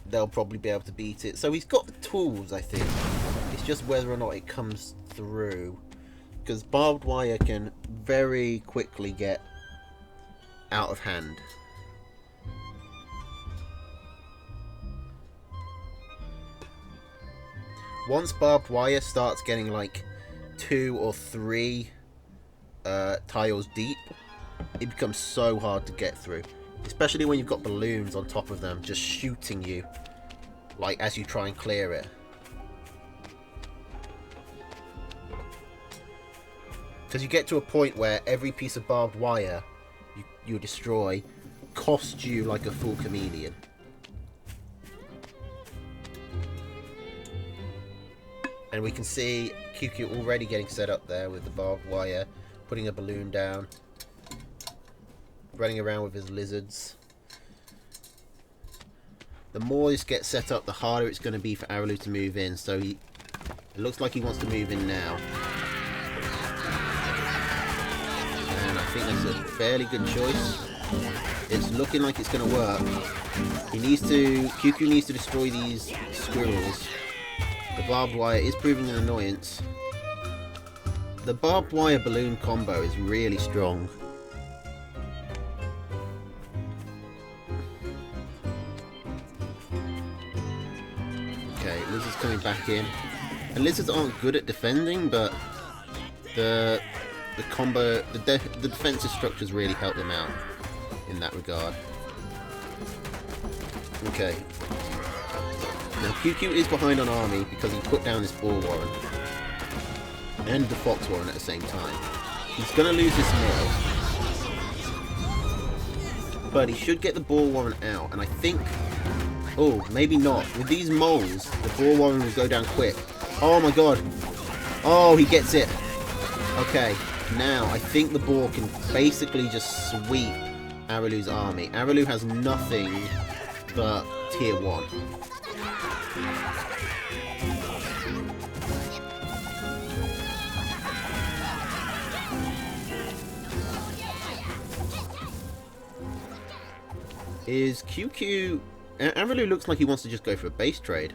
[SPEAKER 1] They'll probably be able to beat it. So he's got the tools, I think. It's just whether or not it comes through. Because barbed wire can very quickly get out of hand. Once barbed wire starts getting like 2 or 3 tiles deep, it becomes so hard to get through. Especially when you've got balloons on top of them just shooting you, like as you try and clear it. Because you get to a point where every piece of barbed wire you destroy costs you like a full chameleon. And we can see QQ already getting set up there with the barbed wire, putting a balloon down, running around with his lizards. The more this gets set up, the harder it's going to be for Arulu to move in. So it looks like he wants to move in now. And I think that's a fairly good choice. It's looking like it's going to work. QQ needs to destroy these squirrels. The barbed wire is proving an annoyance. The barbed wire balloon combo is really strong. Okay, lizards coming back in. And lizards aren't good at defending, but the combo, the defensive structures really help them out in that regard. Okay. Now QQ is behind on army because he put down this boar warren and the fox warren at the same time. He's going to lose this mill, but he should get the boar warren out, and I think, oh, maybe not. With these moles, the boar warren will go down quick. Oh my god. Oh, he gets it. Okay, now I think the boar can basically just sweep Arulu's army. Arulu has nothing but tier 1. Is QQ... Arulu looks like he wants to just go for a base trade.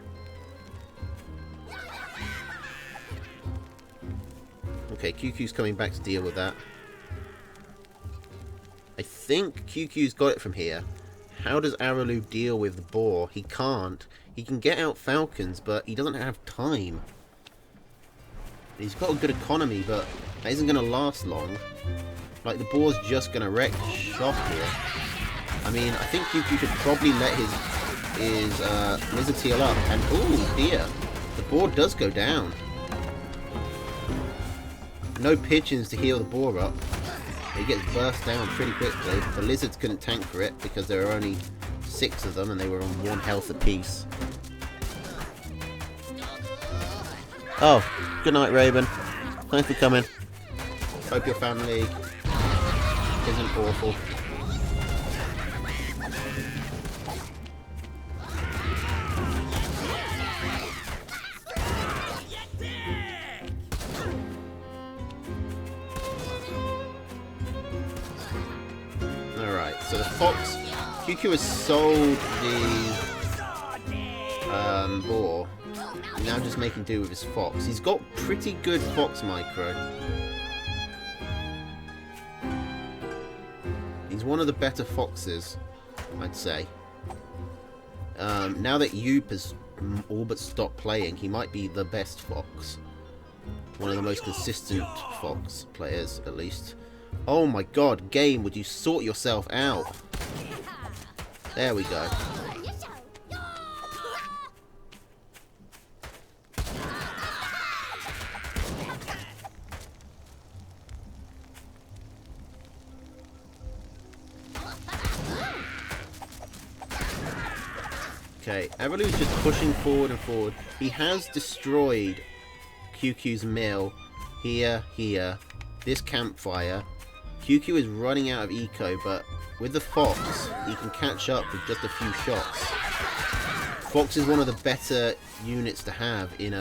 [SPEAKER 1] Okay, QQ's coming back to deal with that. I think QQ's got it from here. How does Arulu deal with the boar? He can't. He can get out falcons, but he doesn't have time. He's got a good economy, but that isn't going to last long. Like, the boar's just going to wreck shop here. I mean, I think QQ could probably let his lizards heal up. And, oh dear, the boar does go down. No pigeons to heal the boar up. It gets burst down pretty quickly. The lizards couldn't tank for it because there were only 6 of them and they were on 1 health apiece. Oh, good night, Raven. Thanks for coming. Hope your family isn't awful. So the fox, QQ has sold the boar, now just making do with his fox. He's got pretty good fox micro. He's one of the better foxes, I'd say. Now that Yoop has all but stopped playing, he might be the best fox. One of the most consistent fox players, at least. Oh my god, game, would you sort yourself out? There we go. Okay, Avalu's just pushing forward and forward. He has destroyed QQ's mill here, this campfire. QQ is running out of eco, but with the Fox, he can catch up with just a few shots. Fox is one of the better units to have in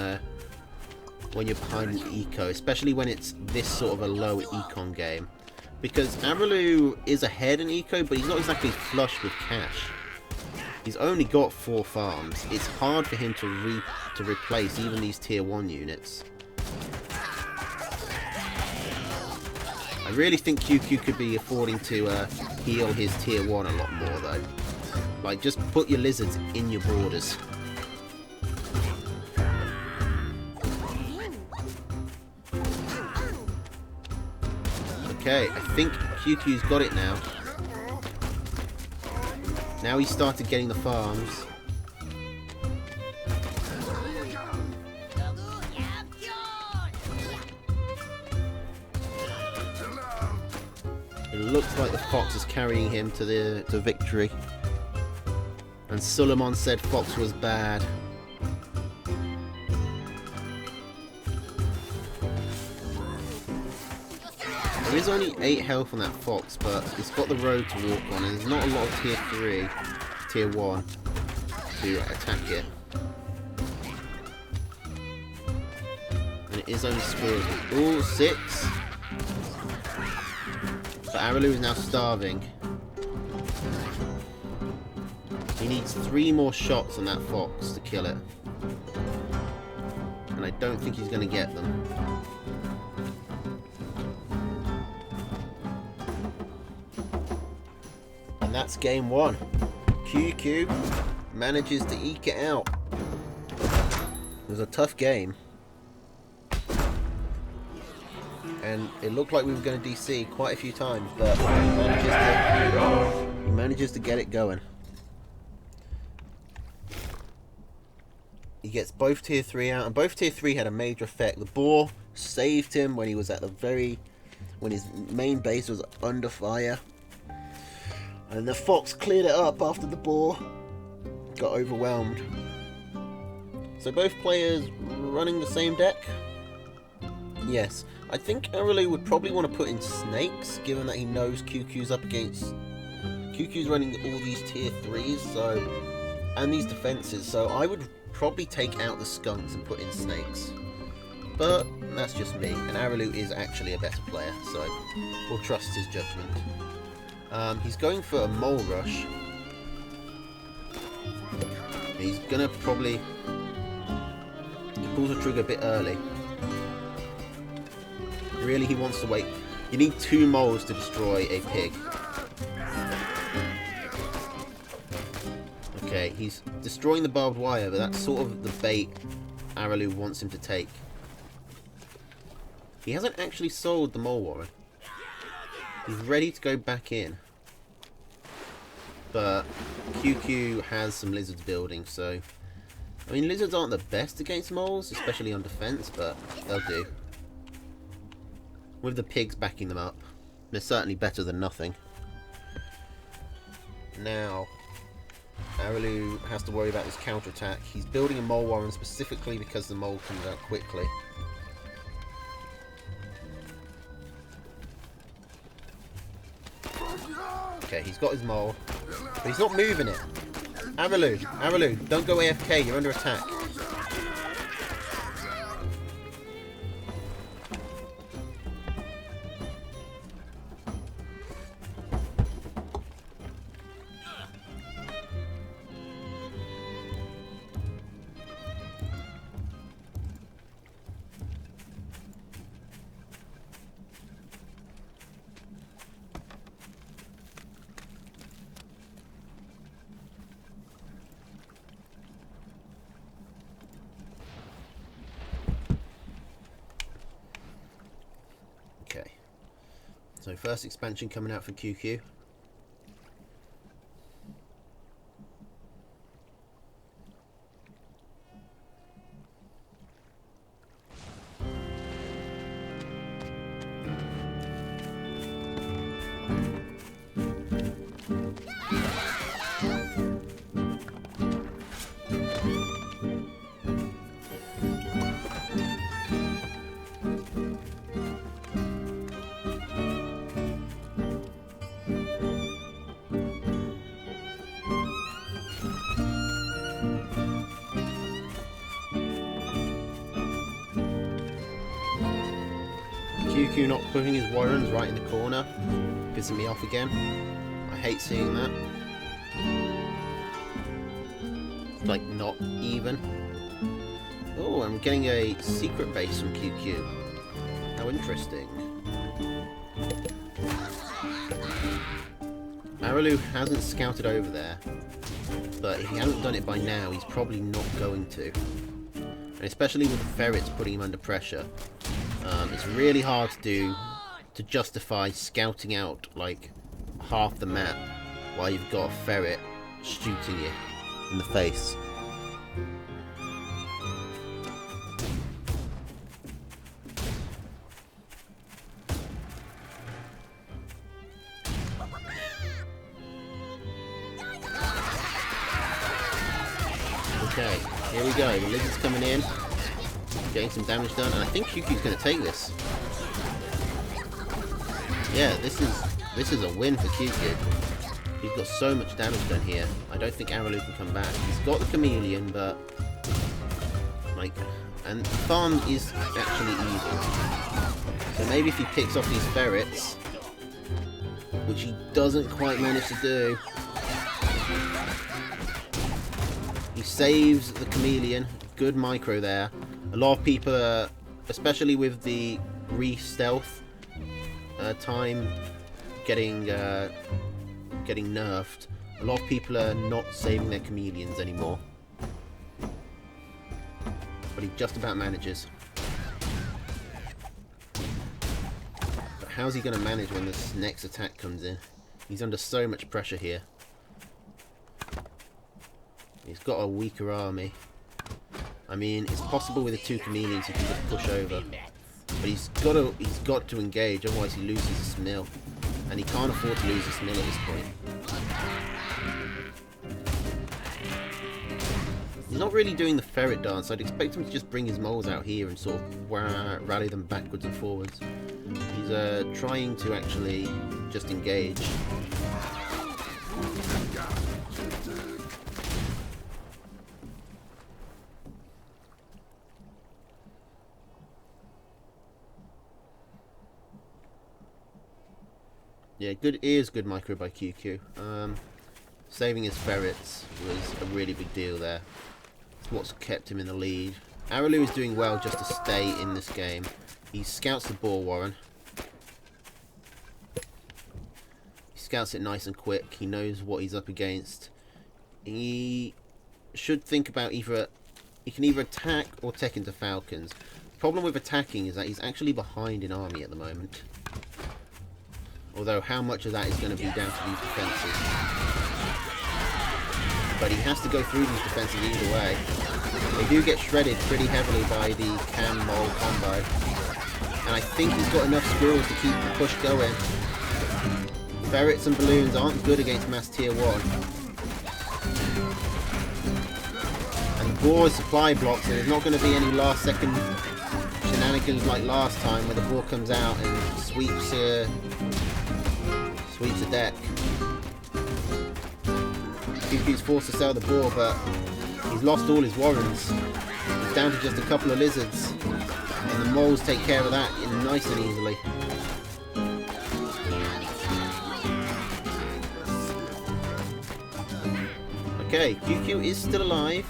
[SPEAKER 1] when you're behind eco, especially when it's this sort of a low econ game. Because Avalu is ahead in eco, but he's not exactly flush with cash. He's only got 4 farms. It's hard for him to replace even these tier 1 units. I really think QQ could be affording to heal his tier 1 a lot more though. Like, just put your lizards in your borders. Okay, I think QQ's got it now. Now he's started getting the farms. It looks like the Fox is carrying him to victory. And Suleiman said Fox was bad. There is only 8 health on that Fox, but it's got the road to walk on, and there's not a lot of tier 3, tier 1 to attack it. And it is only squirrels. Ooh, 6. But Aralu is now starving. He needs 3 more shots on that Fox to kill it. And I don't think he's going to get them. And that's game 1. QQ manages to eke it out. It was a tough game. And it looked like we were going to DC quite a few times, but he manages to get it going. He gets both tier 3 out, and both tier 3 had a major effect. The boar saved him when he was at when his main base was under fire. And the Fox cleared it up after the boar got overwhelmed. So both players running the same deck? Yes. I think Aralu would probably want to put in snakes, given that he knows QQ's up against... QQ's running all these tier 3s, so... and these defenses, so I would probably take out the skunks and put in snakes. But that's just me, and Aralu is actually a better player, so we'll trust his judgment. He's going for a mole rush. He's gonna probably... he pulls the trigger a bit early. Really, he wants to wait. You need 2 moles to destroy a pig. Okay, he's destroying the barbed wire, but that's sort of the bait Aralu wants him to take. He hasn't actually sold the mole warren. He's ready to go back in. But QQ has some lizards building, so... I mean, lizards aren't the best against moles, especially on defense, but they'll do. With the pigs backing them up, they're certainly better than nothing. Now, Aralu has to worry about his counterattack. He's building a mole warren specifically because the mole comes out quickly. Okay, he's got his mole, but he's not moving it. Aralu, don't go AFK, you're under attack. So first expansion coming out for QQ. QQ not putting his warrens right in the corner. Pissing me off again. I hate seeing that. It's like not even. Oh, I'm getting a secret base from QQ. How interesting. Araloo hasn't scouted over there, but if he hasn't done it by now, he's probably not going to. And especially with the ferrets putting him under pressure, it's really hard to justify scouting out like half the map while you've got a ferret shooting you in the face. Okay, here we go. The lizard's coming in, getting some damage done, and I think QQ's going to take this. Yeah, this is a win for QQ. He's got so much damage done here. I don't think Araloo can come back. He's got the chameleon, but like, and the farm is actually easy. So maybe if he picks off these ferrets, which he doesn't quite manage to do. He saves the chameleon. Good micro there. A lot of people are, especially with the re-stealth time getting nerfed, a lot of people are not saving their chameleons anymore. But he just about manages. But how's he going to manage when this next attack comes in? He's under so much pressure here. He's got a weaker army. I mean, it's possible with the two chameleons he can just push over. But he's got to engage, otherwise he loses his mill. And he can't afford to lose his mill at this point. He's not really doing the ferret dance. I'd expect him to just bring his moles out here and sort of rally them backwards and forwards. He's trying to actually just engage. Yeah, good micro by QQ. Saving his ferrets was a really big deal there. It's what's kept him in the lead. Araloo is doing well just to stay in this game. He scouts the boar warren. He scouts it nice and quick. He knows what he's up against. He should think about he can either attack or tech into falcons. The problem with attacking is that he's actually behind in army at the moment. Although how much of that is going to be down to these defences. But he has to go through these defences either way. They do get shredded pretty heavily by the cam mole combo. And I think he's got enough squirrels to keep the push going. Ferrets and balloons aren't good against mass tier 1. And boar supply blocks, so there's not going to be any last second shenanigans like last time where the boar comes out and sweeps the deck. QQ's forced to sell the boar, but he's lost all his warrens. He's down to just a couple of lizards, and the moles take care of that nice and easily. Okay, QQ is still alive.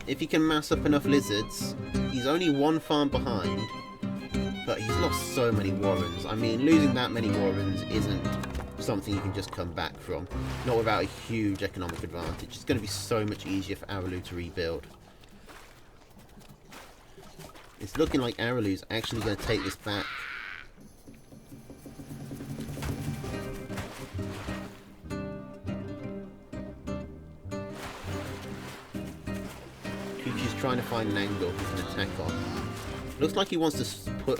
[SPEAKER 1] If he can mass up enough lizards, he's only one farm behind. But he's lost so many warrens. I mean, losing that many warrens isn't something you can just come back from. Not without a huge economic advantage. It's going to be so much easier for Araloo to rebuild. It's looking like Araloo's actually going to take this back. Kuchi's trying to find an angle he can attack on. Looks like he wants to put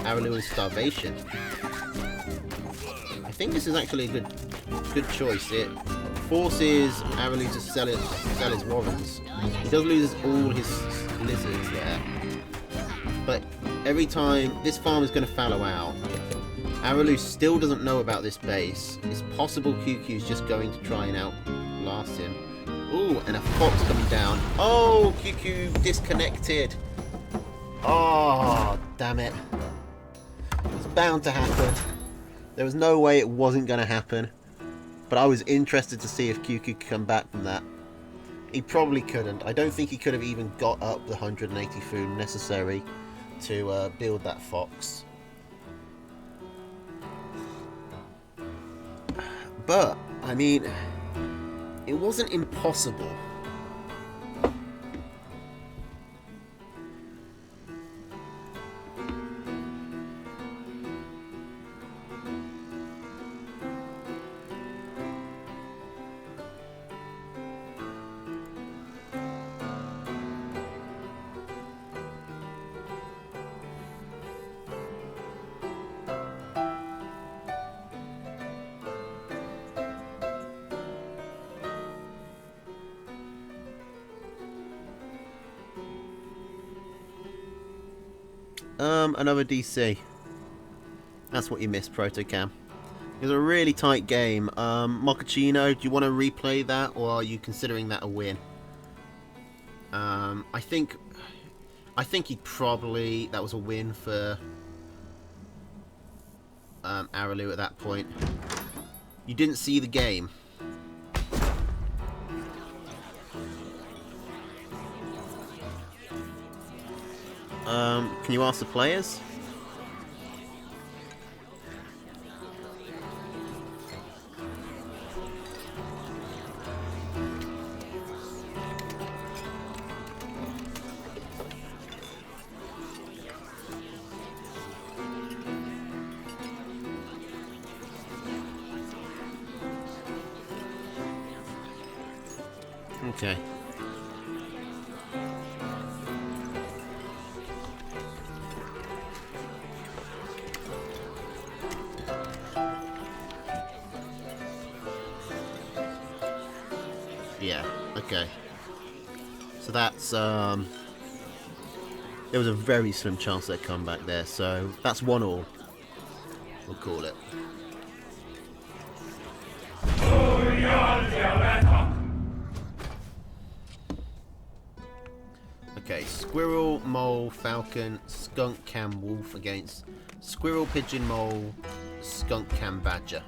[SPEAKER 1] Araloo in starvation. I think this is actually a good choice. It forces Araloo to sell his warrens. He does lose all his lizards there. But every time this farm is going to fallow out, Araloo still doesn't know about this base. It's possible QQ's just going to try and outlast him. Ooh, and a fox coming down. Oh, QQ disconnected. Oh, damn it. bound to happen. There was no way it wasn't going to happen. But I was interested to see if QQ could come back from that. He probably couldn't. I don't think he could have even got up the 180 food necessary to build that fox. But, I mean, it wasn't impossible. Another DC. That's what you missed, Protocam. It was a really tight game. Mochaccino, do you want to replay that, or are you considering that a win? I think he'd probably... That was a win for Araloo at that point. You didn't see the game. Can you ask the players? Okay. Yeah, okay. So that's, there was a very slim chance they'd come back there, so that's 1-1. We'll call it. Okay, Squirrel, Mole, Falcon, Skunk, Cam, Wolf against Squirrel, Pigeon, Mole, Skunk, Cam, Badger.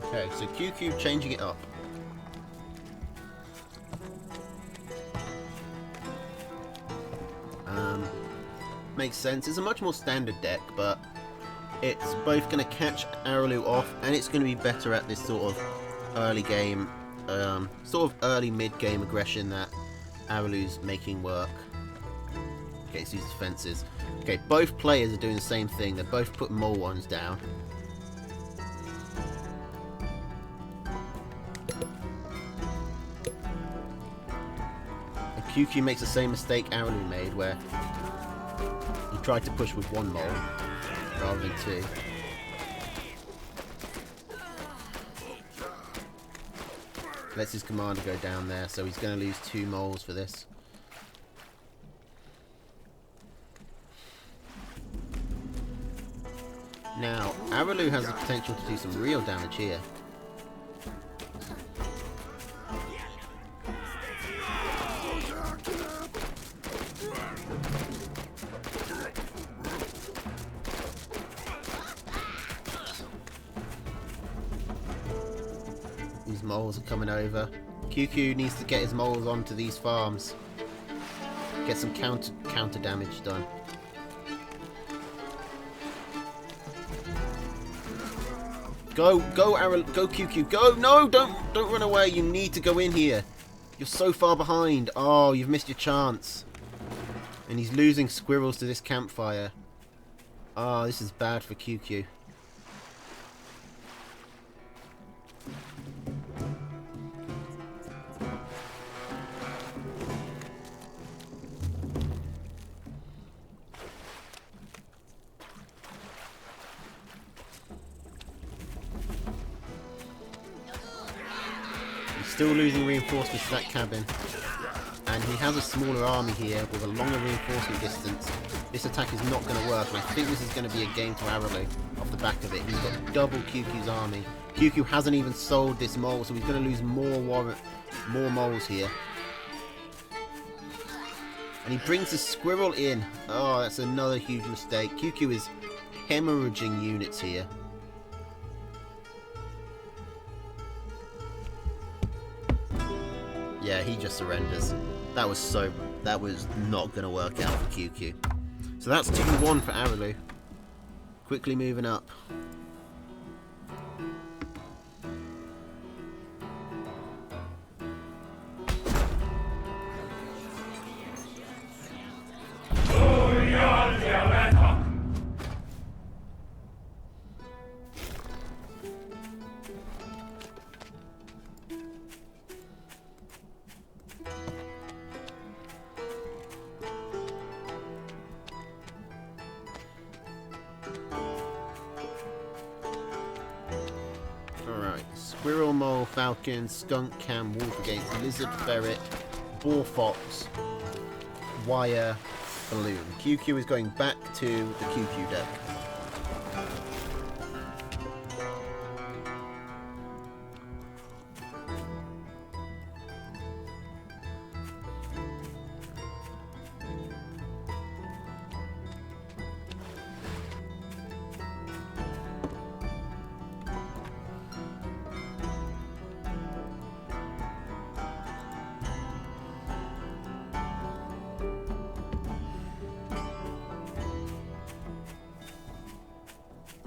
[SPEAKER 1] Okay, so QQ changing it up. Makes sense. It's a much more standard deck, but it's both going to catch Araloo off, and it's going to be better at this sort of early game, sort of early mid-game aggression that Araloo's making work. Okay, so these fences. Okay, both players are doing the same thing. They're both putting mole ones down. And QQ makes the same mistake Araloo made, where he tried to push with one mole rather than two. Lets his commander go down there, so he's going to lose 2 moles for this. Now, Araloo has the potential to do some real damage here. These moles are coming over. QQ needs to get his moles onto these farms. Get some counter damage done. Go, Araloo, go QQ, go! No, don't run away. You need to go in here. You're so far behind. Oh, you've missed your chance. And he's losing squirrels to this campfire. Oh, this is bad for QQ. Still losing reinforcements to that cabin, and he has a smaller army here with a longer reinforcement distance. This attack is not going to work, and I think this is going to be a game to Araloo off the back of it. He's got double QQ's army. QQ hasn't even sold this mole, so he's going to lose more moles here. And he brings the squirrel in. Oh, that's another huge mistake. QQ is hemorrhaging units here. Yeah, he just surrenders. That was not going to work out for QQ. So that's 2-1 for Araloo. Quickly moving up. Squirrel, mole, falcon, skunk, cam, wolf against lizard, ferret, boar, fox, wire, balloon. QQ is going back to the QQ deck.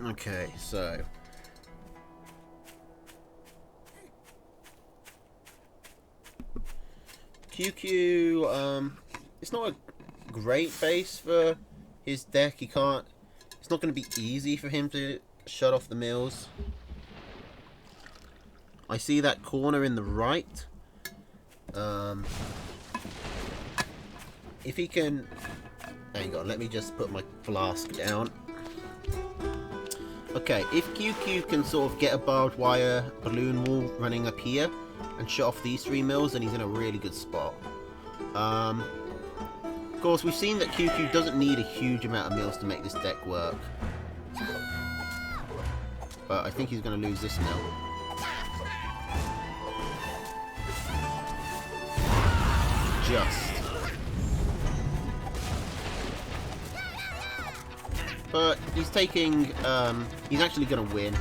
[SPEAKER 1] Okay, so QQ, it's not a great base for his deck. It's not going to be easy for him to shut off the mills. I see that corner in the right. If he can, hang on, let me just put my flask down. Okay, if QQ can sort of get a barbed wire balloon wall running up here and shut off these 3 mills, then he's in a really good spot. Of course, we've seen that QQ doesn't need a huge amount of mills to make this deck work. But I think he's going to lose this mill. Just. But he's taking, he's actually going to win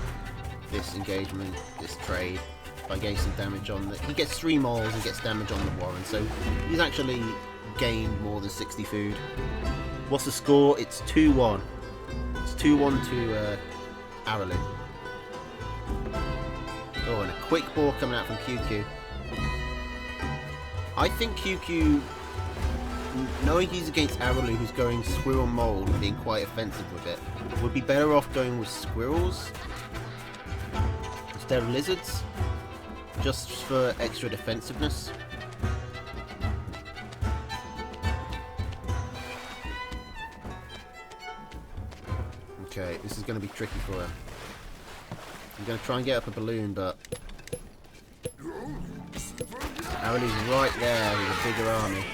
[SPEAKER 1] this engagement, this trade, by getting some damage on the... He gets 3 moles and gets damage on the Warren, so he's actually gained more than 60 food. What's the score? It's 2-1. It's 2-1 to Araloo. Oh, and a quick ball coming out from QQ. I think QQ... knowing he's against Araloo, who's going squirrel mole and being quite offensive with it, would be better off going with squirrels instead of lizards, just for extra defensiveness. Okay, this is going to be tricky for him. I'm going to try and get up a balloon, but Araloo's right there with a bigger army.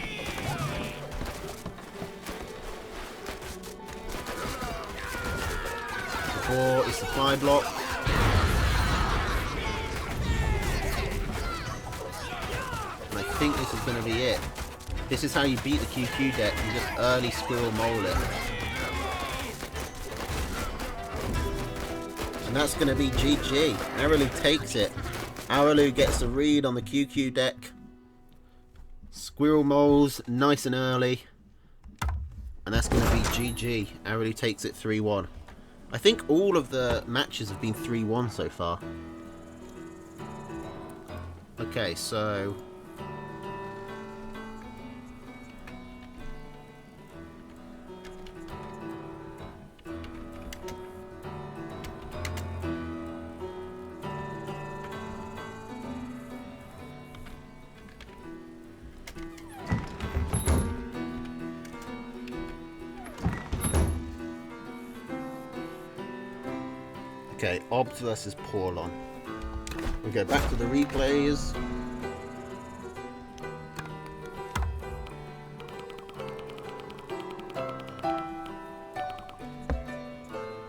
[SPEAKER 1] Or is supply block. And I think this is going to be it. This is how you beat the QQ deck. You just early squirrel mole it. And that's going to be GG. Araloo takes it. Araloo gets a read on the QQ deck. Squirrel moles nice and early. And that's going to be GG. Araloo takes it 3-1. I think all of the matches have been 3-1 so far. Okay, so... Okay, Obs versus Porlon. We go back to the replays.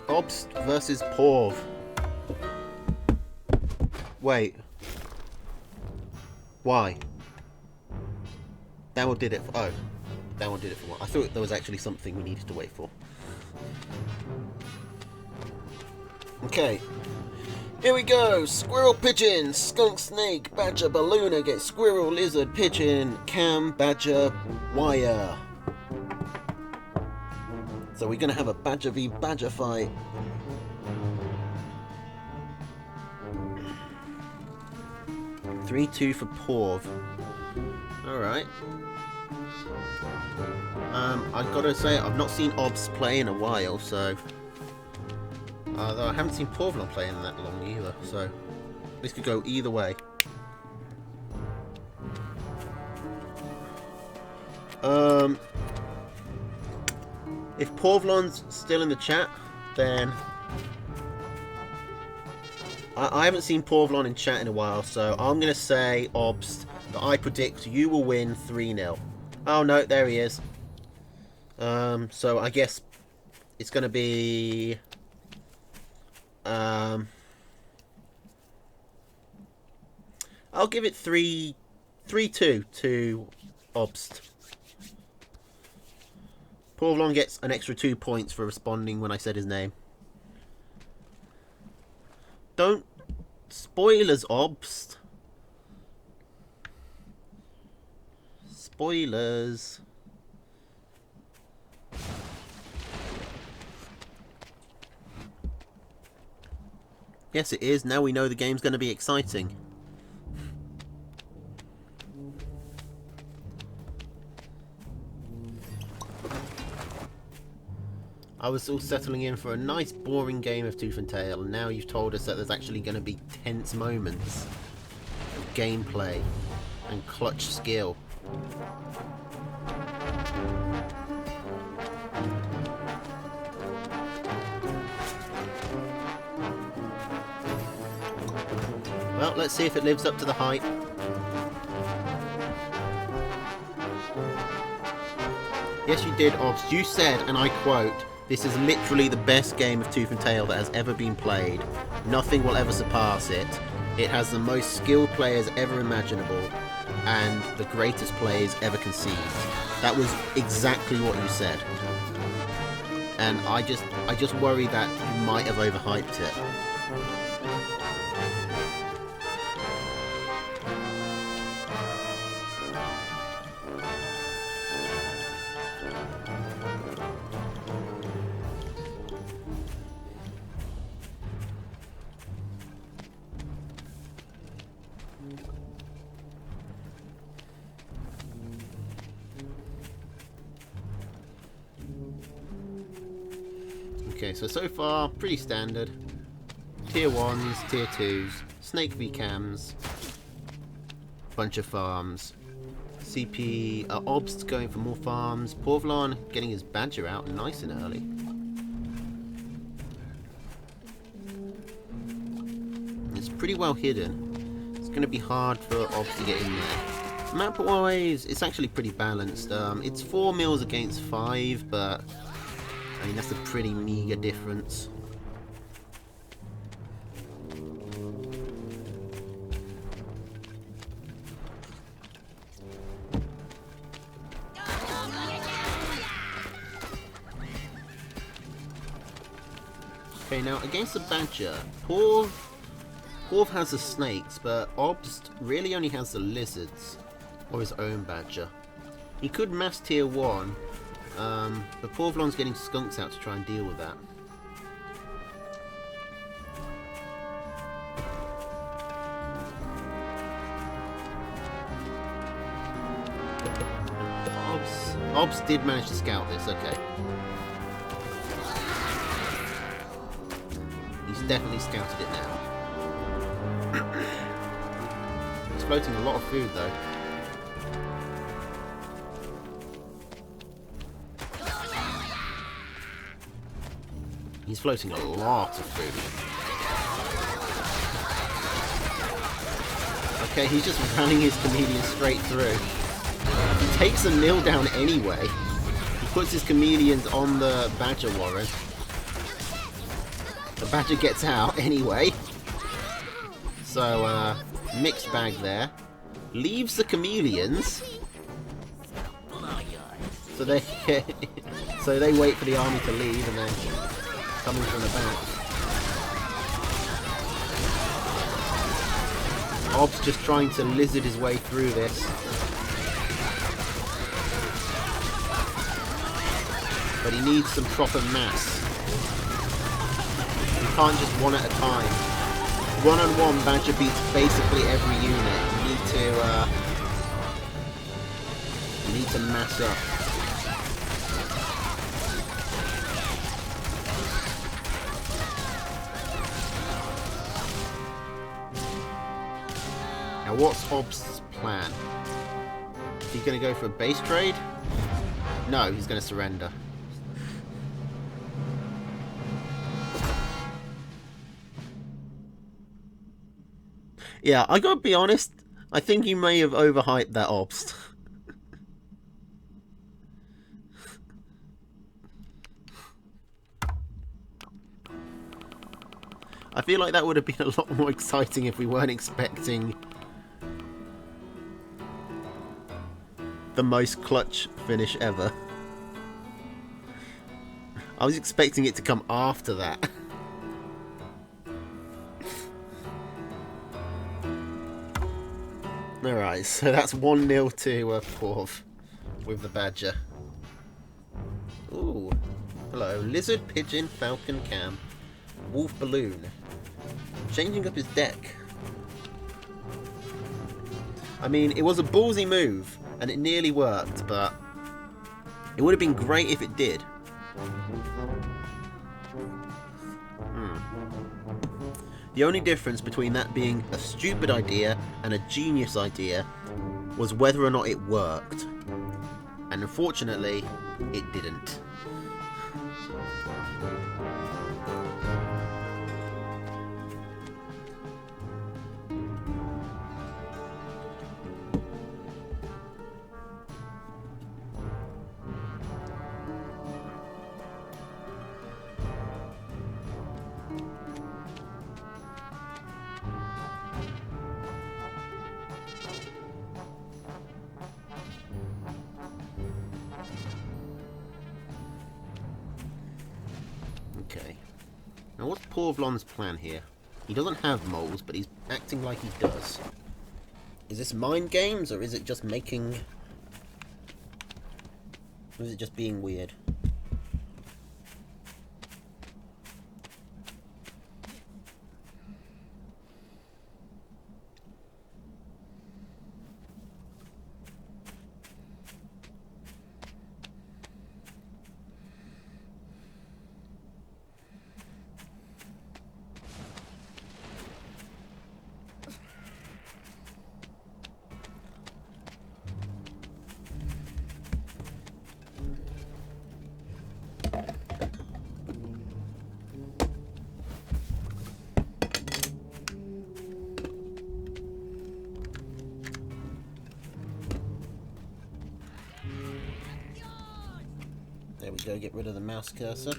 [SPEAKER 1] Obs versus Porv. Wait. Why? That one did it. Oh. That one did it for one. I thought there was actually something we needed to wait for. Okay. Here we go. Squirrel, pigeon, skunk, snake, badger, ballooner, get squirrel, lizard, pigeon, cam, badger, wire. So we're going to have a badger v badger fight. (3-2) for Porv. Alright. I've got to say, I've not seen Obs play in a while, so... Although I haven't seen Porvlon play in that long either, so... This could go either way. If Porvlon's still in the chat, then... I haven't seen Porvlon in chat in a while, so I'm going to say, Obst, that I predict you will win 3-0. Oh no, there he is. So I guess it's going to be... I'll give it 3-2 to Obst. Porvlon gets an extra 2 points for responding when I said his name. Don't... Spoilers, Obst. Spoilers. Yes, it is. Now we know the game's going to be exciting. I was all settling in for a nice boring game of Tooth and Tail, and now you've told us that there's actually going to be tense moments of gameplay and clutch skill. Well, let's see if it lives up to the hype. Yes, you did, Obs. You said, and I quote, "This is literally the best game of Tooth and Tail that has ever been played. Nothing will ever surpass it. It has the most skilled players ever imaginable, and the greatest players ever conceived." That was exactly what you said. And I just worry that you might have overhyped it. Okay, so far, pretty standard. Tier 1s, Tier 2s, Snake v Cams, bunch of farms. CP, Obst going for more farms, Porvlon getting his Badger out nice and early. It's pretty well hidden. It's going to be hard for Obst to get in there. Map-wise, it's actually pretty balanced. It's 4 mils against 5, but... I mean, that's a pretty meager difference. Okay, now against the Badger, Porv has the snakes, but Obst really only has the lizards, or his own Badger. He could mass tier 1, but Porvlon's getting skunks out to try and deal with that. Obst did manage to scout this, okay. He's definitely scouted it now. He's floating a lot of food though. He's floating a lot of food. Okay, he's just running his chameleon straight through. He takes a nil down anyway. He puts his chameleons on the Badger warren. The Badger gets out anyway. So, mixed bag there. Leaves the chameleons. So they so they wait for the army to leave and then coming from the back. Ob's just trying to lizard his way through this. But he needs some proper mass. You can't just one at a time. One-on-one, Badger beats basically every unit. You need to mass up. Now what's Ob's plan? Is he going to go for a base trade? No, he's going to surrender. Yeah, I gotta be honest, I think you may have overhyped that Obst. I feel like that would have been a lot more exciting if we weren't expecting the most clutch finish ever. I was expecting it to come after that. Alright, so that's 1-0 to Porv with the Badger. Ooh. Hello. Lizard, Pigeon, Falcon, Cam. Wolf, Balloon. Changing up his deck. I mean, it was a ballsy move, and it nearly worked, but it would have been great if it did. The only difference between that being a stupid idea and a genius idea was whether or not it worked. And unfortunately, it didn't. Okay. Now what's Porvlon's plan here? He doesn't have moles, but he's acting like he does. Is this mind games, or is it just making... or is it just being weird? There we go, get rid of the mouse cursor.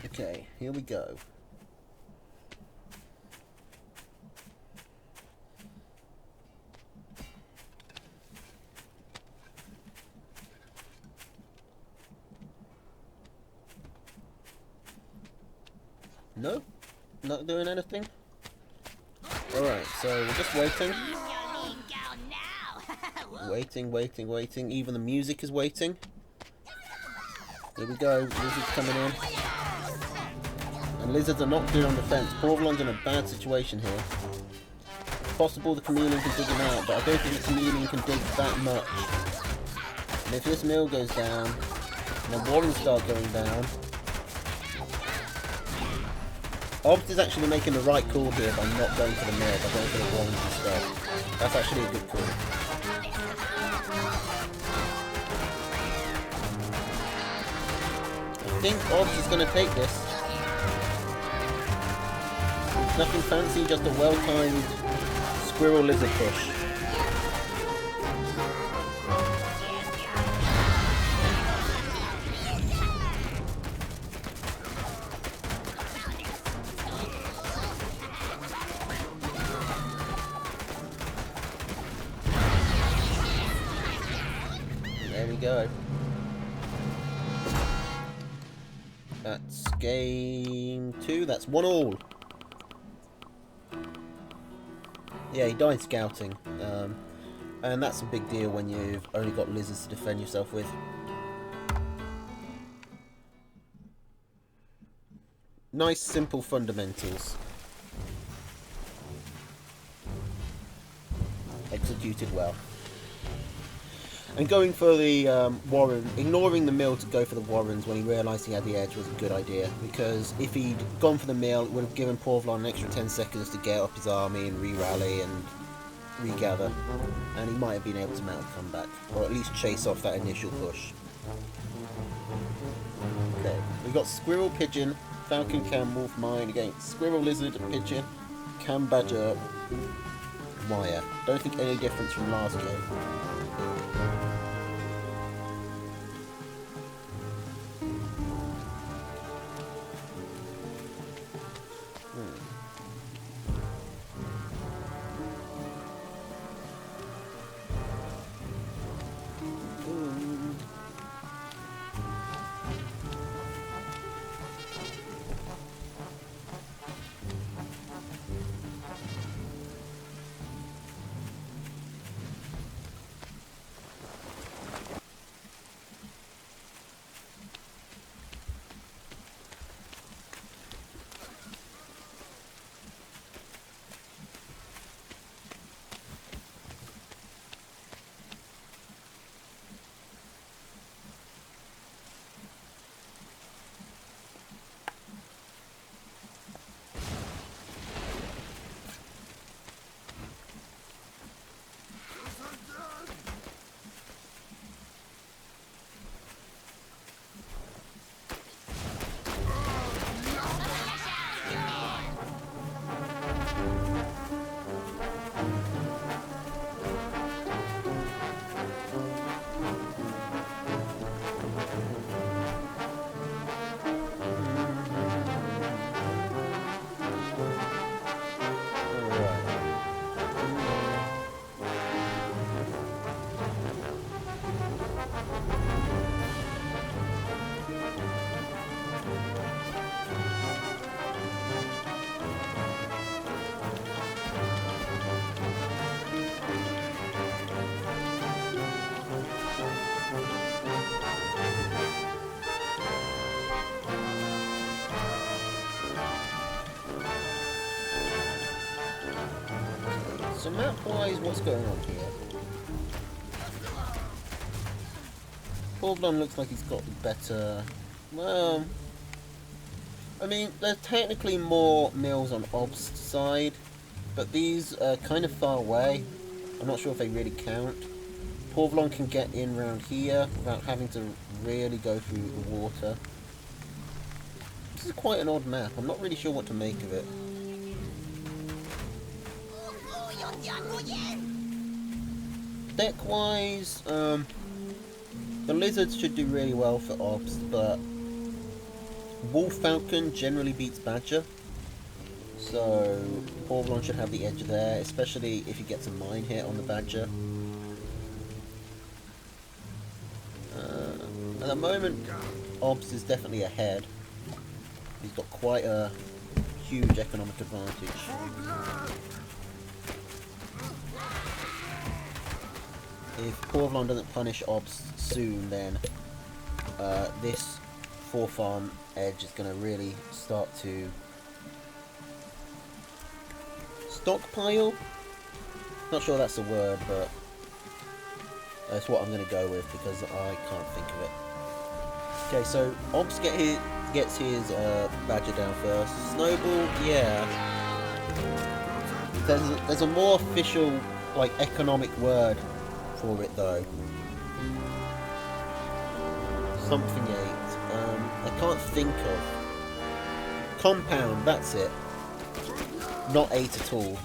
[SPEAKER 1] Okay, here we go. No? Not doing anything? Alright, so we're just waiting. Waiting. Even the music is waiting. Here we go. Lizard's coming in. And lizards are not good on defense. Porvlon's in a bad situation here. It's possible the chameleon can dig him out, but I don't think the chameleon can dig that much. And if this mill goes down, and the warrens start going down, Obst is actually making the right call here by not going for the mill, by going for the warrens instead. That's actually a good call. I think Obst is going to take this. Nothing fancy, just a well-timed Squirrel lizard push. There we go. That's game 2. That's 1-1. Yeah, he died scouting. And that's a big deal when you've only got lizards to defend yourself with. Nice, simple fundamentals. Executed well. And going for the Warren, ignoring the mill to go for the Warrens when he realised he had the edge was a good idea, because if he'd gone for the mill, it would have given Porvlon an extra 10 seconds to get up his army and re-rally and regather, and he might have been able to mount a comeback, or at least chase off that initial push. Okay, we've got Squirrel, Pigeon, Falcon, Cam, Wolf, Mine against Squirrel, Lizard, Pigeon, Cam, Badger, Wire. Don't think any difference from last game. So map-wise, what's going on here? Porvlon looks like he's got the better... Well... I mean, there's technically more mills on Obst's side, but these are kind of far away. I'm not sure if they really count. Porvlon can get in around here without having to really go through the water. This is quite an odd map. I'm not really sure what to make of it. Deck-wise, the Lizards should do really well for Obst, but Wolf Falcon generally beats Badger, so Porvlon should have the edge there, especially if he gets a mine hit on the Badger. At the moment, Obst is definitely ahead. He's got quite a huge economic advantage. If Porvlon doesn't punish Obst soon, then this 4-farm edge is going to really start to stockpile. Not sure that's a word, but that's what I'm going to go with because I can't think of it. Okay, so Obst gets his Badger down first. Snowball, yeah. There's a more official, like, economic word for it though. Something 8. I can't think of. Compound, that's it. Not 8 at all.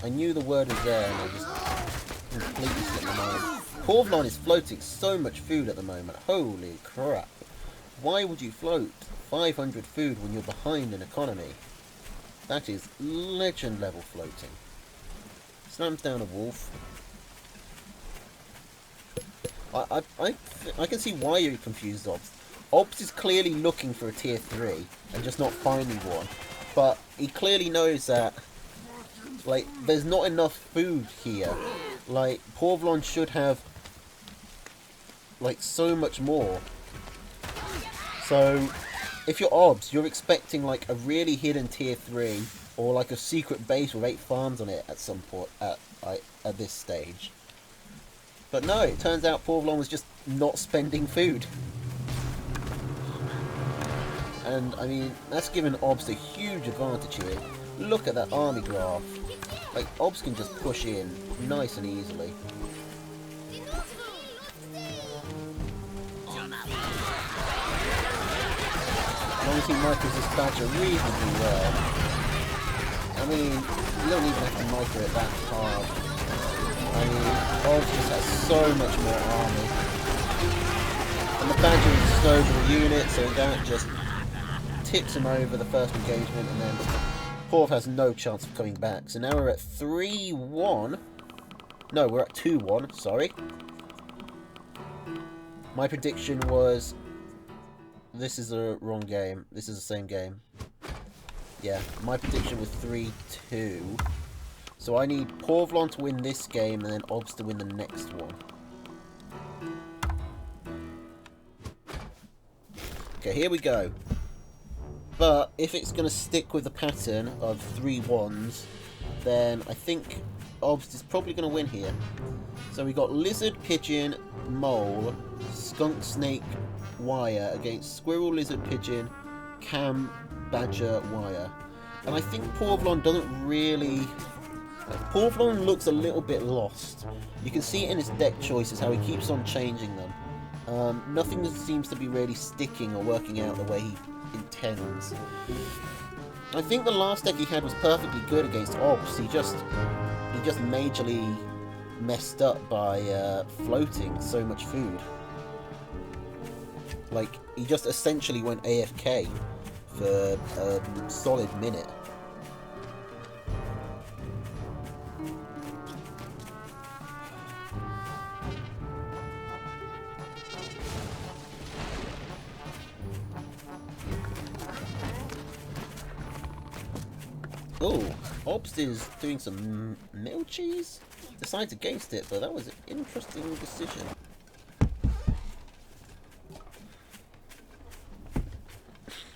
[SPEAKER 1] I knew the word was there and I just completely slipped my mind. Porvlon is floating so much food at the moment. Holy crap. Why would you float 500 food when you're behind in economy? That is legend level floating. Slams down a wolf. I can see why you're confused, Obs. Obs is clearly looking for a tier 3 and just not finding one. But he clearly knows that, like, there's not enough food here. Like, Porvlon should have, like, so much more. So, if you're Obs, you're expecting, like, a really hidden tier 3 or, like, a secret base with 8 farms on it at some point at this stage. But no, it turns out Porvlon was just not spending food. And, I mean, that's given Obs a huge advantage here. Look at that army graph. Like, Obs can just push in nice and easily. As long as he micros this badger reasonably well. I mean, you don't even have to micro it that hard. I mean, Obs just has so much more army. And the badger is a snowball unit, so that just tips him over the first engagement, and then Porv has no chance of coming back. So now we're at 3-1. No, we're at 2-1, sorry. My prediction was... This is the wrong game. This is the same game. Yeah, my prediction was 3-2. So I need Porvlon to win this game, and then Obs to win the next one. Okay, here we go. But if it's going to stick with the pattern of 3 1s, then I think Obs is probably going to win here. So we got Lizard, Pigeon, Mole, Skunk, Snake, Wire against Squirrel, Lizard, Pigeon, Cam, Badger, Wire. And I think Porvlon doesn't really... Porvlon looks a little bit lost. You can see it in his deck choices, how he keeps on changing them. Nothing seems to be really sticking or working out the way he intends. I think the last deck he had was perfectly good against Obs. He just majorly messed up by floating so much food. Like, he just essentially went AFK for a solid minute. Oh, Obs is doing some mill cheese? Decides against it, but that was an interesting decision.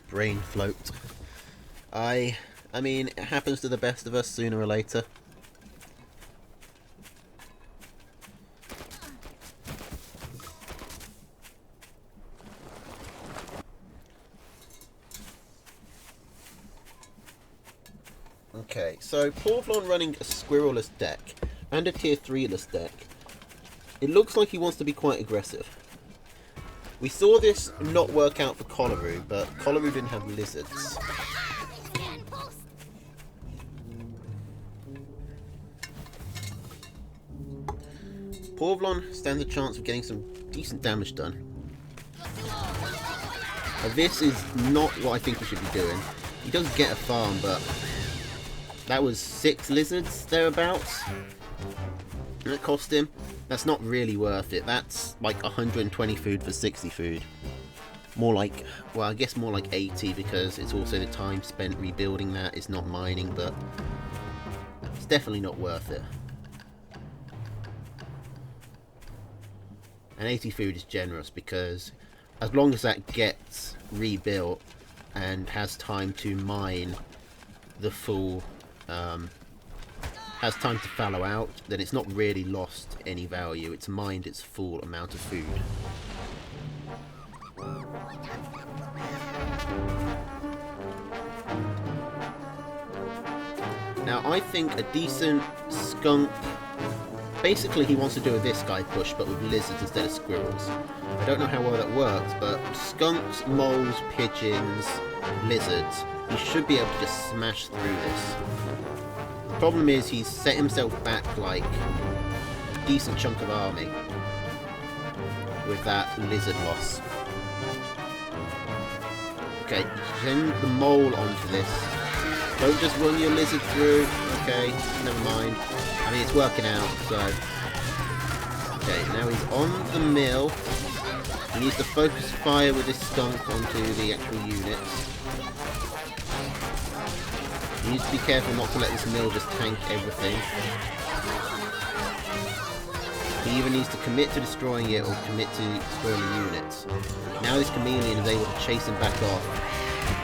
[SPEAKER 1] Brain float. I mean, it happens to the best of us sooner or later. Okay, so Porvlon running a squirrelless deck and a tier 3-less deck. It looks like he wants to be quite aggressive. We saw this not work out for Collaroo, but Collaroo didn't have lizards. Porvlon stands a chance of getting some decent damage done. Now, this is not what I think he should be doing. He does get a farm, but that was 6 lizards thereabouts. And it cost him. That's not really worth it. That's like 120 food for 60 food. More like, well, I guess more like 80 because it's also the time spent rebuilding that. It's not mining, but it's definitely not worth it. And 80 food is generous because as long as that gets rebuilt and has time to mine the full, has time to fallow out, then it's not really lost any value. It's mined its full amount of food. Now I think a decent skunk, basically he wants to do a this guy push but with lizards instead of squirrels. I don't know how well that works, but skunks, moles, pigeons, lizards, you should be able to just smash through this. problem is he's set himself back like a decent chunk of army with that lizard loss. Okay, send the mole onto this. Don't just run your lizard through. Okay, never mind. I mean, it's working out, so... Okay, now he's on the mill. He needs to focus fire with this skunk onto the actual units. He needs to be careful not to let this mill just tank everything. He either needs to commit to destroying it or commit to destroying the units. Now this chameleon is able to chase him back off.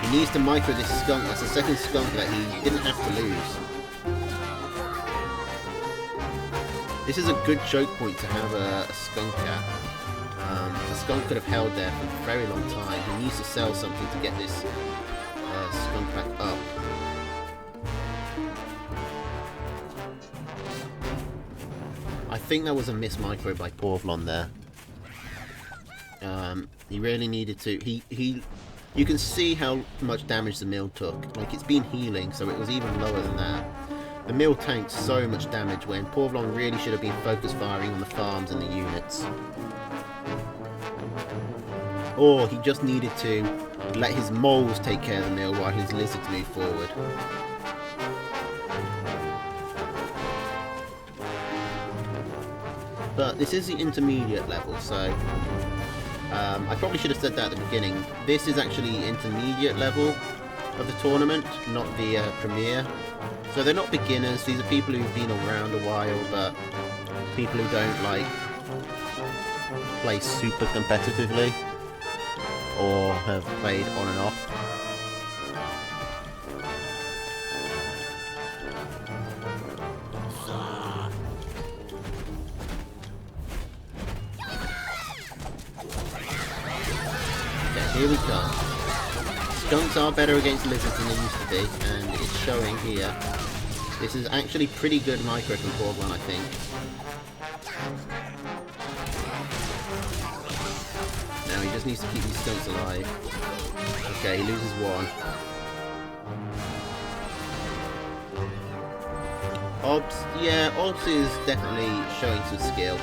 [SPEAKER 1] He needs to micro this skunk. That's the second skunk that he didn't have to lose. This is a good choke point to have a skunk at. The skunk could have held there for a very long time. He needs to sell something to get this skunk back up. I think that was a miss micro by Porvlon there. He really needed to. You can see how much damage the mill took. Like, it's been healing, so it was even lower than that. The mill tanked so much damage when Porvlon really should have been focus firing on the farms and the units. Or he just needed to let his moles take care of the mill while his lizards move forward. But this is the intermediate level, so I probably should have said that at the beginning. This is actually intermediate level of the tournament, not the premier. So they're not beginners, these are people who've been around a while, but people who don't like play super competitively or have played on and off. Okay, here we come. Skunks are better against lizards than they used to be, and it's showing here. This is actually pretty good micro from Porvlon, I think. Now he just needs to keep these skunks alive. Okay, he loses one. Obs is definitely showing some skill.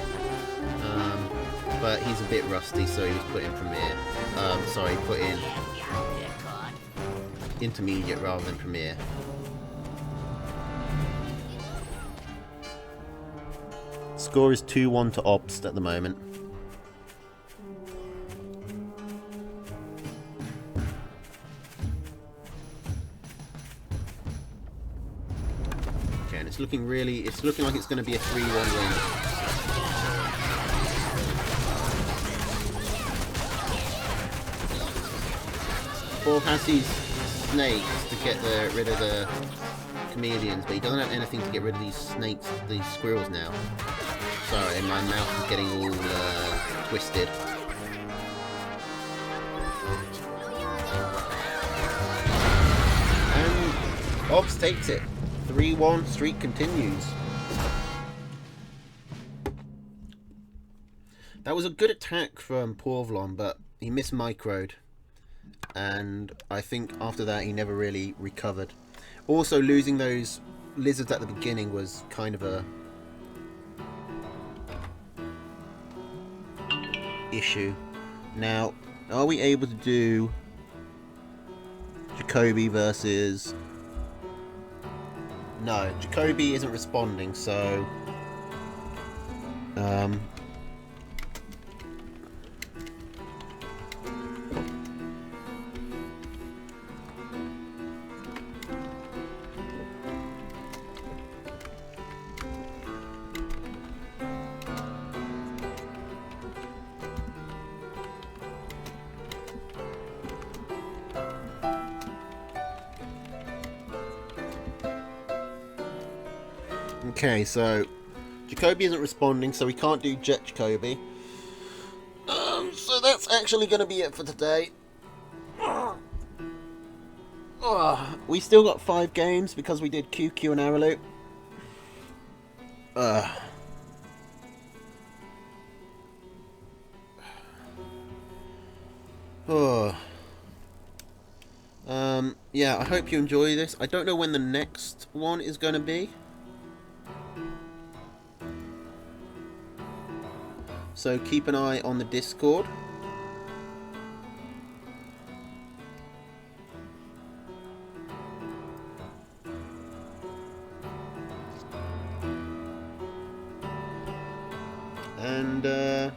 [SPEAKER 1] But he's a bit rusty, so he was put in Premier. Put in Intermediate rather than Premier. Score is 2-1 to Obst at the moment. Okay, and it's looking like it's going to be a 3-1 win. Paul has these snakes to get rid of the chameleons, but he doesn't have anything to get rid of these snakes, these squirrels now. Sorry, my mouth is getting all twisted. And Obs takes it. 3-1, streak continues. That was a good attack from Porvlon, but he mismicroed. And I think after that he never really recovered. Also, losing those lizards at the beginning was kind of a issue. Now, are we able to do Jacoby versus... No, Jacoby isn't responding, so... Okay, so Jacoby isn't responding, so we can't do Jet Jacoby. So that's actually going to be it for today. We still got 5 games because we did QQ and Araloot. Yeah, I hope you enjoy this. I don't know when the next one is going to be. So keep an eye on the Discord. And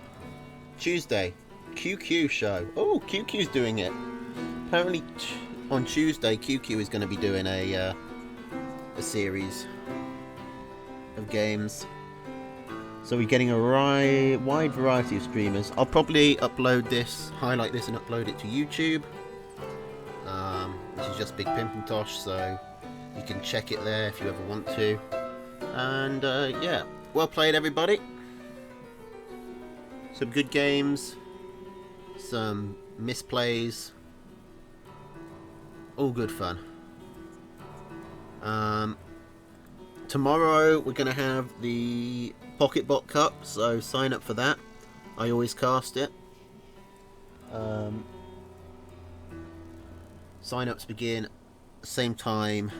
[SPEAKER 1] Tuesday, QQ show. Oh, QQ's doing it. Apparently on Tuesday, QQ is going to be doing a series of games. So we're getting a wide variety of streamers. I'll probably upload this, highlight this, and upload it to YouTube. This is just Big Pimpintosh, so you can check it there if you ever want to. And yeah, well played, everybody. Some good games, some misplays, all good fun. Tomorrow we're going to have the Pocketbot Cup, so sign up for that. I always cast it. Sign-ups begin at the same time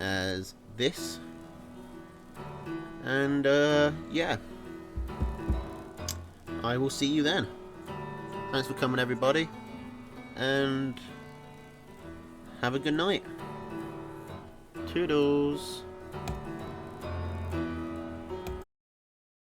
[SPEAKER 1] as this. And yeah, I will see you then. Thanks for coming, everybody, and have a good night. Toodles.